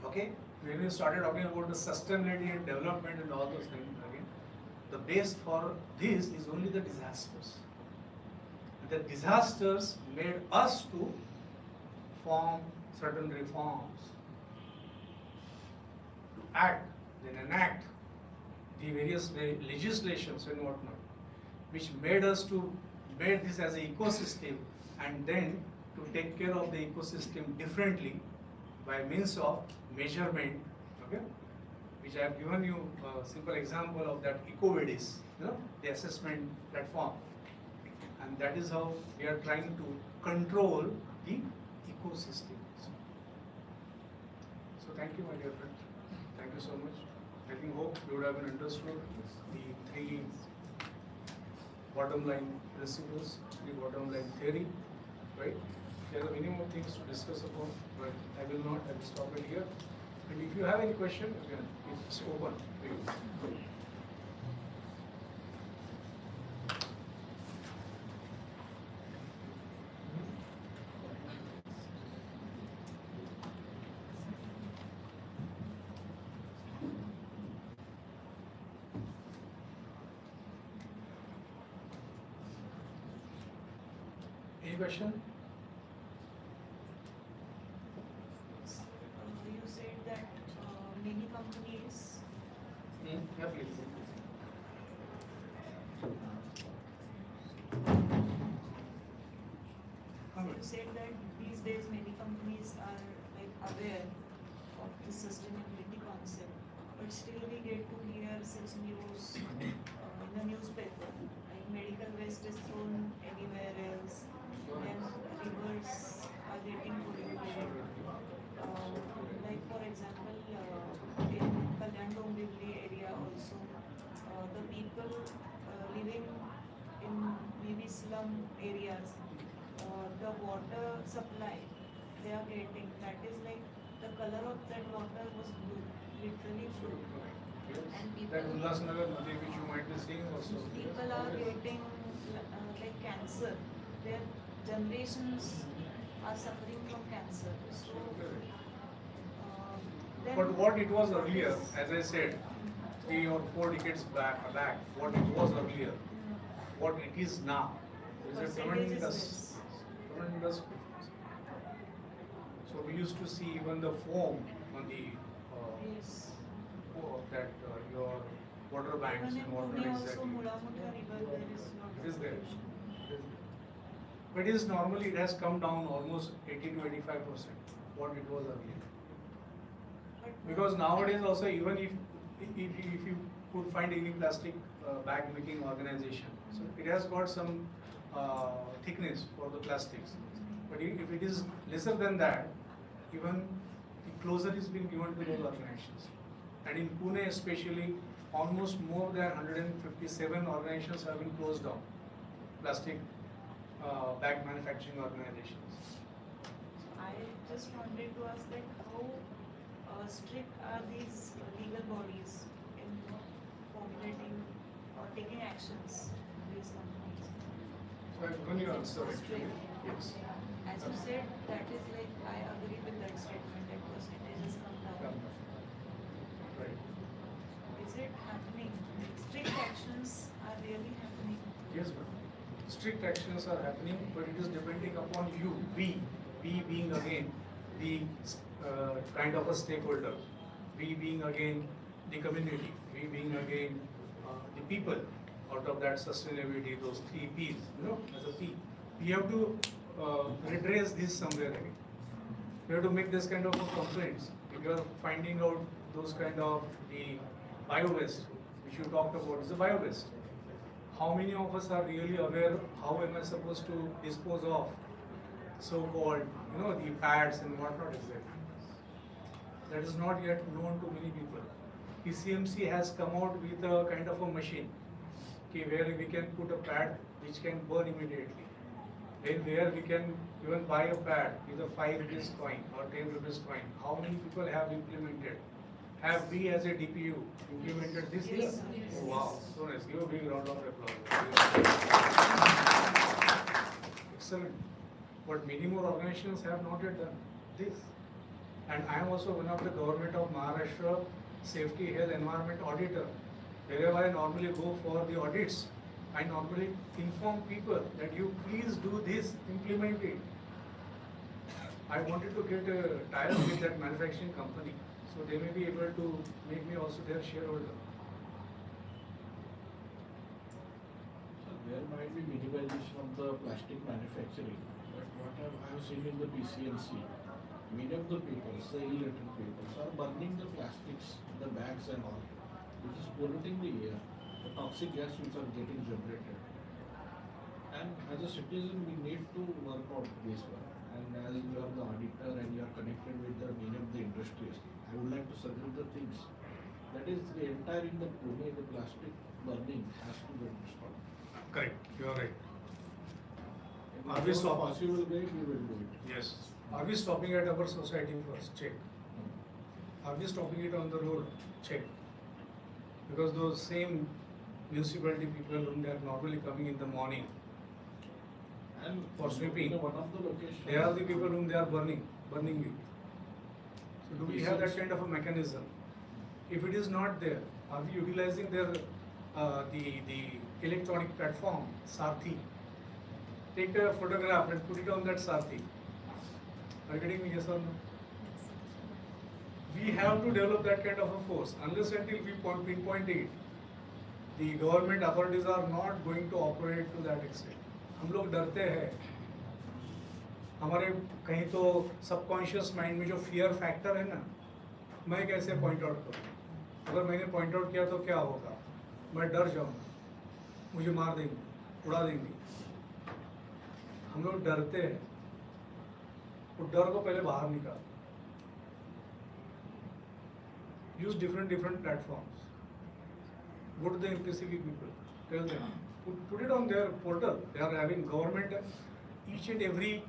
Speaker 2: okay, when we started talking about the sustainability and development and all those things again, the base for this is only the disasters. The disasters made us to form certain reforms, to act, then enact the various legislations and whatnot, which made us to made this as an ecosystem and then to take care of the ecosystem differently by means of measurement, okay, which I have given you a simple example of that EcoVadis, the assessment platform, and that is how we are trying to control the ecosystem. So thank you, my dear friend. Thank you so much. I hope you would have understood the three bottom line principles, the bottom line theory, right? There are many more things to discuss upon, but I will not. I will stop it here. And if you have any question, again, it's open. Any question?
Speaker 3: You said that many companies.
Speaker 2: Yeah, please.
Speaker 3: You said that these days many companies are aware of the sustainability concept, but still we get to hear such news in the newspaper, like medical waste is thrown anywhere else, and rivers are getting polluted. Like for example, in Kalyan Dombivli area also, the people living in maybe slum areas, the water supply they are getting, that is like the color of that water was blue, literally blue. And
Speaker 2: That Ulhasnagar Nadi, which you might be seeing also.
Speaker 3: people are getting like cancer. Their generations are suffering from cancer. So, then
Speaker 2: But what it was earlier, as I said, 3 or 4 decades back, what it was earlier, what it is now, there is a
Speaker 3: percentage is
Speaker 2: tremendous difference. So we used to see even the foam on the
Speaker 3: yes.
Speaker 2: that your water banks
Speaker 3: Even in
Speaker 2: and whatnot
Speaker 3: Pune also,
Speaker 2: exactly.
Speaker 3: Mulamudha river, there is not
Speaker 2: It is there.
Speaker 3: pollution.
Speaker 2: It is there. But it is normally, it has come down almost 80 to 85% what it was earlier.
Speaker 3: But
Speaker 2: Because nowadays also, even if you could find any plastic bag making organization, so it has got some thickness for the plastics. But if it is lesser than that, even the closure is being given to those organizations. And in Pune especially, almost more than 157 organizations have been closed down, plastic bag manufacturing organizations.
Speaker 3: I just wanted to ask that how strict are these legal bodies into formulating or taking actions in these companies?
Speaker 2: So I've given you answer actually. Yes.
Speaker 3: As you said, that is like, I agree with that statement, that percentages come down.
Speaker 2: Right.
Speaker 3: Is it happening? Strict actions are really happening?
Speaker 2: Yes, ma'am. Strict actions are happening, but it is depending upon you. We being again the kind of a stakeholder. We being again the community. We being again the people. Out of that sustainability, those 3 P's, as a P. We have to redress this somewhere again. We have to make this kind of complaints. If you are finding out those kind of the bio-waste, which you talked about, is the bio-waste. How many of us are really aware how am I supposed to dispose of so-called, the pads and whatnot exactly? That is not yet known to many people. PCMC has come out with a kind of a machine, okay, where we can put a pad which can burn immediately. Then where we can even buy a pad with a 5 rupees coin or 10 rupees coin. How many people have implemented? Have we as a DPU implemented this here?
Speaker 3: Yes, yes.
Speaker 2: Oh, wow, so nice. Give a big round of applause. Excellent. But many more organizations have not yet done this. And I am also one of the government of Maharashtra Safety, Health, Environment Auditor. Wherever I normally go for the audits, I normally inform people that you please do this, implement it. I wanted to get a tie-up with that manufacturing company, so they may be able to make me also their shareholder.
Speaker 7: So there might be minimization of the plastic manufacturing, but what I have seen in the PCNC, many of the people, the illiterate people, are burning the plastics, the bags and all, which is polluting the air, the toxic gas which are getting generated. And as a citizen, we need to work out this one. And as you are the auditor and you are connected with the many of the industries, I would like to suggest the things. That is, the entire in the Pune, the plastic burning has to get stopped.
Speaker 2: Correct, you are right.
Speaker 7: In
Speaker 2: Are we
Speaker 7: whatever
Speaker 2: stopping?
Speaker 7: possible way, we will do it.
Speaker 2: Yes. Are we stopping at our society first? Check. Are we stopping it on the road? Check. Because those same municipality people whom they are normally coming in the morning
Speaker 7: And
Speaker 2: for sweeping,
Speaker 7: in one of the locations,
Speaker 2: they are the people whom they are burning with. So do we have that kind of a mechanism? If it is not there, are we utilizing their the electronic platform, Sarthi? Take a photograph and put it on that Sarthi. Are you getting me, yes or no? We have to develop that kind of a force. Unless until we pinpoint it, the government authorities are not going to operate to that extent. हम लोग डरते हैं, हमारे कहीं तो subconscious mind में जो fear factor है ना, मैं कैसे पॉइंट आउट करूँ? अगर मैंने पॉइंट आउट किया तो क्या होगा? मैं डर जाऊँगा, मुझे मार देंगे, उड़ा देंगे. हम लोग डरते हैं, उस डर को पहले बाहर निकाल. Use different platforms. Go to the MPCB people, tell them, put it on their portal. They are having government, each and every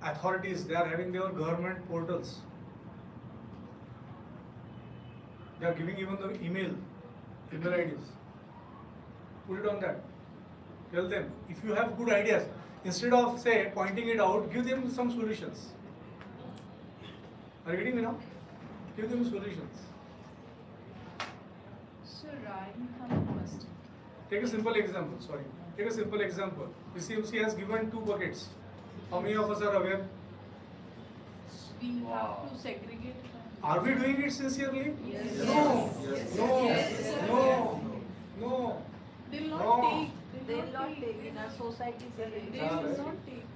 Speaker 2: authorities, they are having their government portals. They are giving even the email IDs. Put it on that. Tell them, if you have good ideas, instead of say pointing it out, give them some solutions. Are you getting me now? Give them solutions.
Speaker 8: Sir, I have a question.
Speaker 2: Take a simple example, sorry. Take a simple example. PCMC has given 2 buckets. How many of us are aware?
Speaker 8: We have to segregate.
Speaker 2: Are we doing it sincerely?
Speaker 8: Yes.
Speaker 2: No.
Speaker 7: Yes.
Speaker 2: No.
Speaker 8: Yes.
Speaker 2: No. No.
Speaker 8: They'll
Speaker 2: No.
Speaker 8: not take.
Speaker 9: They'll not take in our society.
Speaker 8: They will not take.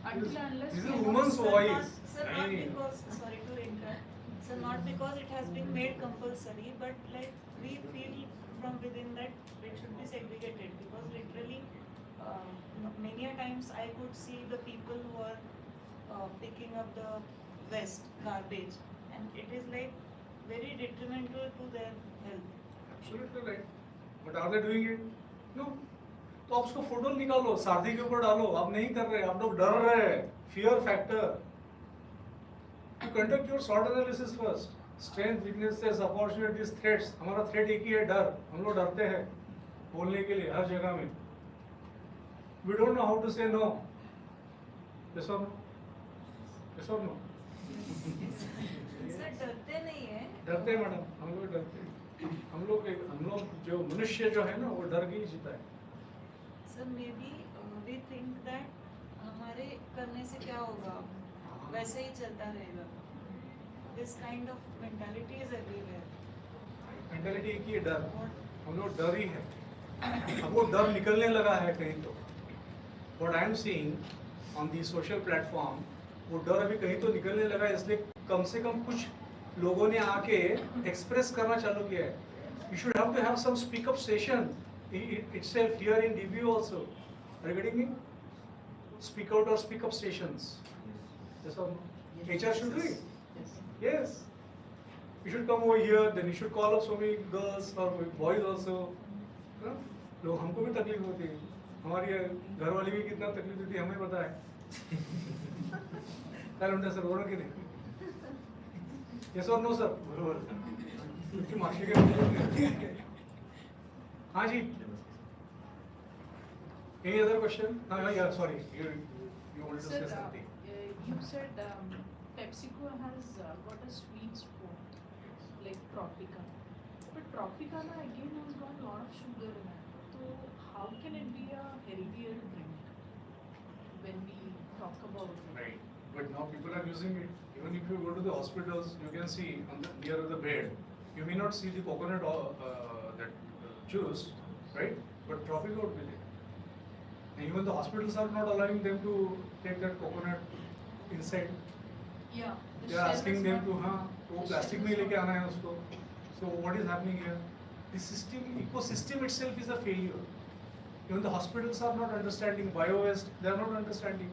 Speaker 8: Until unless
Speaker 2: This
Speaker 8: we
Speaker 2: is
Speaker 8: have-
Speaker 2: woman's
Speaker 3: Sir,
Speaker 2: voice.
Speaker 3: Sir, not because, sorry to interrupt, sir, not because it has been made compulsory, but like we feel from within that it should be segregated, because literally, many a times I could see the people who are picking up the waste, garbage, and it is like very detrimental to their health.
Speaker 2: Absolutely right. But are they doing it? No. तो आप उसको photo निकालो, सारथी के ऊपर डालो. आप नहीं कर रहे, आप लोग डर रहे हैं. Fear factor. You conduct your SWOT analysis first. Strength, weaknesses, opportunities, threats. हमारा थ्रेट एक ही है, डर. हम लोग डरते हैं बोलने के लिए हर जगह में. We don't know how to say no. Yes or no? Yes or no?
Speaker 3: Sir डरते नहीं है.
Speaker 2: डरते हैं मैडम, हम लोग डरते हैं. हम लोग जो मनुष्य जो है ना वो डर के ही जीता है.
Speaker 3: Sir may be we think that हमारे करने से क्या होगा, वैसे ही चलता रहेगा. This kind of mentality is everywhere.
Speaker 2: Mentality एक ही है, डर. हम लोग डर ही है. अब वो डर निकलने लगा है कहीं तो. What I am seeing on the social platform, वो डर अभी कहीं तो निकलने लगा है, इसलिए कम से कम कुछ लोगों ने आके एक्सप्रेस करना चालू किया है. You should have to have some speak up session itself here in DBU also. Are you getting me? Speak out or speak up stations. Yes or no? HR should do it. Yes. You should come over here, then you should call up so many girls or boys also. हाँ? लोग हमको भी तकलीफ होती है, हमारी घर वाली भी कितना तकलीफ देती है हमें पता है. क्या उनका सर बोलो कि नहीं? यस और नो सर? क्योंकि मार्क्स के. हाँ जी. Any other question? Yeah, sorry. You wanted to
Speaker 8: Sir,
Speaker 2: say something.
Speaker 8: you said PepsiCo has got a sweet spot like Tropica, but Tropicana again has got a lot of sugar in it. So how can it be a healthier drink when we talk about it?
Speaker 2: Right. But now people are using it. Even if you go to the hospitals, you can see on the near the bed, you may not see the coconut juice, right? But Tropica would be there. And even the hospitals are not allowing them to take that coconut inside.
Speaker 8: Yeah.
Speaker 2: They are asking them to, हाँ, वो plastic में लेके आना है उसको. So what is happening here? The system, ecosystem itself is a failure. Even the hospitals are not understanding bio-waste. They are not understanding.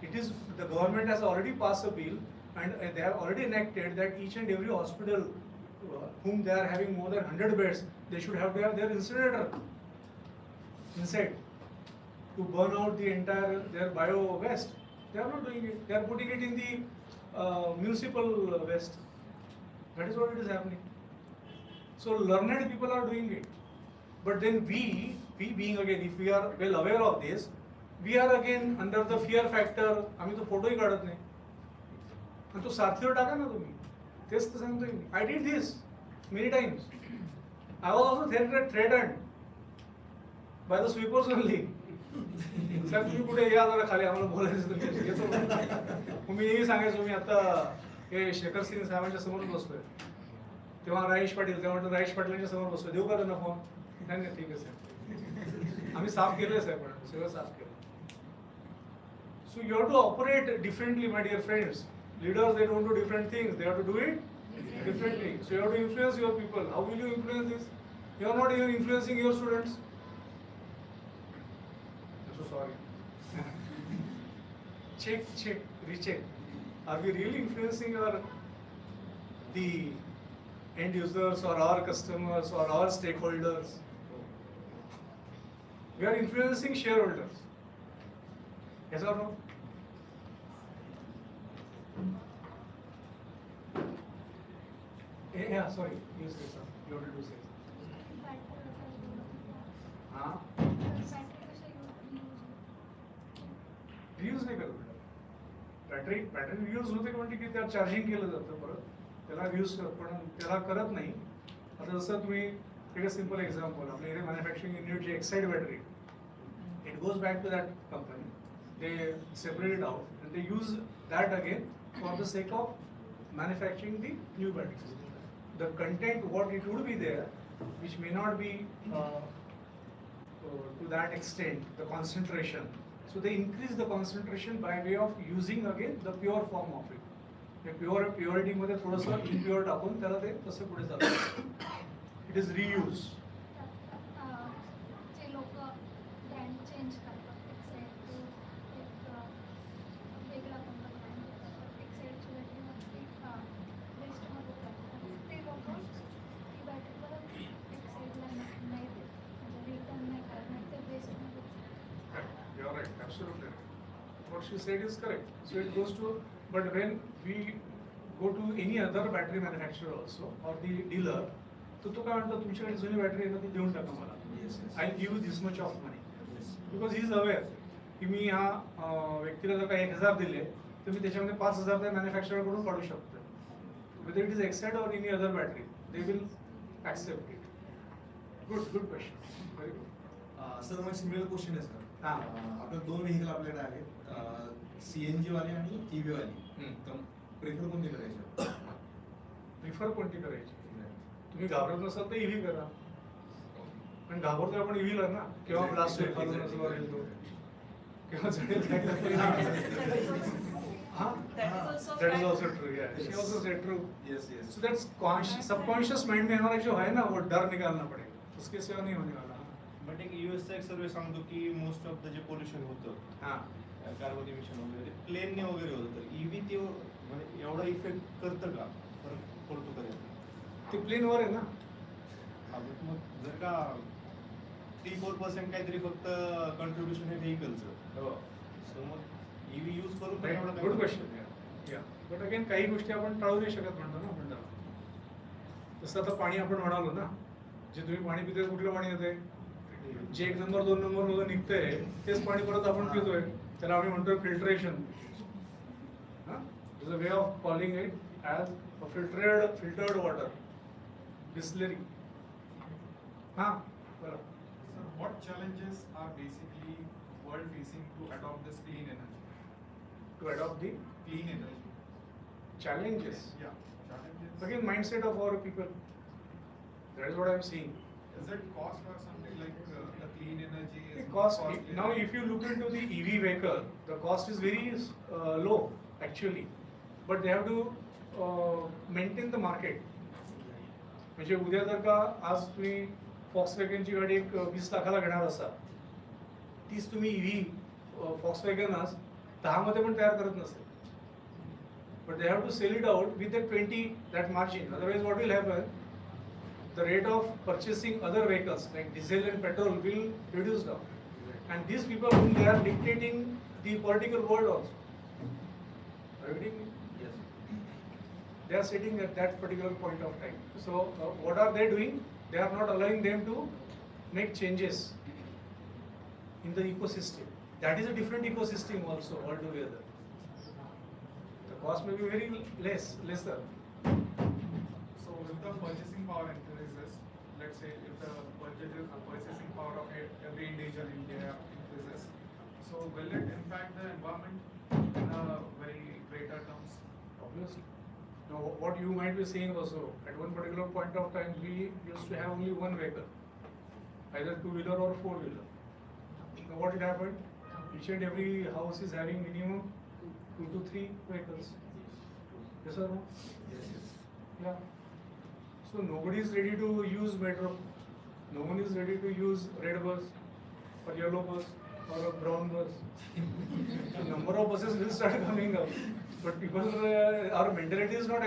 Speaker 2: It is the government has already passed a bill and they have already enacted that each and every hospital whom they are having more than 100 beds, they should have to have their incinerator inside to burn out the entire their bio-waste. They are not doing it. They are putting it in the municipal waste. That is what it is happening. So learned people are doing it. But then we being again, if we are well aware of this, we are again under the fear factor. आम्ही तो photo ही काढत नाही. आणि तो सारथीवर टाका ना तुम्ही. तेच तर सांगतोय मी. I did this many times. I was also threatened by the sweepers only. Sir तुम्ही कुठे या जरा खाली आम्हाला बोलायचं तर येतो. मी नेहमी सांगायचो मी आता हे शेखर सिंग साहेबांच्या समोर बसलोय. तेव्हा राजेश पाटील, तेव्हा म्हटलं राजेश पाटलांच्या समोर बसलो. देऊ का त्यांना फोन? नाही नाही ठीक आहे साहेब. आम्ही साफ केलंय साहेब, पण सगळं साफ केलं. So you have to operate differently, my dear friends. Leaders, they don't do different things. They have to do it differently. So you have to influence your people. How will you influence this? You are not even influencing your students. I'm so sorry. Check, recheck. Are we really influencing the end users or our customers or our stakeholders? We are influencing shareholders. Yes or no? Yeah, sorry. You say something. You wanted to say something. हाँ? Reuse नाही करत. Battery reuse होते का म्हणजे की त्याला charging केलं जातं परत. त्याला रियूज पण त्याला करत नाही. आता जसं तुम्ही एक सिंपल एक्झाम्पल, आपल्या इथे मॅन्युफॅक्चरिंग युनिटची Exide battery, it goes back to that company. They separate it out and they use that again for the sake of manufacturing the new batteries. The content, what it would be there, which may not be to that extent, the concentration. So they increase the concentration by way of using again the pure form of it. The purity मध्ये थोडंसं impure टाकून त्याला ते तसं पुढे जातं. It is reuse.
Speaker 10: जे लोक brand change करतात वेगळा एक्साइडची बॅटरी वेस्टमध्ये टाकतात ते लोक ती बॅटरी परत एक्साइडला नाही देत, म्हणजे रिटर्न नाही करत, नाही ते वेस्टमध्ये.
Speaker 2: You are right, absolutely right. What she said is correct. So it goes to, but when we go to any other battery manufacturer also or the dealer, तर तो काय म्हणतो तुमच्याकडे जुनी बॅटरी आहे ना ती देऊन टाका मला. I give you this much of money. Because he is aware की मी ह्या व्यक्तीला जर का 1000 दिले तर मी त्याच्यामध्ये 5000 त्या मॅन्युफॅक्चरर कडून काढू शकतो. Whether it is Exide or any other battery, they will accept it. Good question. Very good.
Speaker 11: Sir मग सिमिलर क्वेश्चन आहे सर. आपल्या दोन व्हेकल आपल्याकडे आहेत, सीएनजी वाले आणि ईव्ही वाली. तर प्रेफर कोणती करायची?
Speaker 2: प्रिफर कोणती करायची? तुम्ही घाबरत नसाल तर ईव्ही करा. पण घाबरतो आपण ईव्हीला ना, केव्हा ब्लास्ट होईल खालून असं वाढेल तो, केव्हा चढेल. That is also true. Yeah, she also said true.
Speaker 11: Yes.
Speaker 2: So that's subconscious mind में हमारा जो है ना वो डर निकालना पड़ेगा. उसके सिवा नहीं होने वाला.
Speaker 6: बट एक यूएसचा एक सर्वे सांगतो की most of the J pollution होतं कार्बन इमिशन वगैरे ते प्लेनने वगैरे होतं, तर ईव्ही ते म्हणजे एवढा इफेक्ट करतं का, फरक पडतो का त्यात?
Speaker 2: ते प्लेनवर आहे ना.
Speaker 6: मग जर का 3-4% काहीतरी फक्त कंट्रीब्युशन आहे व्हेकलचं, सो मग ईव्ही यूज करून पण एवढं
Speaker 2: गुड क्वेश्चन. या बट अगेन काही गोष्टी आपण टाळू नाही शकत म्हणतो ना आपण. जसं आता पाणी आपण म्हणालो ना, जे तुम्ही पाणी पिताय कुठलं पाणी येते, जे 1 नंबर 2 नंबर मधून निघतंय तेच पाणी परत आपण पितोय, त्याला आम्ही म्हणतोय filtration. Is a way of calling it as a filtered water, Bisleri. हां बरं.
Speaker 4: Sir, what challenges are basically world facing to adopt this clean energy?
Speaker 2: To adopt the
Speaker 4: Clean energy.
Speaker 2: challenges.
Speaker 4: Yeah, challenges.
Speaker 2: Again, mindset of our people. That is what I am saying.
Speaker 4: Is it cost or something like the clean energy
Speaker 2: The
Speaker 4: is
Speaker 2: cost
Speaker 4: costly?
Speaker 2: now, if you look into the EV vehicle, the cost is very low actually, but they have to maintain the market. म्हणजे उद्या जर का आज तुम्ही फॉक्सवॅगनची गाडी एक 20 लाखाला घेणार असाल, तीच तुम्ही EV फॉक्सवॅगन आज 10 मध्ये पण तयार करत नसेल. But they have to sell it out with that 20 that margin. Otherwise, what will happen? The rate of purchasing other vehicles like diesel and petrol will reduce down, and these people they are dictating the political world also. Are you getting me?
Speaker 11: Yes.
Speaker 2: They are sitting at that particular point of time. So what are they doing? They are not allowing them to make changes in the ecosystem. That is a different ecosystem also altogether. The cost may be very lesser.
Speaker 4: So if the purchasing power increases, let's say if the purchasing power of every individual in India increases, so will it impact the environment in a very greater terms?
Speaker 2: Obviously. Now, what you might be saying also, at one particular point of time, we used to have only one vehicle, either 2-wheeler or 4-wheeler. Now, what had happened? Each and every house is having minimum 2 to 3 vehicles. Yes or no?
Speaker 11: Yes.
Speaker 2: Yeah. So nobody is ready to use metro. No one is ready to use red bus or yellow bus or a brown bus. The number of buses will start coming up, but people, our mentality is not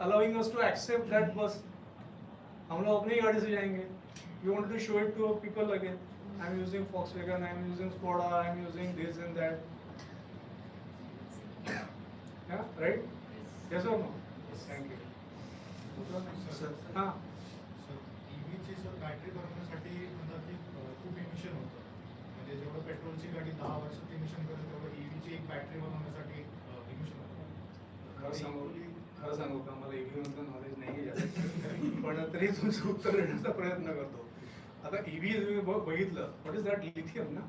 Speaker 2: allowing us to accept that bus. हम लोग अपनी गाड़ी से जाएंगे. We want to show it to people again. I am using Volkswagen, I am using Skoda, I am using this and that. Yeah, right? Yes or no? Thank you.
Speaker 11: Sir
Speaker 2: हाँ.
Speaker 12: ईव्हीची sir battery बनवण्यासाठी म्हणतात की खूप emission होतं. म्हणजे जेवढं पेट्रोलची गाडी 10 वर्षात इमिशन करेल तेवढं ईव्हीची एक बॅटरी बनवण्यासाठी इमिशन होतं.
Speaker 2: खरं सांगू का, मला EV मधलं नॉलेज नाही आहे, पण तरी तुमचं उत्तर देण्याचा प्रयत्न करतो. आता EV तुम्ही बघितलं, व्हॉट इज दॅट? लिथियम ना.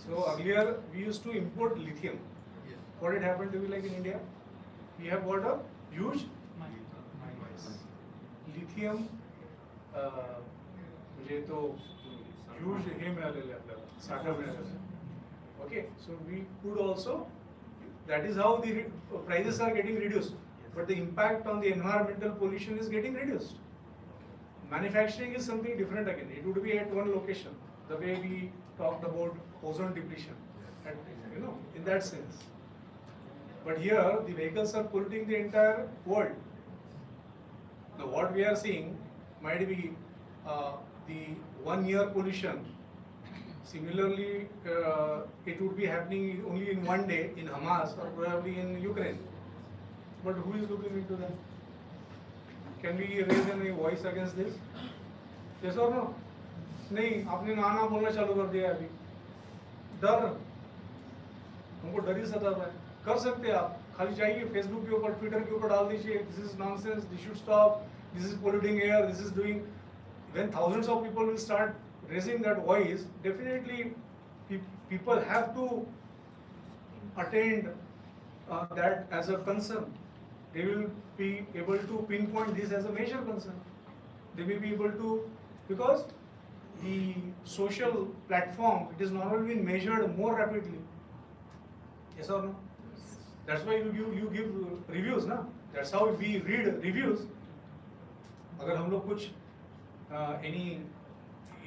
Speaker 2: So earlier we used to import lithium. What had happened to be like in India? We have got a huge lithium म्हणजे तो huge हे मिळालेलं आहे आपल्याला, साठा मिळालेला आहे. Okay, so we could also, that is how the prices are getting reduced, but the impact on the environmental pollution is getting reduced. Manufacturing is something different again. It would be at one location, the way we talked about ozone depletion, and, in that sense. But here, the vehicles are polluting the entire world. Now, what we are seeing might be the 1 year pollution. Similarly, it would be happening only in one day in Hamas or probably in Ukraine. but who is looking into that? Can we raise any voice against this? Yes or no? नहीं, आपने ना ना बोलना चालू कर दिया अभी. डर, हमको डर ही सता रहा है. कर सकते हैं आप, खाली चाहिए फेसबुक के ऊपर, ट्विटर के ऊपर डाल दीजिए, this is nonsense, this should stop, this is polluting air, this is doing. When thousands of people will start raising that voice, definitely people have to attend that as a concern. They will be able to pinpoint this as a major concern. They may be able to, because the social platform, it is normally been measured more rapidly. Yes or no? That's why you give reviews, na? That's how we read reviews. अगर हम लोग कुछ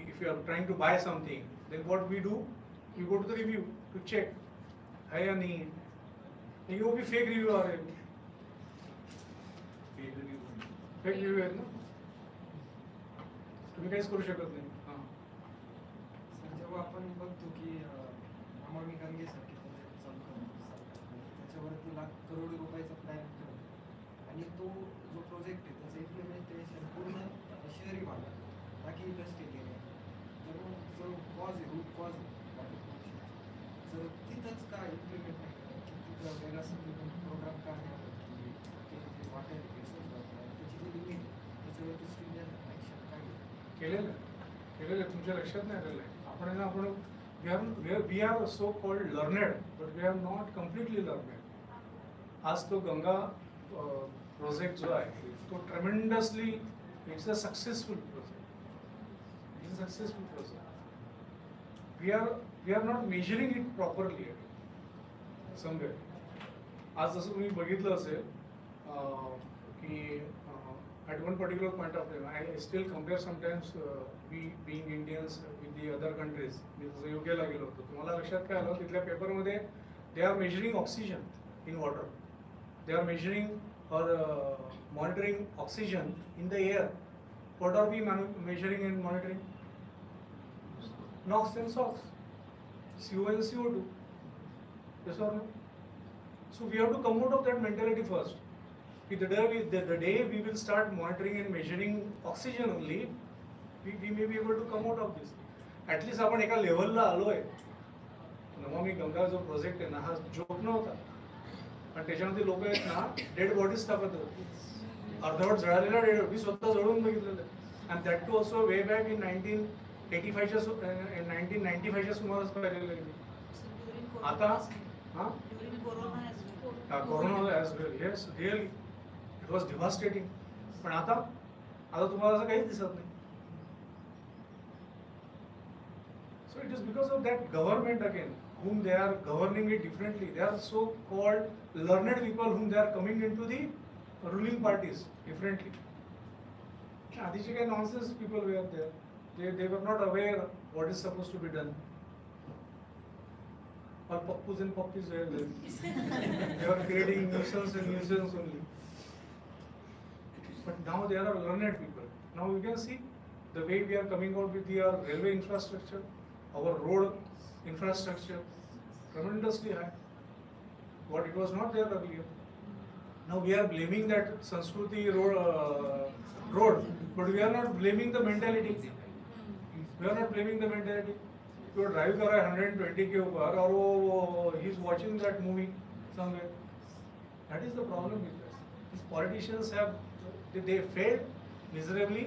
Speaker 2: if you are trying to buy something, then what we do? We go to the review to check है या नहीं है. लेकिन वो भी fake review आ रहे हैं. Fake review आहेत ना? तुम्ही काहीच करू शकत नाही. हां.
Speaker 13: सर जेव्हा आपण बघतो की नमामि गंगे सारखे त्याच्यावरती लाख करोड रुपयाचा प्लॅन ठेवला आणि तो जो प्रोजेक्ट आहे त्याचं इम्प्लिमेंटेशन पूर्ण शहरी भागात बाकी इंडस्ट्रियल एरिया तर मग जो कॉज आहे रूट कॉज आहे जर तिथंच का इम्प्लिमेंट नाही करत की तिथं वेगळा सप्लिमेंट प्रोग्राम का नाही करत की ते वाटेल त्याची जी लिमिट त्याच्यावरती स्टुडंट ॲक्शन काय
Speaker 2: केलेलं तुमच्या लक्षात नाही आलेलं आहे. आपण we are so called learned, but we are not completely learned. आज तो गंगा प्रोजेक्ट जो आहे तो tremendously, it's a successful project. It is a successful project. We are not measuring it properly somewhere. आज जसं तुम्ही बघितलं असेल की at one particular point of time, I still compare sometimes we being Indians with the other countries. मी जसं UK ला गेलो होतो, तुम्हाला लक्षात काय आलं तिथल्या पेपरमध्ये they are measuring oxygen in water. They are measuring or monitoring oxygen in the air. What are we measuring and monitoring? NOx and SOx, CO and CO2. Yes or no? So we have to come out of that mentality first. The day we will start monitoring and measuring oxygen only, we may be able to come out of this. At least आपण एका लेवलला आलोय. नमामि गंगा जो project आहे ना हा joke नव्हता. पण त्याच्यामध्ये लोक आहेत ना डेड बॉडीज टाकत होते. अर्धवट जळालेला डेड बॉडी स्वतः जळून बघितलेलं आहे. And that too also way back in 1995 च्या सुमारास पाहिलेलं आहे. आता हां corona as well. Yes, really. It was devastating. पण आता तुम्हाला असं काहीच दिसत नाही. So it is because of that government again, whom they are governing it differently. They are so called learned people whom they are coming into the ruling parties differently. आधीचे काही nonsense people were there. They were not aware what is supposed to be done. All pappus and puppies were there. They were creating nuisance and nuisance only. But now they are learned people. Now you can see the way we are coming out with our railway infrastructure, our road infrastructure, tremendously high. What it was not there earlier. Now we are blaming that Sanskruti road, but we are not blaming the mentality. We are not blaming the mentality. You drive कर रहा है 120 के ऊपर और वो he is watching that movie somewhere. That is the problem with this. These politicians have they failed miserably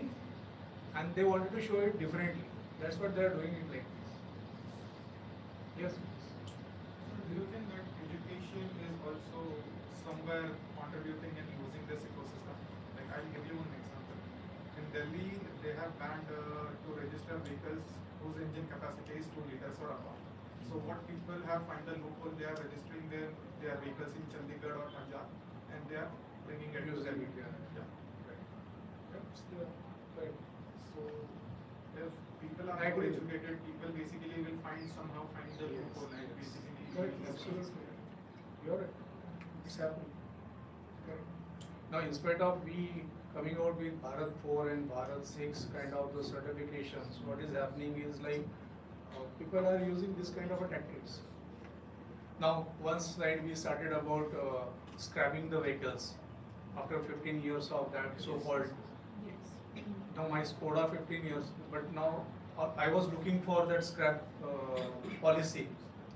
Speaker 2: and they wanted to show it differently. That's what they are doing it like this. Yes.
Speaker 4: Do you think that education is also somewhere contributing in losing this ecosystem? Like I'll give you one example. In Delhi, they have banned to register vehicles whose engine capacity is 2 liters or above. So what people have find the loophole, they are registering their vehicles in Chandigarh or Punjab, and they are bringing it to Delhi. Yeah.
Speaker 2: Right.
Speaker 4: So if people are more educated, people basically will somehow find the loophole and basically.
Speaker 2: Correct. Absolutely. You're right. It's happening. Correct. Now, in spite of we coming out with Bharat 4 and Bharat 6 kind of the certifications, what is happening is like people are using this kind of a tactics. Now, one slide we started about scrapping the vehicles. after 15 years of that so-called, now my Skoda 15 years, but now I was looking for that scrap policy.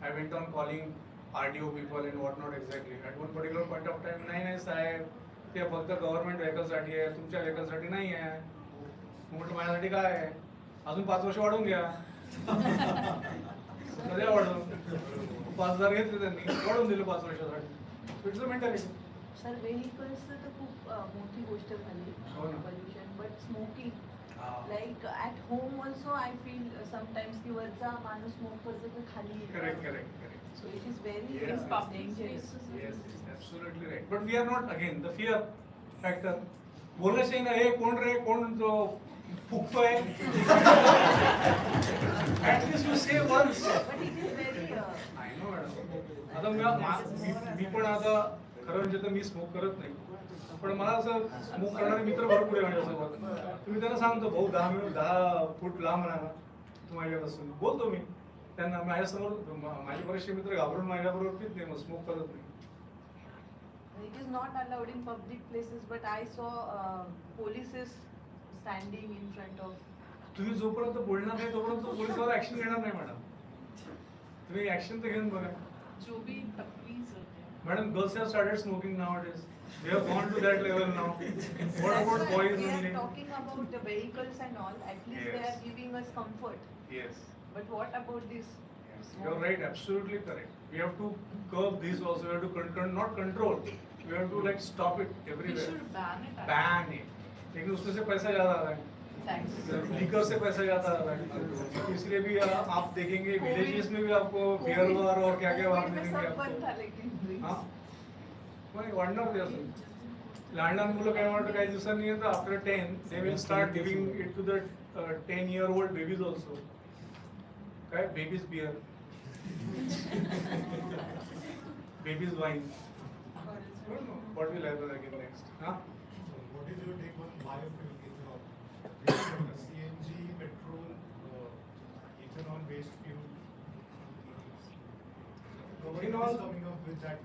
Speaker 2: I went on calling RDO people and whatnot exactly. At one particular point of time, नाही साहेब, ते फक्त government व्हेकलसाठी आहे, तुमच्या व्हेकलसाठी नाही आहे. म्हटलं माझ्यासाठी काय आहे? अजून 5 वर्ष वाढवून घ्या. कधी वाढवून 5,000 घेतले त्यांनी, वाढवून दिले 5 वर्षासाठी. It's a mentality.
Speaker 9: Sir vehicles तर खूप मोठी गोष्ट झाली pollution, but smoking like at home also I feel sometimes की वरचा माणूस स्मोक करतो तर खाली
Speaker 2: Correct.
Speaker 9: So it is very
Speaker 2: Yes.
Speaker 9: Dangerous.
Speaker 2: Yes, absolutely right. But we are not, again, the fear factor. बोलना चाहिए ना, हे कोण रे, कोण जो फुकतोय. At least you say once.
Speaker 9: But it is very
Speaker 2: I know madam. आता मी पण आता खरं म्हणजे तर मी स्मोक करत नाही. पण मला असं स्मोक करणारे मित्र भरपूर आहे माझ्यासोबत. तुम्ही त्यांना सांगतो भाऊ 10 फूट लांब राहा तू माझ्यापासून, बोलतो मी त्यांना. माझ्यासमोर माझे बरेचसे मित्र घाबरून माझ्याबरोबर पित नाही, मग स्मोक करत नाही.
Speaker 9: It is not allowed in public places, but I saw polices standing in front of.
Speaker 2: तुम्ही जोपर्यंत बोलणार नाही तोपर्यंत पोलिसावर ऍक्शन घेणार नाही मॅडम. तुम्ही ऍक्शन तर घेऊन बघा.
Speaker 8: जो भी टपरीज होते हैं.
Speaker 2: Madam, girls have started smoking nowadays. They have gone to that level now. What about boys
Speaker 9: We are
Speaker 2: only?
Speaker 9: talking about the vehicles and all. At least they are
Speaker 2: Yes.
Speaker 9: giving us comfort.
Speaker 2: Yes.
Speaker 9: But what about this?
Speaker 2: You're right, absolutely correct. We have to curb this also. We have to not control. We have to like stop it
Speaker 8: We
Speaker 2: everywhere.
Speaker 8: should ban it.
Speaker 2: Ban it. लेकिन उसमें से पैसा ज्यादा आ रहा है. Liquor से पैसा ज्यादा आ रहा है. इसलिए भी आप देखेंगे विलेजेस में भी आपको बियर बार और क्या क्या बार
Speaker 9: COVID में
Speaker 2: मिलेंगे
Speaker 9: सब बंद
Speaker 2: आपको.
Speaker 9: था लेकिन.
Speaker 2: हाँ. नाही वाढणार ते असं. लहान मुलं काय म्हणतात काही दिवसांनी येतं after 10 they will start giving it to the 10-year-old babies also. काय babies beer. Babies wine. What will happen again next? Huh?
Speaker 12: So what is your take on biofuel ethanol? CNG, petrol, ethanol based fuel. Government
Speaker 2: Ethanol-
Speaker 12: is coming up with that.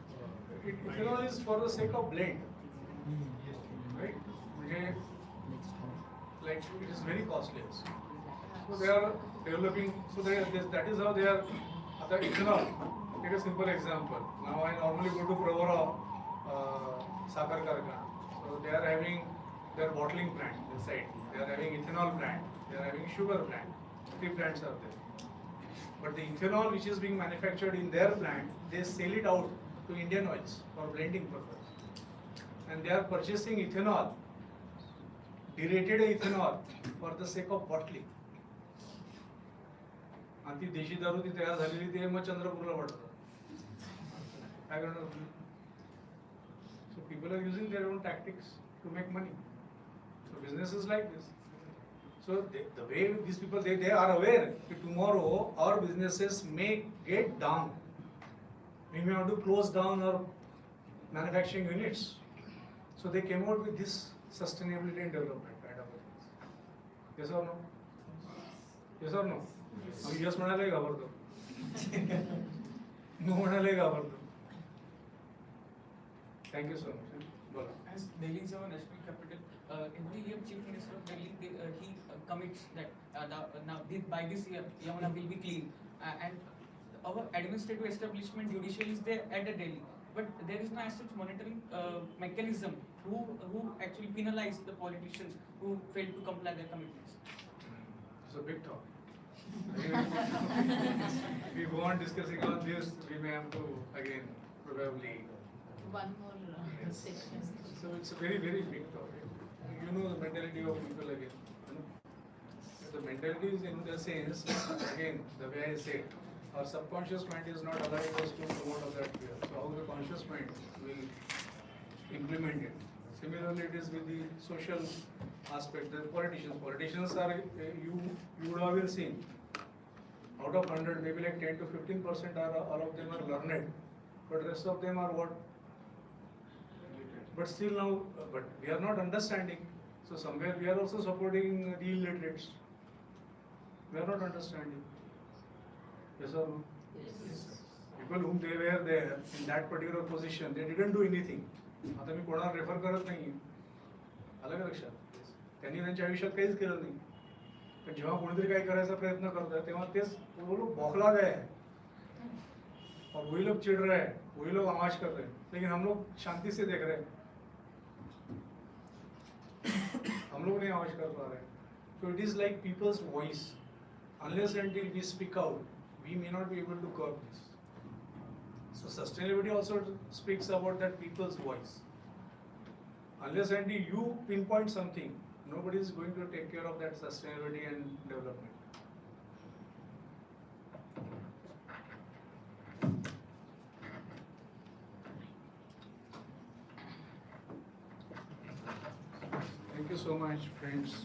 Speaker 2: Ethanol is for the sake of blend,
Speaker 12: Yes.
Speaker 2: right? म्हणजे like it is very costly. So they are developing. So that is how they are. आता ethanol. Take a simple example. Now I normally go to Provara साखर कारखाना. So they are having their bottling plant inside. They are having ethanol plant. They are having sugar plant. 3 plants are there. But the ethanol which is being manufactured in their plant, they sell it out to Indian oils for blending purpose. And they are purchasing ethanol, derated ethanol, for the sake of bottling. आणि ती देशी दारू ती तयार झालेली ते मग चंद्रपूरला पडतं. काय करणार तुम्ही? So people are using their own tactics to make money. So business is like this. So the way these people they are aware that tomorrow our businesses may get down. We may have to close down our manufacturing units. So they came out with this sustainability and development kind of things. Yes or no? Yes or no? आम्ही yes म्हणायलाही घाबरतो. No म्हणायलाही घाबरतो. Thank you so much. बोला.
Speaker 5: As Delhi is our national capital, every year Chief Minister of Delhi he commits that by this year Yamuna will be clean, and our administrative establishment judiciary is there at the Delhi, but there is no as such monitoring mechanism who actually penalize the politicians who fail to comply their commitments.
Speaker 2: It's a big topic. If we go on discussing on this, we may have to again probably.
Speaker 8: One more
Speaker 2: Yes.
Speaker 8: section.
Speaker 2: So it's a very, very big topic. You know the mentality of people again. You know? The mentality is in the sense, again, the way I say, our subconscious mind is not allowing us to promote of that fear. So how the conscious mind will implement it. Similarly, it is with the social aspect. The politicians are, you would have seen, out of 100, maybe like 10 to 15% are, all of them are learned, but rest of them are what? But still now, but we are not understanding. So somewhere we are also supporting the illiterates. We are not understanding. Yes or no?
Speaker 8: Yes.
Speaker 2: People whom they were there in that particular position, they didn't do anything. आता मी कोणाला refer करत नाही, आलं का लक्षात? त्यांनी त्यांच्या आयुष्यात काहीच केलं नाही, पण जेव्हा कोणीतरी काही करायचा प्रयत्न करतोय तेव्हा तेच वो लोग बौखला गए हैं और वही लोग चिढ़ रहे हैं, वही लोग आवाज कर रहे हैं, लेकिन हम लोग शांति से देख रहे हैं, हम लोग नहीं आवाज कर पा रहे हैं. So it is like people's voice. Unless until we speak out, we may not be able to curb this. So sustainability also speaks about that people's voice. Unless until you pinpoint something, nobody is going to take care of that sustainability and development. Thank you so much, friends.